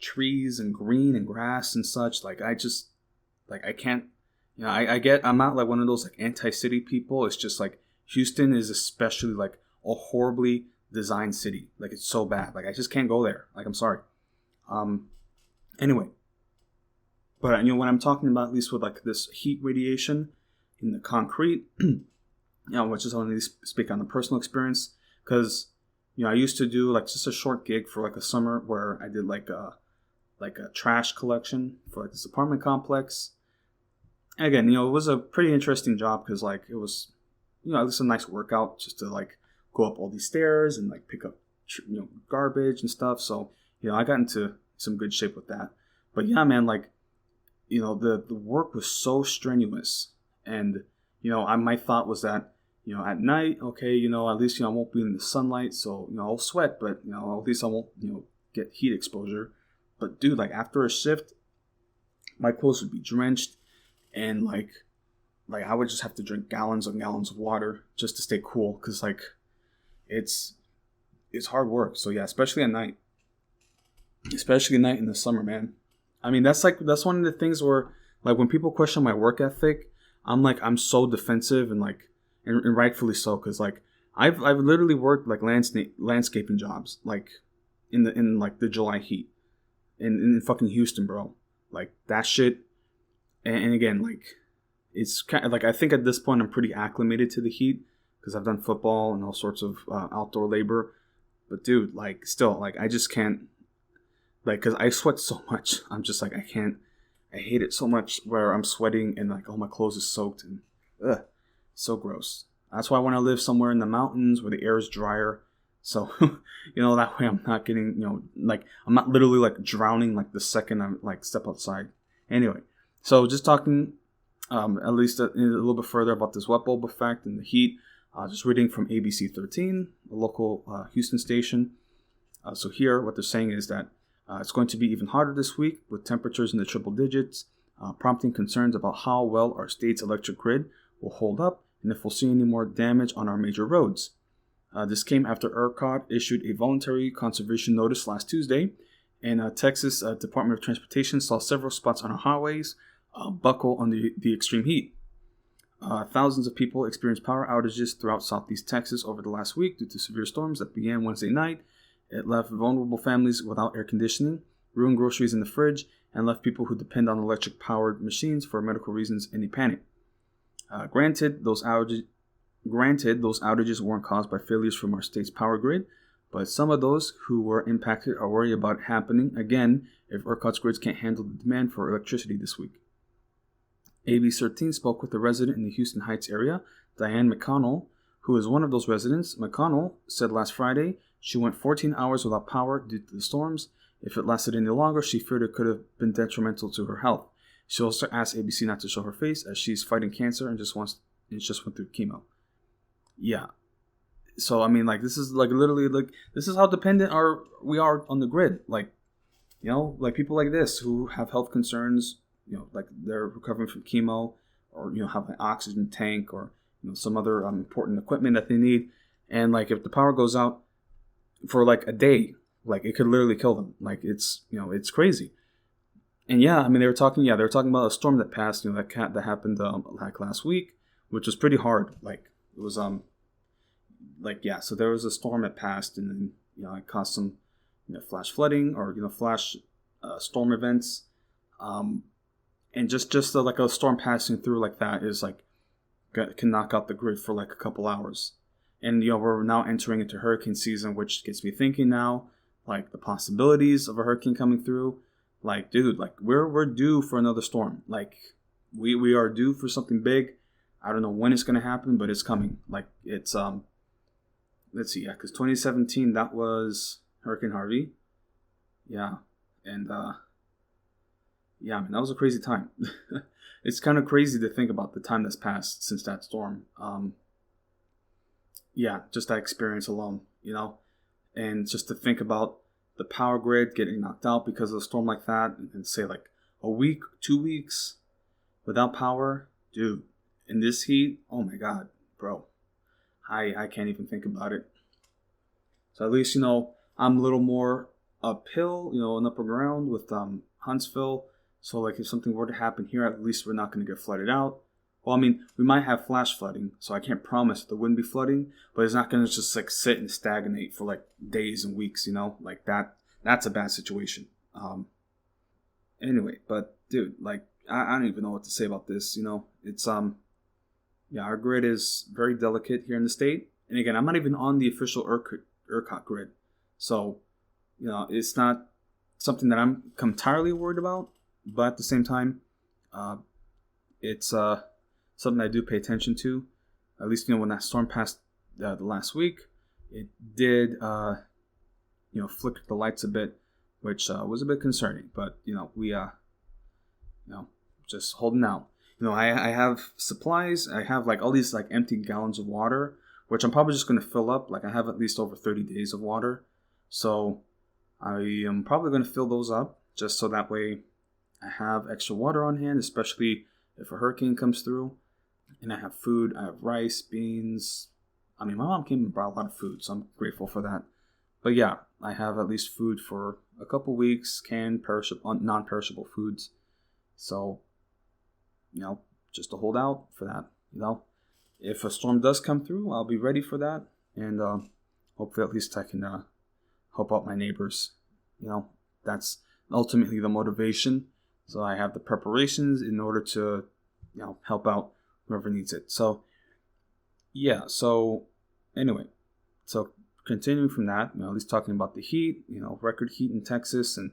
trees and green and grass and such. Like I just like I can't. I'm not like one of those like anti-city people. It's just like Houston is especially like a horribly designed city. Like it's so bad. Like I just can't go there. Like I'm sorry. Anyway, but when I'm talking about, at least with like this heat radiation in the concrete, which is only speak on the personal experience, because I used to do like just a short gig for like a summer where I did like a trash collection for like this apartment complex. And again, it was a pretty interesting job because like it was, at least a nice workout just to like go up all these stairs and like pick up garbage and stuff. So I got into some good shape with that. But yeah, man, like the work was so strenuous, And, my thought was that, at night, okay, at least, I won't be in the sunlight, so, I'll sweat, but, at least I won't, get heat exposure. But, dude, like, after a shift, my clothes would be drenched, and, like I would just have to drink gallons and gallons of water just to stay cool, because, like, it's hard work. So, yeah, especially at night. Especially at night in the summer, man. I mean, that's one of the things where, like, when people question my work ethic, I'm so defensive, and, like, and rightfully so, because, like, I've literally worked, like, landscaping jobs, like, in like the July heat in fucking Houston, bro. Like, that shit. And again, like, it's kind of like, I think at this point I'm pretty acclimated to the heat because I've done football and all sorts of outdoor labor. But dude, like, still, like, I just can't, like, because I sweat so much. I'm just like, I can't. I hate it so much where I'm sweating and, like, all my clothes is soaked, and so gross. That's why I want to live somewhere in the mountains where the air is drier. So, that way I'm not getting, like, I'm not literally, like, drowning, like, the second I'm, like, step outside. Anyway, so just talking at least a little bit further about this wet bulb effect and the heat. Just reading from ABC 13, a local Houston station. So here, what they're saying is that it's going to be even hotter this week with temperatures in the triple digits, prompting concerns about how well our state's electric grid will hold up and if we'll see any more damage on our major roads. This came after ERCOT issued a voluntary conservation notice last Tuesday, and Texas Department of Transportation saw several spots on our highways buckle under the extreme heat. Thousands of people experienced power outages throughout southeast Texas over the last week due to severe storms that began Wednesday night. It left vulnerable families without air conditioning, ruined groceries in the fridge, and left people who depend on electric-powered machines for medical reasons in a panic. Granted, those outages weren't caused by failures from our state's power grid, but some of those who were impacted are worried about it happening again if ERCOT's grids can't handle the demand for electricity this week. ABC 13 spoke with a resident in the Houston Heights area, Diane McConnell, who is one of those residents. McConnell said last Friday she went 14 hours without power due to the storms. If it lasted any longer, she feared it could have been detrimental to her health. She also asked ABC not to show her face as she's fighting cancer and just went through chemo. Yeah. So, I mean, like, this is, like, literally, like, this is how dependent we are on the grid. Like, like, people like this who have health concerns, like, they're recovering from chemo, or, have an oxygen tank, or, some other important equipment that they need. And, like, if the power goes out for, like, a day, like, it could literally kill them. Like, it's, it's crazy. And yeah, I mean, they were talking about a storm that passed, that happened, like, last week, which was pretty hard. Like, it was, so there was a storm that passed, and then, it caused some, flash flooding, or, flash storm events. And just like a storm passing through like that is, like, can knock out the grid for, like, a couple hours. And, we're now entering into hurricane season, which gets me thinking now, like, the possibilities of a hurricane coming through. Like, dude, like, we're due for another storm. Like, we are due for something big. I don't know when it's going to happen, but it's coming. Like, it's, let's see, because 2017, that was Hurricane Harvey. Yeah, and, yeah, man, that was a crazy time. It's kind of crazy to think about the time that's passed since that storm. Yeah, just that experience alone, and just to think about the power grid getting knocked out because of a storm like that, and say, like, a week, 2 weeks without power, dude, in this heat, oh my God, bro, I can't even think about it. So at least, I'm a little more uphill, in upper ground with Huntsville. So, like, if something were to happen here, at least we're not going to get flooded out. Well, I mean, we might have flash flooding, so I can't promise there wouldn't be flooding, but it's not going to just, like, sit and stagnate for, like, days and weeks, like that. That's a bad situation. Anyway, but dude, like, I don't even know what to say about this. It's our grid is very delicate here in the state, and again, I'm not even on the official ERCOT grid, so it's not something that I'm entirely worried about. But at the same time, it's something I do pay attention to. At least, when that storm passed the last week, it did, flicker the lights a bit, which was a bit concerning. But, we, just holding out. I have supplies. I have like all these like empty gallons of water, which I'm probably just going to fill up. Like I have at least over 30 days of water. So I am probably going to fill those up just so that way I have extra water on hand, especially if a hurricane comes through. And I have food. I have rice, beans. I mean, my mom came and brought a lot of food, so I'm grateful for that. But yeah, I have at least food for a couple weeks, canned, non-perishable foods. So, just to hold out for that. If a storm does come through, I'll be ready for that. And hopefully at least I can help out my neighbors. That's ultimately the motivation. So I have the preparations in order to, help out whoever needs it. So, yeah. So, anyway. So, continuing from that, at least talking about the heat, record heat in Texas and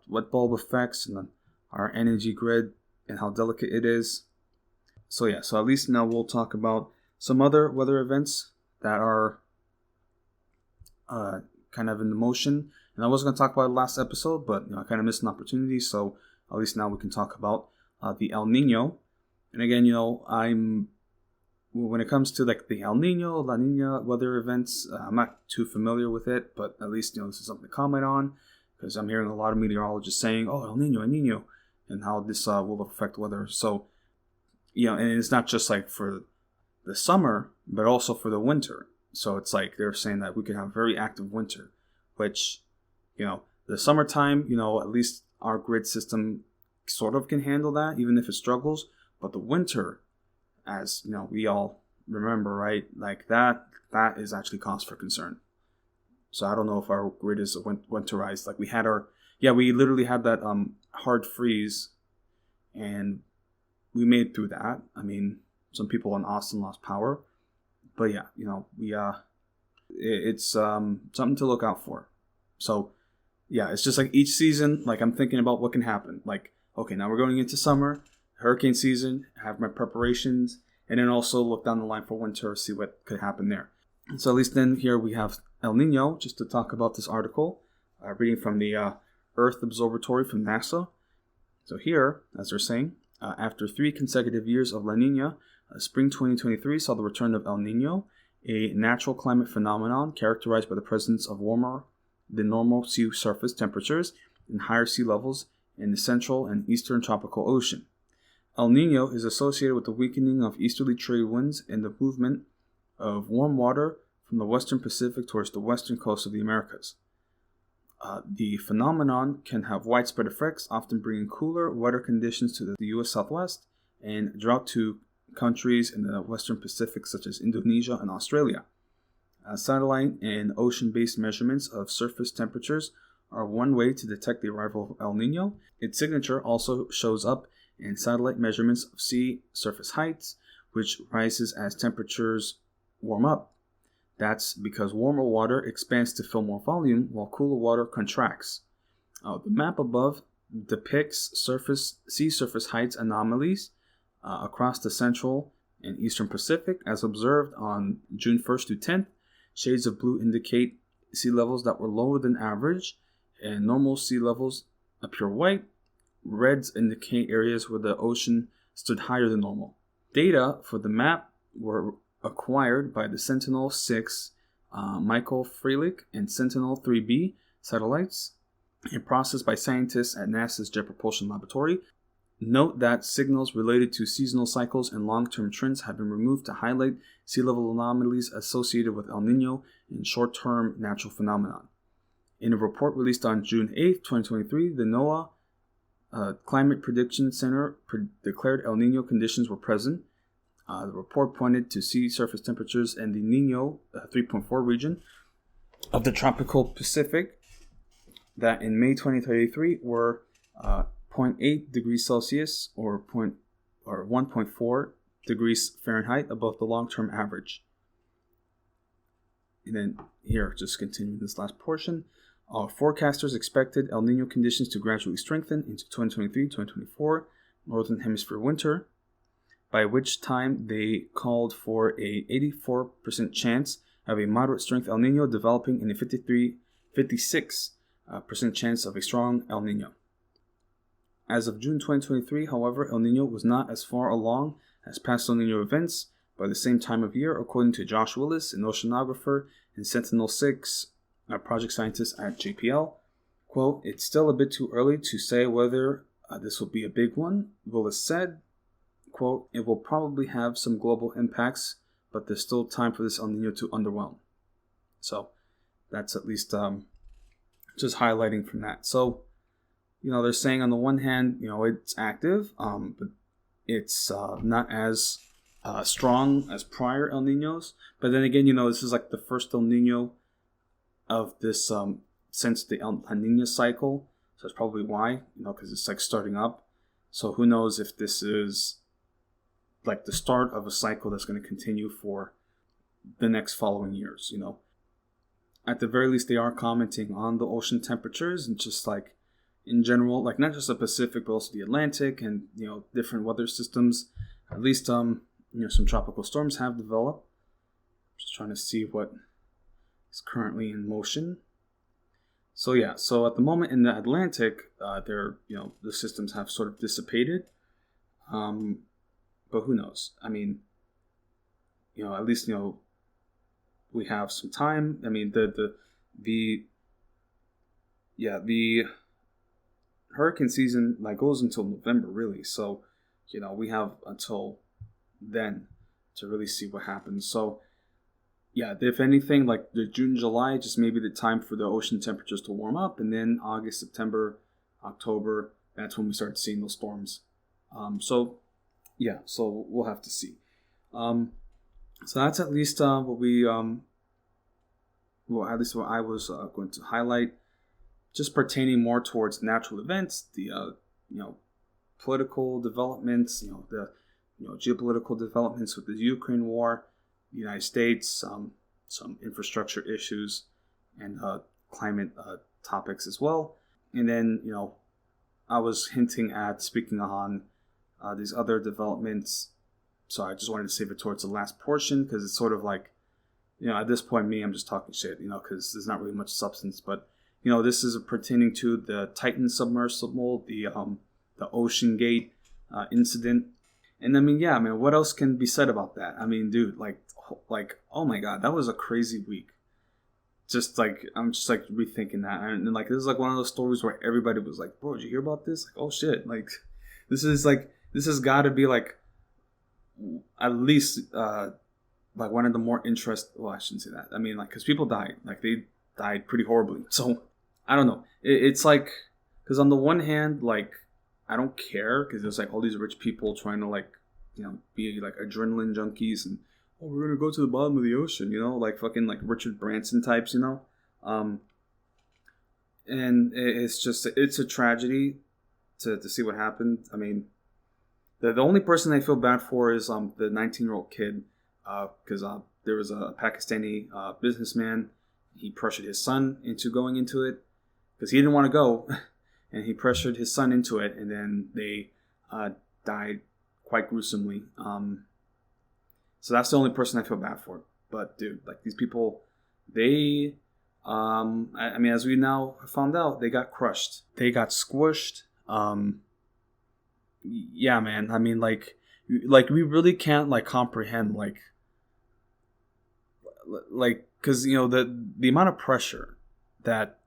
wet bulb effects and our energy grid and how delicate it is. So yeah, so at least now we'll talk about some other weather events that are kind of in the motion. And I was going to talk about it last episode, but I kind of missed an opportunity. So at least now we can talk about the El Nino. And again, when it comes to like the El Nino, La Nina weather events, I'm not too familiar with it, but at least this is something to comment on because I'm hearing a lot of meteorologists saying, "Oh, El Nino," and how this will affect weather. So, and it's not just like for the summer, but also for the winter. So it's like they're saying that we could have a very active winter, which, the summertime, at least our grid system sort of can handle that, even if it struggles. But the winter, as we all remember, right? Like that is actually cause for concern. So I don't know if our grid is winterized. Like we literally had that hard freeze, and we made it through that. I mean, some people in Austin lost power, but yeah, it's something to look out for. So yeah, it's just like each season, like I'm thinking about what can happen. Like, okay, now we're going into summer, hurricane season, have my preparations, and then also look down the line for winter, see what could happen there. So at least then here we have El Nino, just to talk about this article, reading from the Earth Observatory from NASA. So here, as they're saying, after 3 consecutive years of La Nina, spring 2023 saw the return of El Nino, a natural climate phenomenon characterized by the presence of warmer than normal sea surface temperatures and higher sea levels in the central and eastern tropical ocean. El Nino is associated with the weakening of easterly trade winds and the movement of warm water from the western Pacific towards the western coast of the Americas. The phenomenon can have widespread effects, often bringing cooler, wetter conditions to the U.S. Southwest and drought to countries in the western Pacific such as Indonesia and Australia. Satellite and ocean-based measurements of surface temperatures are one way to detect the arrival of El Nino. Its signature also shows up in satellite measurements of sea surface heights, which rises as temperatures warm up. That's because warmer water expands to fill more volume while cooler water contracts. The map above depicts sea surface heights anomalies across the central and eastern Pacific as observed on June 1st to 10th. Shades of blue indicate sea levels that were lower than average, and normal sea levels appear white. Reds indicate areas where the ocean stood higher than normal. Data for the map were acquired by the Sentinel-6 Michael Freilich and Sentinel-3B satellites and processed by scientists at NASA's Jet Propulsion Laboratory. Note that signals related to seasonal cycles and long-term trends have been removed to highlight sea level anomalies associated with El Nino and short-term natural phenomenon. In a report released on June 8, 2023, the NOAA Climate Prediction Center declared El Nino conditions were present. The report pointed to sea surface temperatures in the Nino 3.4 region of the tropical Pacific that in May 2023 were 0.8 degrees Celsius or 1.4 degrees Fahrenheit above the long-term average. And then here, just continuing this last portion, forecasters expected El Nino conditions to gradually strengthen into 2023-2024 Northern Hemisphere winter, by which time they called for a 84% chance of a moderate strength El Nino developing and a 56% chance of a strong El Nino. As of June 2023, however, El Nino was not as far along as past El Nino events by the same time of year, according to Josh Willis, an oceanographer and Sentinel-6 project scientist at JPL. Quote, "It's still a bit too early to say whether this will be a big one," Willis said. Quote, "It will probably have some global impacts, but there's still time for this El Nino to underwhelm." So that's at least just highlighting from that. So, they're saying on the one hand, it's active, but it's not as strong as prior El Ninos. But then again, this is like the first El Nino of this since the El Niño cycle. So that's probably why, because it's like starting up. So who knows if this is like the start of a cycle that's going to continue for the next following years, At the very least, they are commenting on the ocean temperatures and just like in general, like not just the Pacific, but also the Atlantic and, different weather systems. At least, some tropical storms have developed. Just trying to see what is currently in motion. So yeah, so at the moment in the Atlantic, the systems have sort of dissipated. But who knows? I mean, at least, we have some time. I mean, the hurricane season goes until November, really. So, we have until then to really see what happens. So, yeah, if anything, like the June, July, just maybe the time for the ocean temperatures to warm up, and then August, September, October, that's when we start seeing those storms. So we'll have to see. So that's at least what we, at least what I was going to highlight, just pertaining more towards natural events, the political developments, the geopolitical developments with the Ukraine war, the United States, some infrastructure issues, and climate topics as well. And then I was hinting at speaking on these other developments. So I just wanted to save it towards the last portion because it's sort of like, at this point, I'm just talking shit, because there's not really much substance. But, this is pertaining to the Titan submersible, the Ocean Gate incident. And what else can be said about that? I mean, dude, like, oh my God, that was a crazy week. Just like, I'm just like rethinking that. And like, this is like one of those stories where everybody was like, bro, did you hear about this? Like, oh shit. Like, this has got to be like, at least like one of the more well, I shouldn't say that. I mean, like, because people died, like they died pretty horribly. So I don't know. It's like, because on the one hand, like, I don't care because there's like all these rich people trying to like, be like adrenaline junkies and, oh, we're gonna go to the bottom of the ocean, like fucking like Richard Branson types, and it's a tragedy to see what happened. I mean, the only person I feel bad for is the 19-year-old kid, because there was a Pakistani businessman. He pressured his son into going into it because he didn't want to go, and he pressured his son into it, and then they died quite gruesomely. So that's the only person I feel bad for. But dude, like these people, they, I mean, as we now found out, they got crushed. They got squished. Yeah, man. I mean, like we really can't like comprehend like, because the amount of pressure that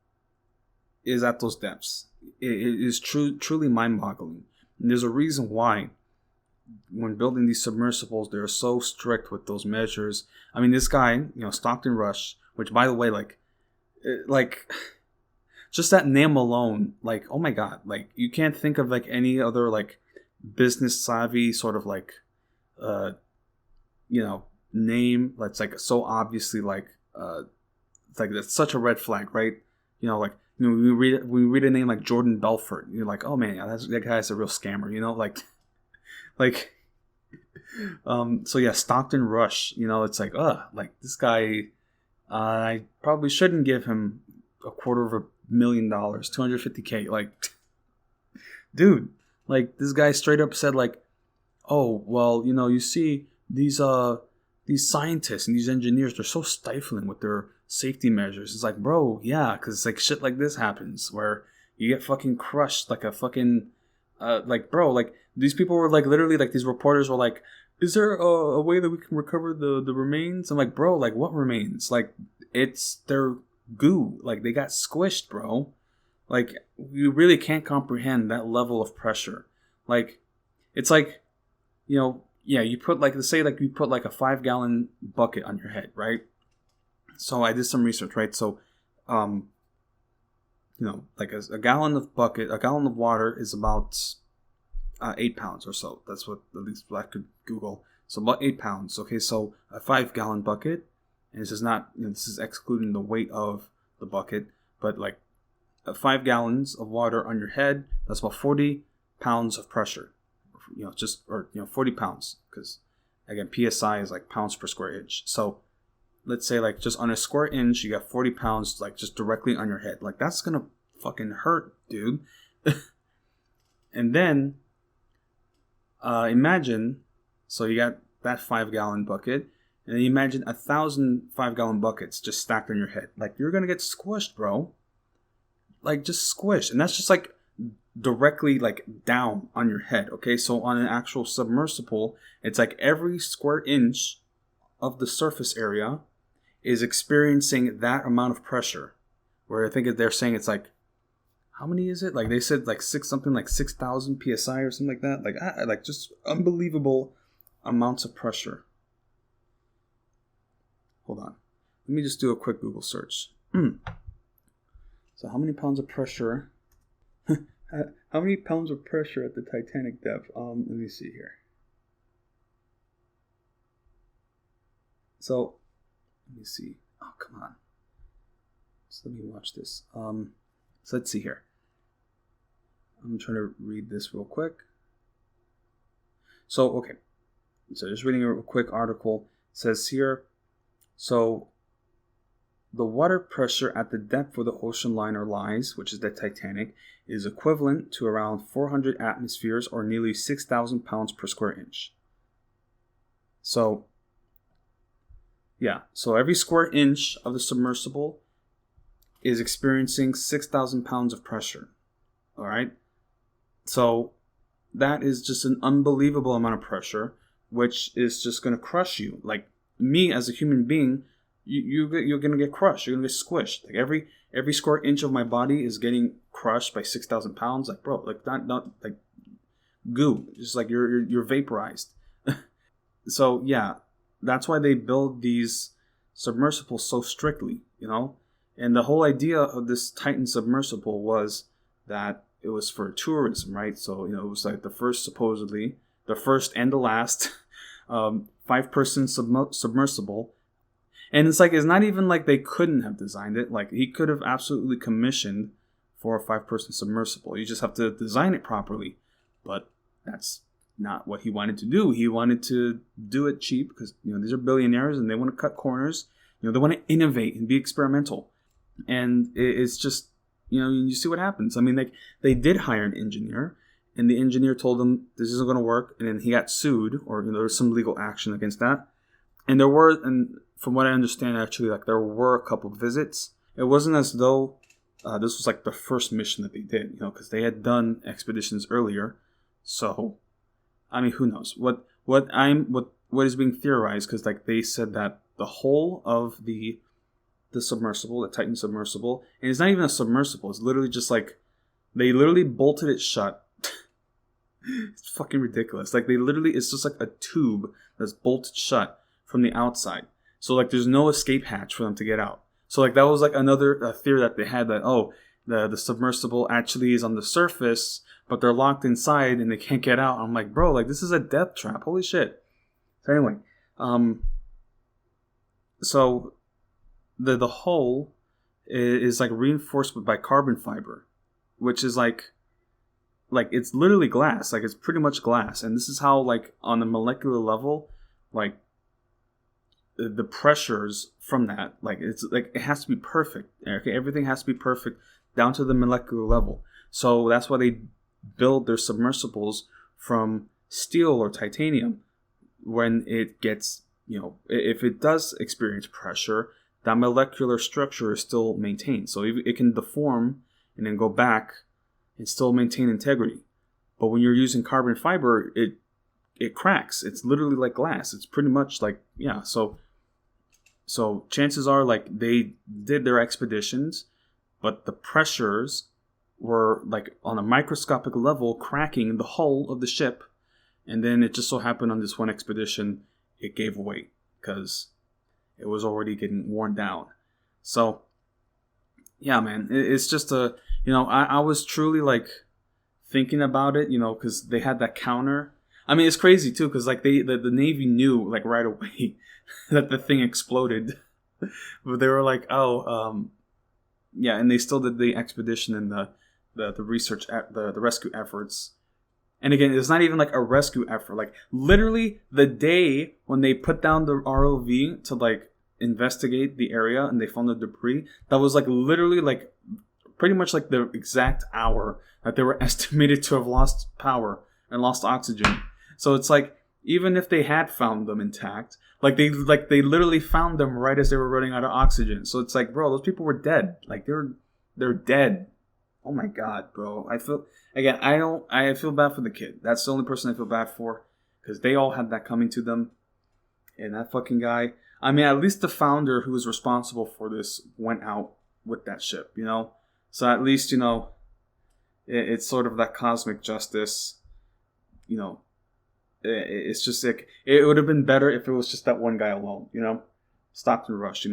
is at those depths is truly mind-boggling. And there's a reason why when building these submersibles, they're so strict with those measures. I mean, this guy, Stockton Rush, which by the way, like just that name alone, like, oh my God, like you can't think of like any other like business savvy sort of like, name that's like so obviously like, it's like that's such a red flag, right? Like when we read a name like Jordan Belfort, you're like, oh man, that guy's a real scammer, so yeah, Stockton Rush, it's like, like this guy, I probably shouldn't give him $250,000, $250K. Like, dude, like this guy straight up said like, oh, well, you see these scientists and these engineers, they're so stifling with their safety measures. It's like, bro, yeah, because like shit like this happens where you get fucking crushed like a fucking Like, bro, like, these people were, like, literally, like, these reporters were like, is there a way that we can recover the remains? I'm like, bro, like, what remains? Like, it's their goo. Like, they got squished, bro. Like, you really can't comprehend that level of pressure. Like, it's like, you know, yeah, you put, like, let's say, like, you put, like, a 5-gallon bucket on your head, right? So I did some research, right? So, you know, like a gallon of water is about 8 pounds or so. That's what at least I could Google. So about 8 pounds. Okay, so a 5-gallon bucket, and this is not, you know, this is excluding the weight of the bucket, but like 5 gallons of water on your head, that's about 40 pounds of pressure. You know, 40 pounds, because again, PSI is like pounds per square inch. So let's say like just on a square inch, you got 40 pounds like just directly on your head. Like that's gonna fucking hurt, dude. And then imagine, so you got that 5-gallon bucket, and then imagine 1,000 5-gallon buckets just stacked on your head. Like you're gonna get squished, bro. Like just squished, and that's just like directly like down on your head. Okay, so on an actual submersible, it's like every square inch of the surface area is experiencing that amount of pressure. Where I think they're saying it's like, how many is it? Like they said like 6,000 psi or something like that. Like just unbelievable amounts of pressure. Hold on, let me just do a quick Google search. So how many pounds of pressure? How many pounds of pressure at the Titanic depth? Let me see here. So, let me see. Oh, come on. So let me watch this. So let's see here. I'm trying to read this real quick. So, okay. So just reading a quick article. It says here, so the water pressure at the depth where the ocean liner lies, which is the Titanic, is equivalent to around 400 atmospheres or nearly 6,000 pounds per square inch. So, yeah, so every square inch of the submersible is experiencing 6,000 pounds of pressure. All right? So, that is just an unbelievable amount of pressure, which is just going to crush you. Like, me as a human being, you're going to get crushed. You're going to get squished. Like, every square inch of my body is getting crushed by 6,000 pounds. Like, bro, like, not like goo. Just like you're vaporized. So, yeah. That's why they build these submersibles so strictly, you know? And the whole idea of this Titan submersible was that it was for tourism, right? So, you know, it was like supposedly the first and the last 5-person submersible. And it's like, it's not even like they couldn't have designed it. Like, he could have absolutely commissioned for a 5-person submersible. You just have to design it properly. But that's not what he wanted to do. He wanted to do it cheap because, you know, these are billionaires and they want to cut corners. You know, they want to innovate and be experimental. And it's just, you know, you see what happens. I mean, like, they did hire an engineer, and the engineer told them this isn't going to work, and then he got sued, or, you know, there was some legal action against that. And from what I understand, actually, like, there were a couple of visits. It wasn't as though this was like the first mission that they did, you know, because they had done expeditions earlier. So, I mean, who knows? What is being theorized, because like they said that the whole of the submersible, the Titan submersible, and it's not even a submersible. It's literally just like they literally bolted it shut. It's fucking ridiculous. Like it's just like a tube that's bolted shut from the outside. So like there's no escape hatch for them to get out. So like that was like another theory that they had, that the submersible actually is on the surface, but they're locked inside and they can't get out. I'm like, bro, like this is a death trap. Holy shit. So anyway, so the hull is like reinforced by carbon fiber, which is like it's literally glass. Like it's pretty much glass. And this is how, like, on the molecular level, like the pressures from that, like it's like it has to be perfect. Okay, everything has to be perfect down to the molecular level. So that's why they build their submersibles from steel or titanium. When it gets, you know, if it does experience pressure, that molecular structure is still maintained. So it can deform and then go back and still maintain integrity. But when you're using carbon fiber, it cracks. It's literally like glass. It's pretty much like, yeah. So chances are, like, they did their expeditions, but the pressures were like on a microscopic level cracking the hull of the ship. And then it just so happened on this one expedition, it gave way because it was already getting worn down. So, yeah, man, it's just I was truly like thinking about it, because they had that counter. I mean, it's crazy too, because like the Navy knew like right away that the thing exploded, but they were like, yeah, and they still did the expedition and the research, the rescue efforts. And again, it's not even like a rescue effort. Like literally the day when they put down the ROV to like investigate the area and they found the debris, that was like literally like pretty much like the exact hour that they were estimated to have lost power and lost oxygen. So it's like, even if they had found them intact, like they literally found them right as they were running out of oxygen. So it's like, bro, those people were dead. Like they're dead. Oh my God, bro. I feel bad for the kid. That's the only person I feel bad for, because they all had that coming to them. And that fucking guy, I mean, at least the founder who was responsible for this went out with that ship, So at least, it's sort of that cosmic justice, It's just like, it would have been better if it was just that one guy alone, Stockton Rush,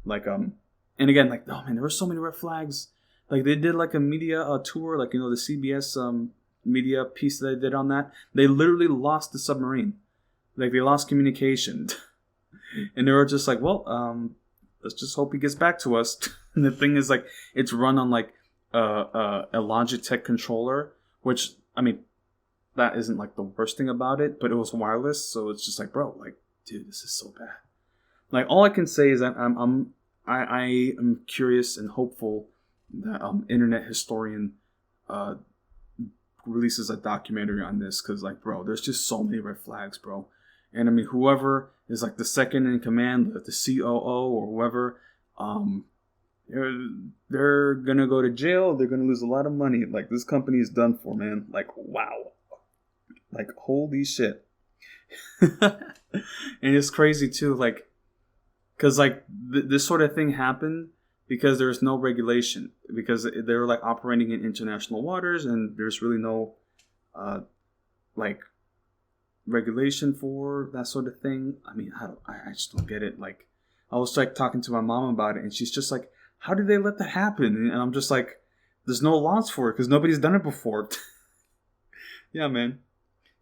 like, and again, like, oh man, there were so many red flags. Like they did like a media tour, like, the CBS media piece that they did on that. They literally lost the submarine. Like they lost communication. And they were just like, well, let's just hope he gets back to us. And the thing is, like, it's run on like a Logitech controller, which, I mean, that isn't like the worst thing about it, but it was wireless, so it's just like, bro, like, dude, this is so bad. Like, all I can say is that I am curious and hopeful that Internet Historian releases a documentary on this, because, like, bro, there's just so many red flags, bro. And I mean, whoever is like the second in command, the COO or whoever, they're gonna go to jail. They're gonna lose a lot of money. Like, this company is done for, man. Like, wow. Like, holy shit. And it's crazy too, like, because like this sort of thing happened because there's no regulation, because they were like operating in international waters, and there's really no like regulation for that sort of thing. I mean, I just don't get it. Like, I was like talking to my mom about it, and she's just like, how did they let that happen? And I'm just like, there's no laws for it because nobody's done it before. Yeah, man.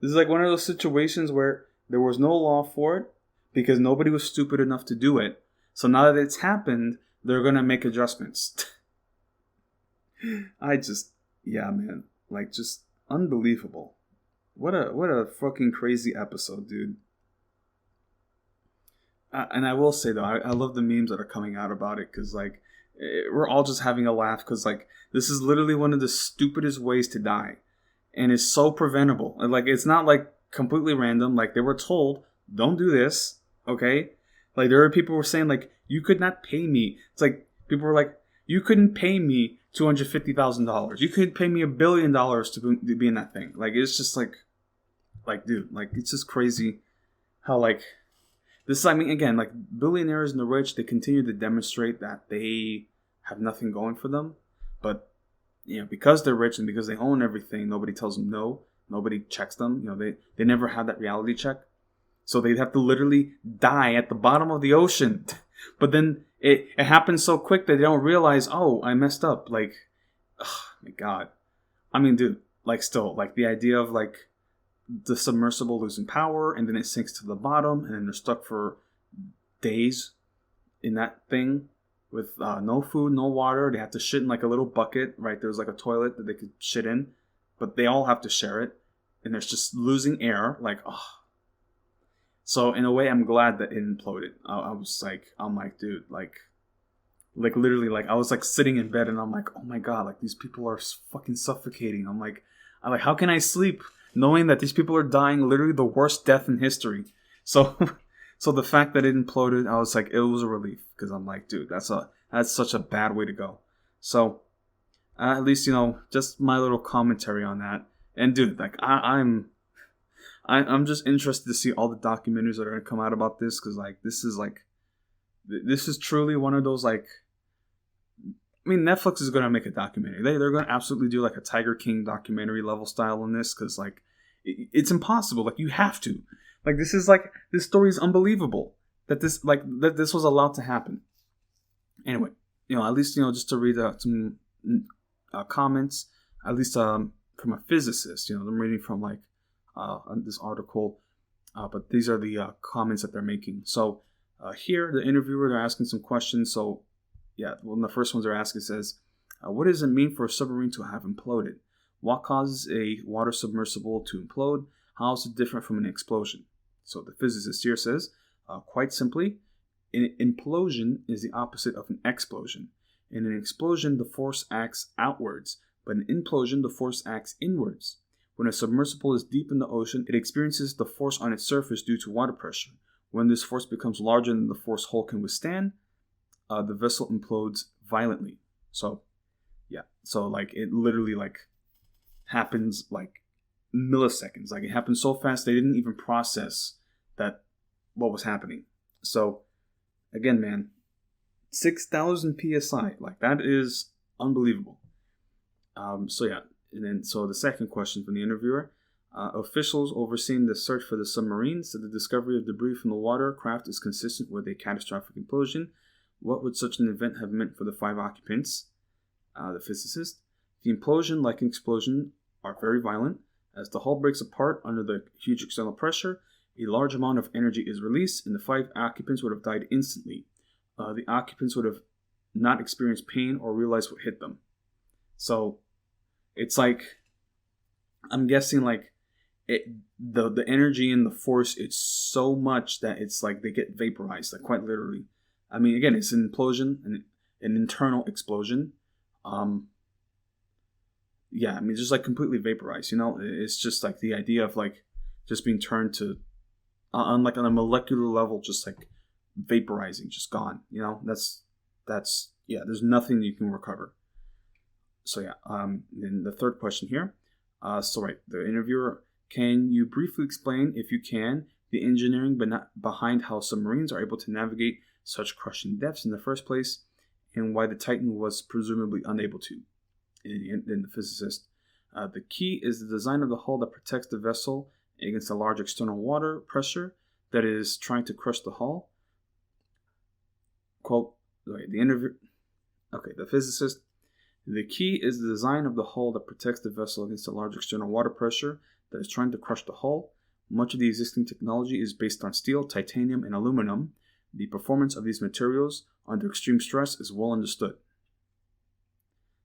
This is like one of those situations where there was no law for it because nobody was stupid enough to do it. So now that it's happened, they're going to make adjustments. Yeah, man. Like, just unbelievable. What a fucking crazy episode, dude. And I will say, though, I love the memes that are coming out about it, because, like, we're all just having a laugh, because, like, this is literally one of the stupidest ways to die. And it's so preventable. And, like, it's not, like, completely random. Like, they were told, don't do this, okay? Like, there are people who were saying, like, you could not pay me. It's like, people were like, you couldn't pay me $250,000. You couldn't pay me $1 billion to be in that thing. Like, it's just, like, dude, like, it's just crazy how, like, this, I mean, again, like, billionaires and the rich, they continue to demonstrate that they have nothing going for them. But, because they're rich and because they own everything, nobody tells them no. Nobody checks them. They never have that reality check. So they'd have to literally die at the bottom of the ocean. But then it happens so quick that they don't realize, oh, I messed up. Like, oh my God. I mean, dude, like, still, like, the idea of, like, the submersible losing power and then it sinks to the bottom and then they're stuck for days in that thing with no food, no water. They have to shit in like a little bucket, right? There's like a toilet that they could shit in, but they all have to share it, and there's just losing air. Like, oh. So in a way, I'm glad that it imploded. I'm like, dude, like literally, like, I was like sitting in bed and I'm like, oh my God, like, these people are fucking suffocating. I'm like, how can I sleep knowing that these people are dying literally the worst death in history? So the fact that it imploded, I was like, it was a relief, because I'm like, dude, that's such a bad way to go. So at least, just my little commentary on that. And dude, like I'm just interested to see all the documentaries that are gonna come out about this, because this is truly one of those, like, I mean, Netflix is gonna make a documentary. They're gonna absolutely do like a Tiger King documentary level style on this, because like it's impossible. Like, you have to. Like, this story is unbelievable that this was allowed to happen. Anyway, at least just to read some comments, at least from a physicist. I'm reading from like this article, but these are the comments that they're making. So here, the interviewer, they're asking some questions. So yeah, one of the first ones they're asking says, "What does it mean for a submarine to have imploded? What causes a water submersible to implode? How is it different from an explosion?" So the physicist here says, quite simply, an implosion is the opposite of an explosion. In an explosion, the force acts outwards, but in an implosion, the force acts inwards. When a submersible is deep in the ocean, it experiences the force on its surface due to water pressure. When this force becomes larger than the force hull can withstand, the vessel implodes violently. So, yeah. So, like, it literally, like, happens, like, milliseconds. Like, it happened so fast they didn't even process what was happening. So, again, man, 6,000 psi, like, that is unbelievable. So yeah, and then so the second question from the interviewer: officials overseeing the search for the submarine said the discovery of debris from the watercraft is consistent with a catastrophic implosion. What would such an event have meant for the 5 occupants? The physicist: the implosion, like an explosion, are very violent. As the hull breaks apart under the huge external pressure, a large amount of energy is released, and the 5 occupants would have died instantly. The occupants would have not experienced pain or realized what hit them. So it's like, I'm guessing like the energy and the force, it's so much that it's like they get vaporized, like quite literally. I mean, again, it's an implosion, an internal explosion. Yeah, I mean, just like completely vaporized. It's just like the idea of like just being turned to on a molecular level, just like vaporizing, just gone. That's yeah. There's nothing you can recover. So yeah. Then the third question here. The interviewer: can you briefly explain, if you can, the engineering behind how submarines are able to navigate such crushing depths in the first place, and why the Titan was presumably unable to? In the physicist: the key is the design of the hull that protects the vessel against a large external water pressure that is trying to crush the hull. Quote, the physicist: the key is the design of the hull that protects the vessel against a large external water pressure that is trying to crush the hull. Much of the existing technology is based on steel, titanium, and aluminum. The performance of these materials under extreme stress is well understood.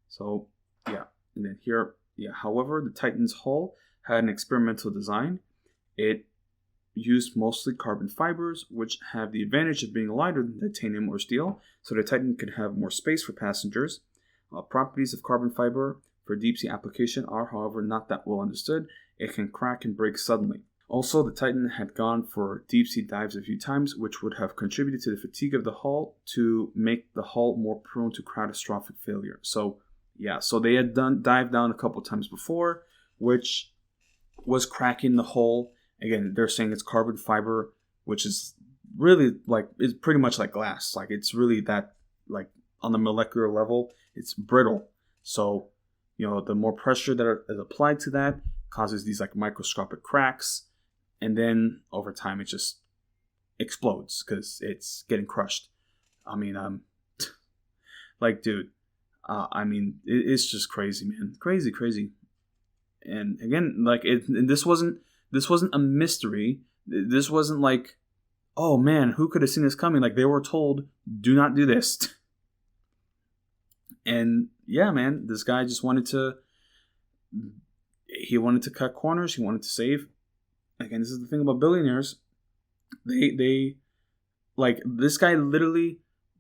So, yeah. And then here, yeah. However, the Titan's hull had an experimental design. It used mostly carbon fibers, which have the advantage of being lighter than titanium or steel, so the Titan could have more space for passengers. Properties of carbon fiber for deep sea application are, however, not that well understood. It can crack and break suddenly. Also, the Titan had gone for deep sea dives a few times, which would have contributed to the fatigue of the hull to make the hull more prone to catastrophic failure. So, yeah, so they had dived down a couple times before, which was cracking the hull. Again, they're saying it's carbon fiber, which is really like, it's pretty much like glass. Like, it's really that, like, on the molecular level, it's brittle. So, the more pressure that is applied to that causes these like microscopic cracks. And then over time, it just explodes because it's getting crushed. I mean, like, dude, I mean, it's just crazy, man. Crazy. And again, like, this wasn't a mystery. This wasn't like, oh man, who could have seen this coming? Like, they were told, do not do this. And yeah, man, this guy just wanted to cut corners. He wanted to save. Again, this is the thing about billionaires. They like, this guy literally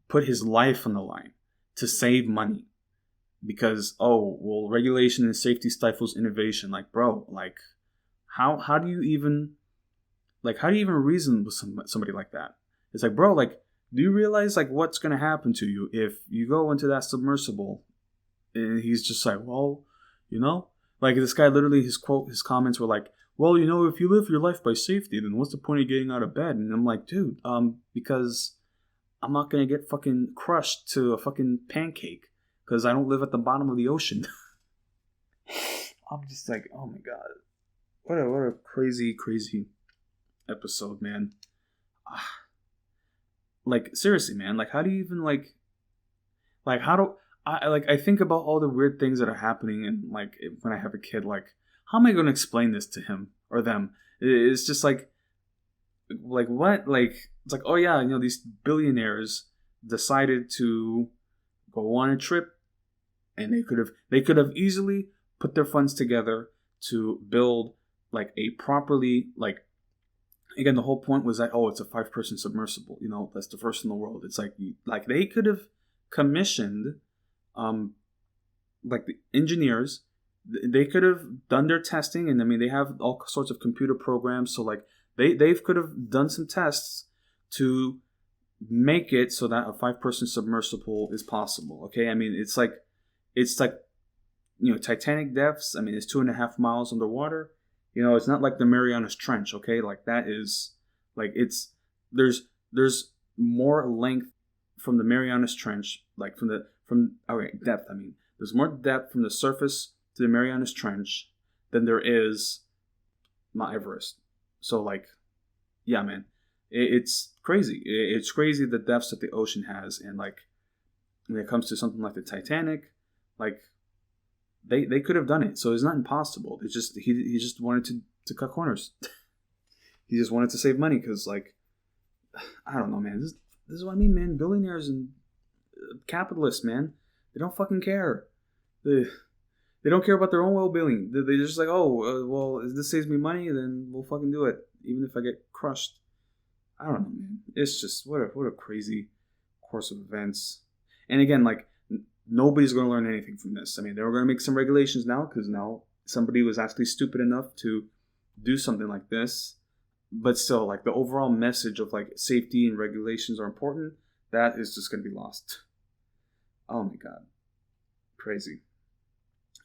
put his life on the line to save money. Because, regulation and safety stifles innovation. Like, bro, like, how do you even reason with somebody like that? It's like, bro, like, do you realize like what's gonna happen to you if you go into that submersible? And he's just like, well, Like this guy literally, his comments were like, well, if you live your life by safety, then what's the point of getting out of bed? And I'm like, dude, because I'm not going to get fucking crushed to a fucking pancake because I don't live at the bottom of the ocean. I'm just like, oh my God. What a crazy, crazy episode, man. Like, seriously, man. Like, how do you even, I think about all the weird things that are happening and, like, when I have a kid, like, how am I going to explain this to him or them? It's just like what? Like, it's like, oh yeah, these billionaires decided to go on a trip, and they could have easily put their funds together to build like a properly, like, again, the whole point was that, oh, it's a 5-person submersible, that's the first in the world. It's like they could have commissioned like the engineers. They could have done their testing, and I mean, they have all sorts of computer programs. So like they could have done some tests to make it so that a 5-person submersible is possible. Okay, I mean, it's like Titanic depths. I mean, it's 2.5 miles underwater. It's not like the Marianas Trench. Okay, like that is like there's more length from the Marianas Trench, like depth. I mean, there's more depth from the surface to the Marianas Trench than there is Mount Everest. So like, yeah, man, it's crazy. It's crazy the depths that the ocean has, and like when it comes to something like the Titanic, like they could have done it. So it's not impossible. It's just he just wanted to cut corners. He just wanted to save money because, like, I don't know, man. This is what I mean, man. Billionaires and capitalists, man, they don't fucking care. They don't care about their own well-being. They're just like, oh, well, if this saves me money, then we'll fucking do it, even if I get crushed. I don't know, man. It's just what a crazy course of events. And again, like, nobody's going to learn anything from this. I mean, they were going to make some regulations now because now somebody was actually stupid enough to do something like this. But still, like, the overall message of like safety and regulations are important. That is just going to be lost. Oh my God, crazy.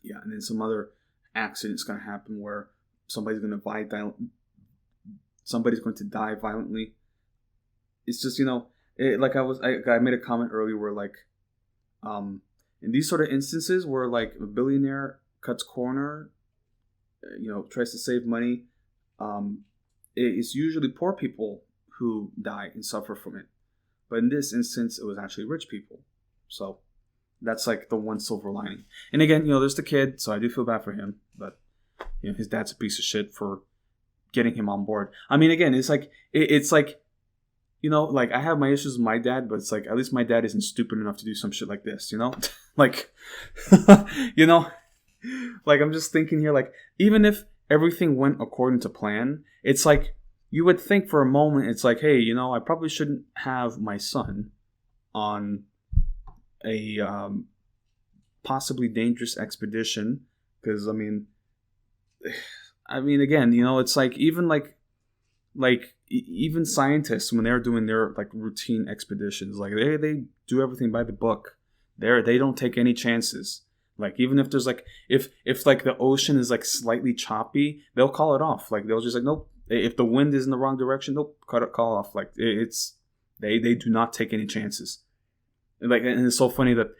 Yeah, and then some other accident's going to happen where somebody's going to die violently. It's just, I made a comment earlier where, like, in these sort of instances where, like, a billionaire cuts corner, tries to save money, it's usually poor people who die and suffer from it. But in this instance, it was actually rich people. So that's like the one silver lining. And again, there's the kid, so I do feel bad for him. But his dad's a piece of shit for getting him on board. I mean, again, it's like like I have my issues with my dad, but it's like at least my dad isn't stupid enough to do some shit like this. Like, like I'm just thinking here, like, even if everything went according to plan, it's like you would think for a moment, it's like, hey, I probably shouldn't have my son on a possibly dangerous expedition, because I mean again, it's like even scientists, when they're doing their like routine expeditions, like they do everything by the book. They don't take any chances. Like, even if there's like if like the ocean is like slightly choppy, they'll call it off. Like, they'll just like, nope. If the wind is in the wrong direction, they'll call off. Like, they do not take any chances. Like, and it's so funny that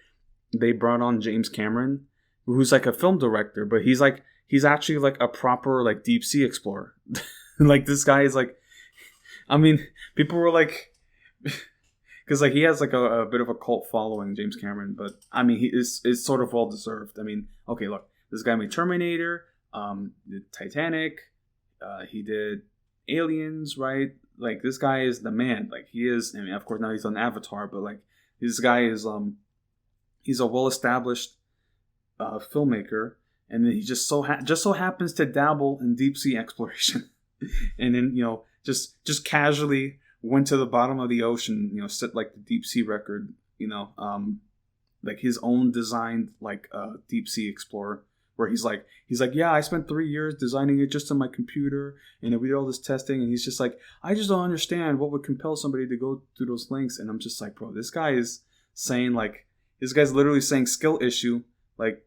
they brought on James Cameron, who's like a film director, but he's actually like a proper like deep sea explorer. Like, this guy is like, I mean, people were like, because like he has like a bit of a cult following, James Cameron, but I mean, it's sort of well deserved. I mean, okay, look, this guy made Terminator, did Titanic, he did Aliens, right? Like, this guy is the man. Like, he is. I mean, of course now he's on Avatar, but like, this guy is he's a well-established filmmaker, and then he just so happens to dabble in deep sea exploration, and then just casually went to the bottom of the ocean, set like the deep sea record, like his own designed like deep sea explorer, where he's like, yeah, I spent 3 years designing it just on my computer, and we did all this testing, and he's just like, I just don't understand what would compel somebody to go through those lengths. And I'm just like, bro, this guy's literally saying skill issue. Like,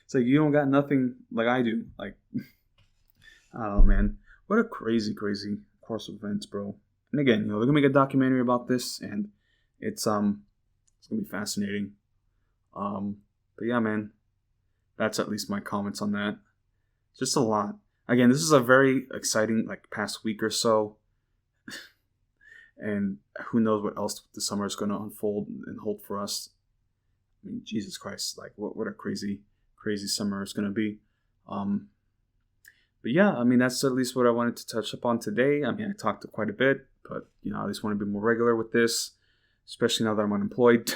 It's like you don't got nothing like I do. Like, I don't know, man. What a crazy, crazy course of events, bro. And again, they're gonna make a documentary about this, and it's gonna be fascinating. But yeah, man, that's at least my comments on that. Just a lot. Again, this is a very exciting past week or so, and who knows what else the summer is gonna unfold and hold for us. I mean, Jesus Christ, what a crazy, crazy summer it's gonna be. But yeah, I mean, that's at least what I wanted to touch upon today. I mean, I talked quite a bit, but I at least want to be more regular with this, especially now that I'm unemployed.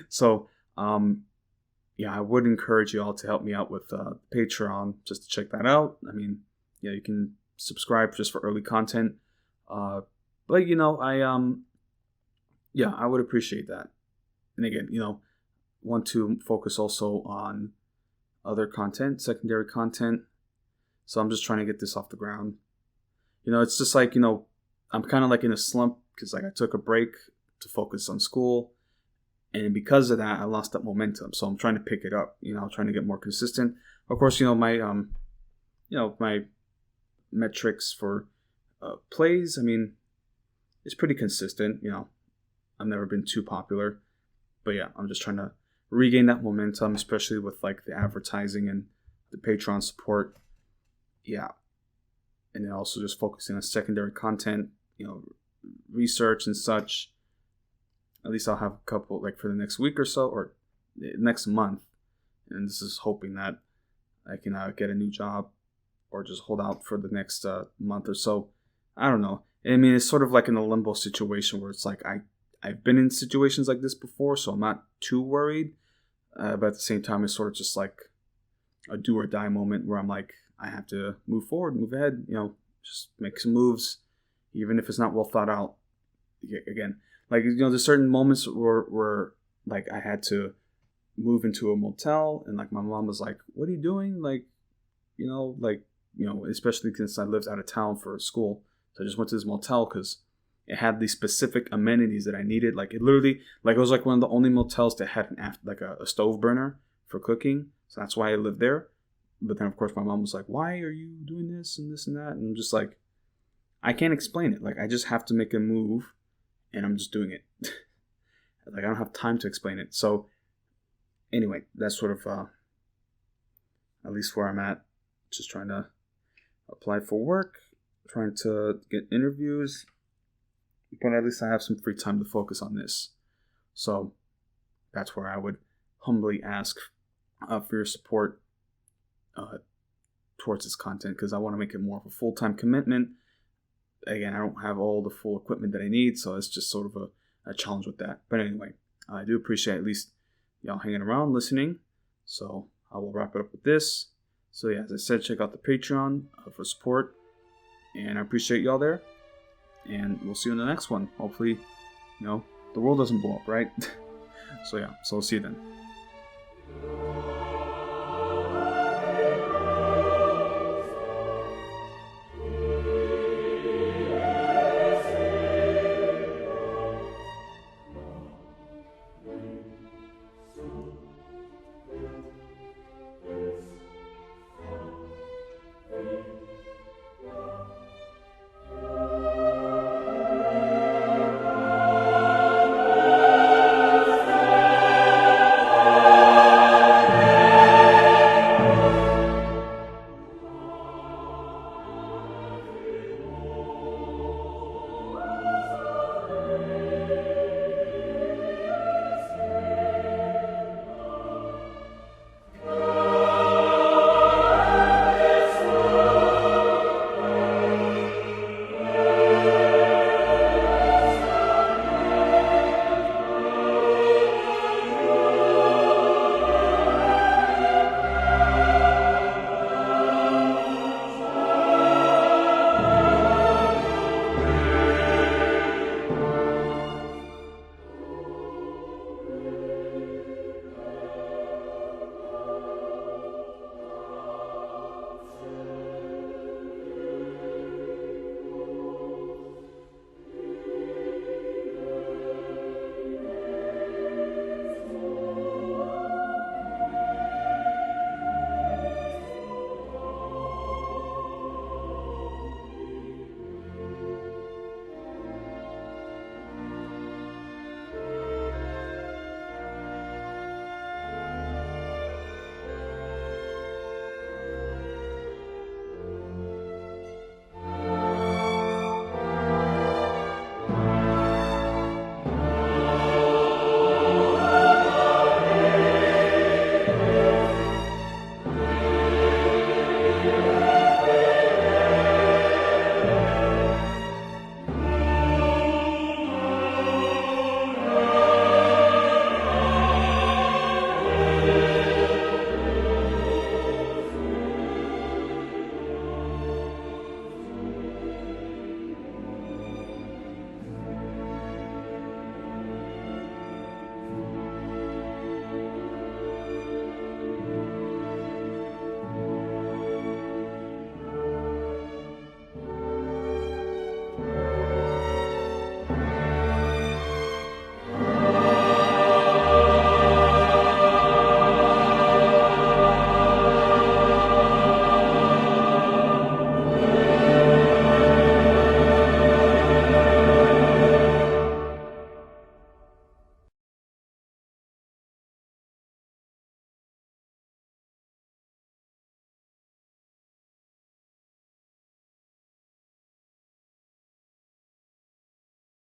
So, yeah, I would encourage you all to help me out with Patreon, just to check that out. I mean, yeah, you can subscribe just for early content. But I would appreciate that. And again, want to focus also on other content, secondary content. So I'm just trying to get this off the ground. It's just I'm kind of in a slump because I took a break to focus on school. And because of that, I lost that momentum. So I'm trying to pick it up, trying to get more consistent. Of course, my metrics for plays, I mean, it's pretty consistent. I've never been too popular. But yeah, I'm just trying to regain that momentum, especially with the advertising and the Patreon support. Yeah. And then also just focusing on secondary content, research and such. At least I'll have a couple for the next week or so, or next month. And this is hoping that I can get a new job or just hold out for the next month or so. I don't know. I mean, it's sort of in a limbo situation where it's I've been in situations like this before, so I'm not too worried. But at the same time, it's sort of just a do or die moment where I'm I have to move forward, move ahead, just make some moves, even if it's not well thought out. Again, there's certain moments where I had to move into a motel, and my mom was like, "What are you doing?" Especially since I lived out of town for school. So I just went to this motel because it had these specific amenities that I needed. It literally, it was one of the only motels that had a stove burner for cooking. So that's why I lived there. But then, of course, my mom was like, "Why are you doing this and this and that?" And I'm just I can't explain it. I just have to make a move, and I'm just doing it. I don't have time to explain it. So, anyway, that's sort of at least where I'm at. Just trying to apply for work, trying to get interviews. But at least I have some free time to focus on this. So, that's where I would humbly ask for your support towards this content, because I want to make it more of a full-time commitment. Again, I don't have all the full equipment that I need, so it's just sort of a challenge with that. But anyway, I do appreciate at least y'all hanging around, listening. So I will wrap it up with this. So yeah, as I said, check out the Patreon for support, and I appreciate y'all there. And we'll see you in the next one. Hopefully, the world doesn't blow up, right? So yeah, so I'll see you then.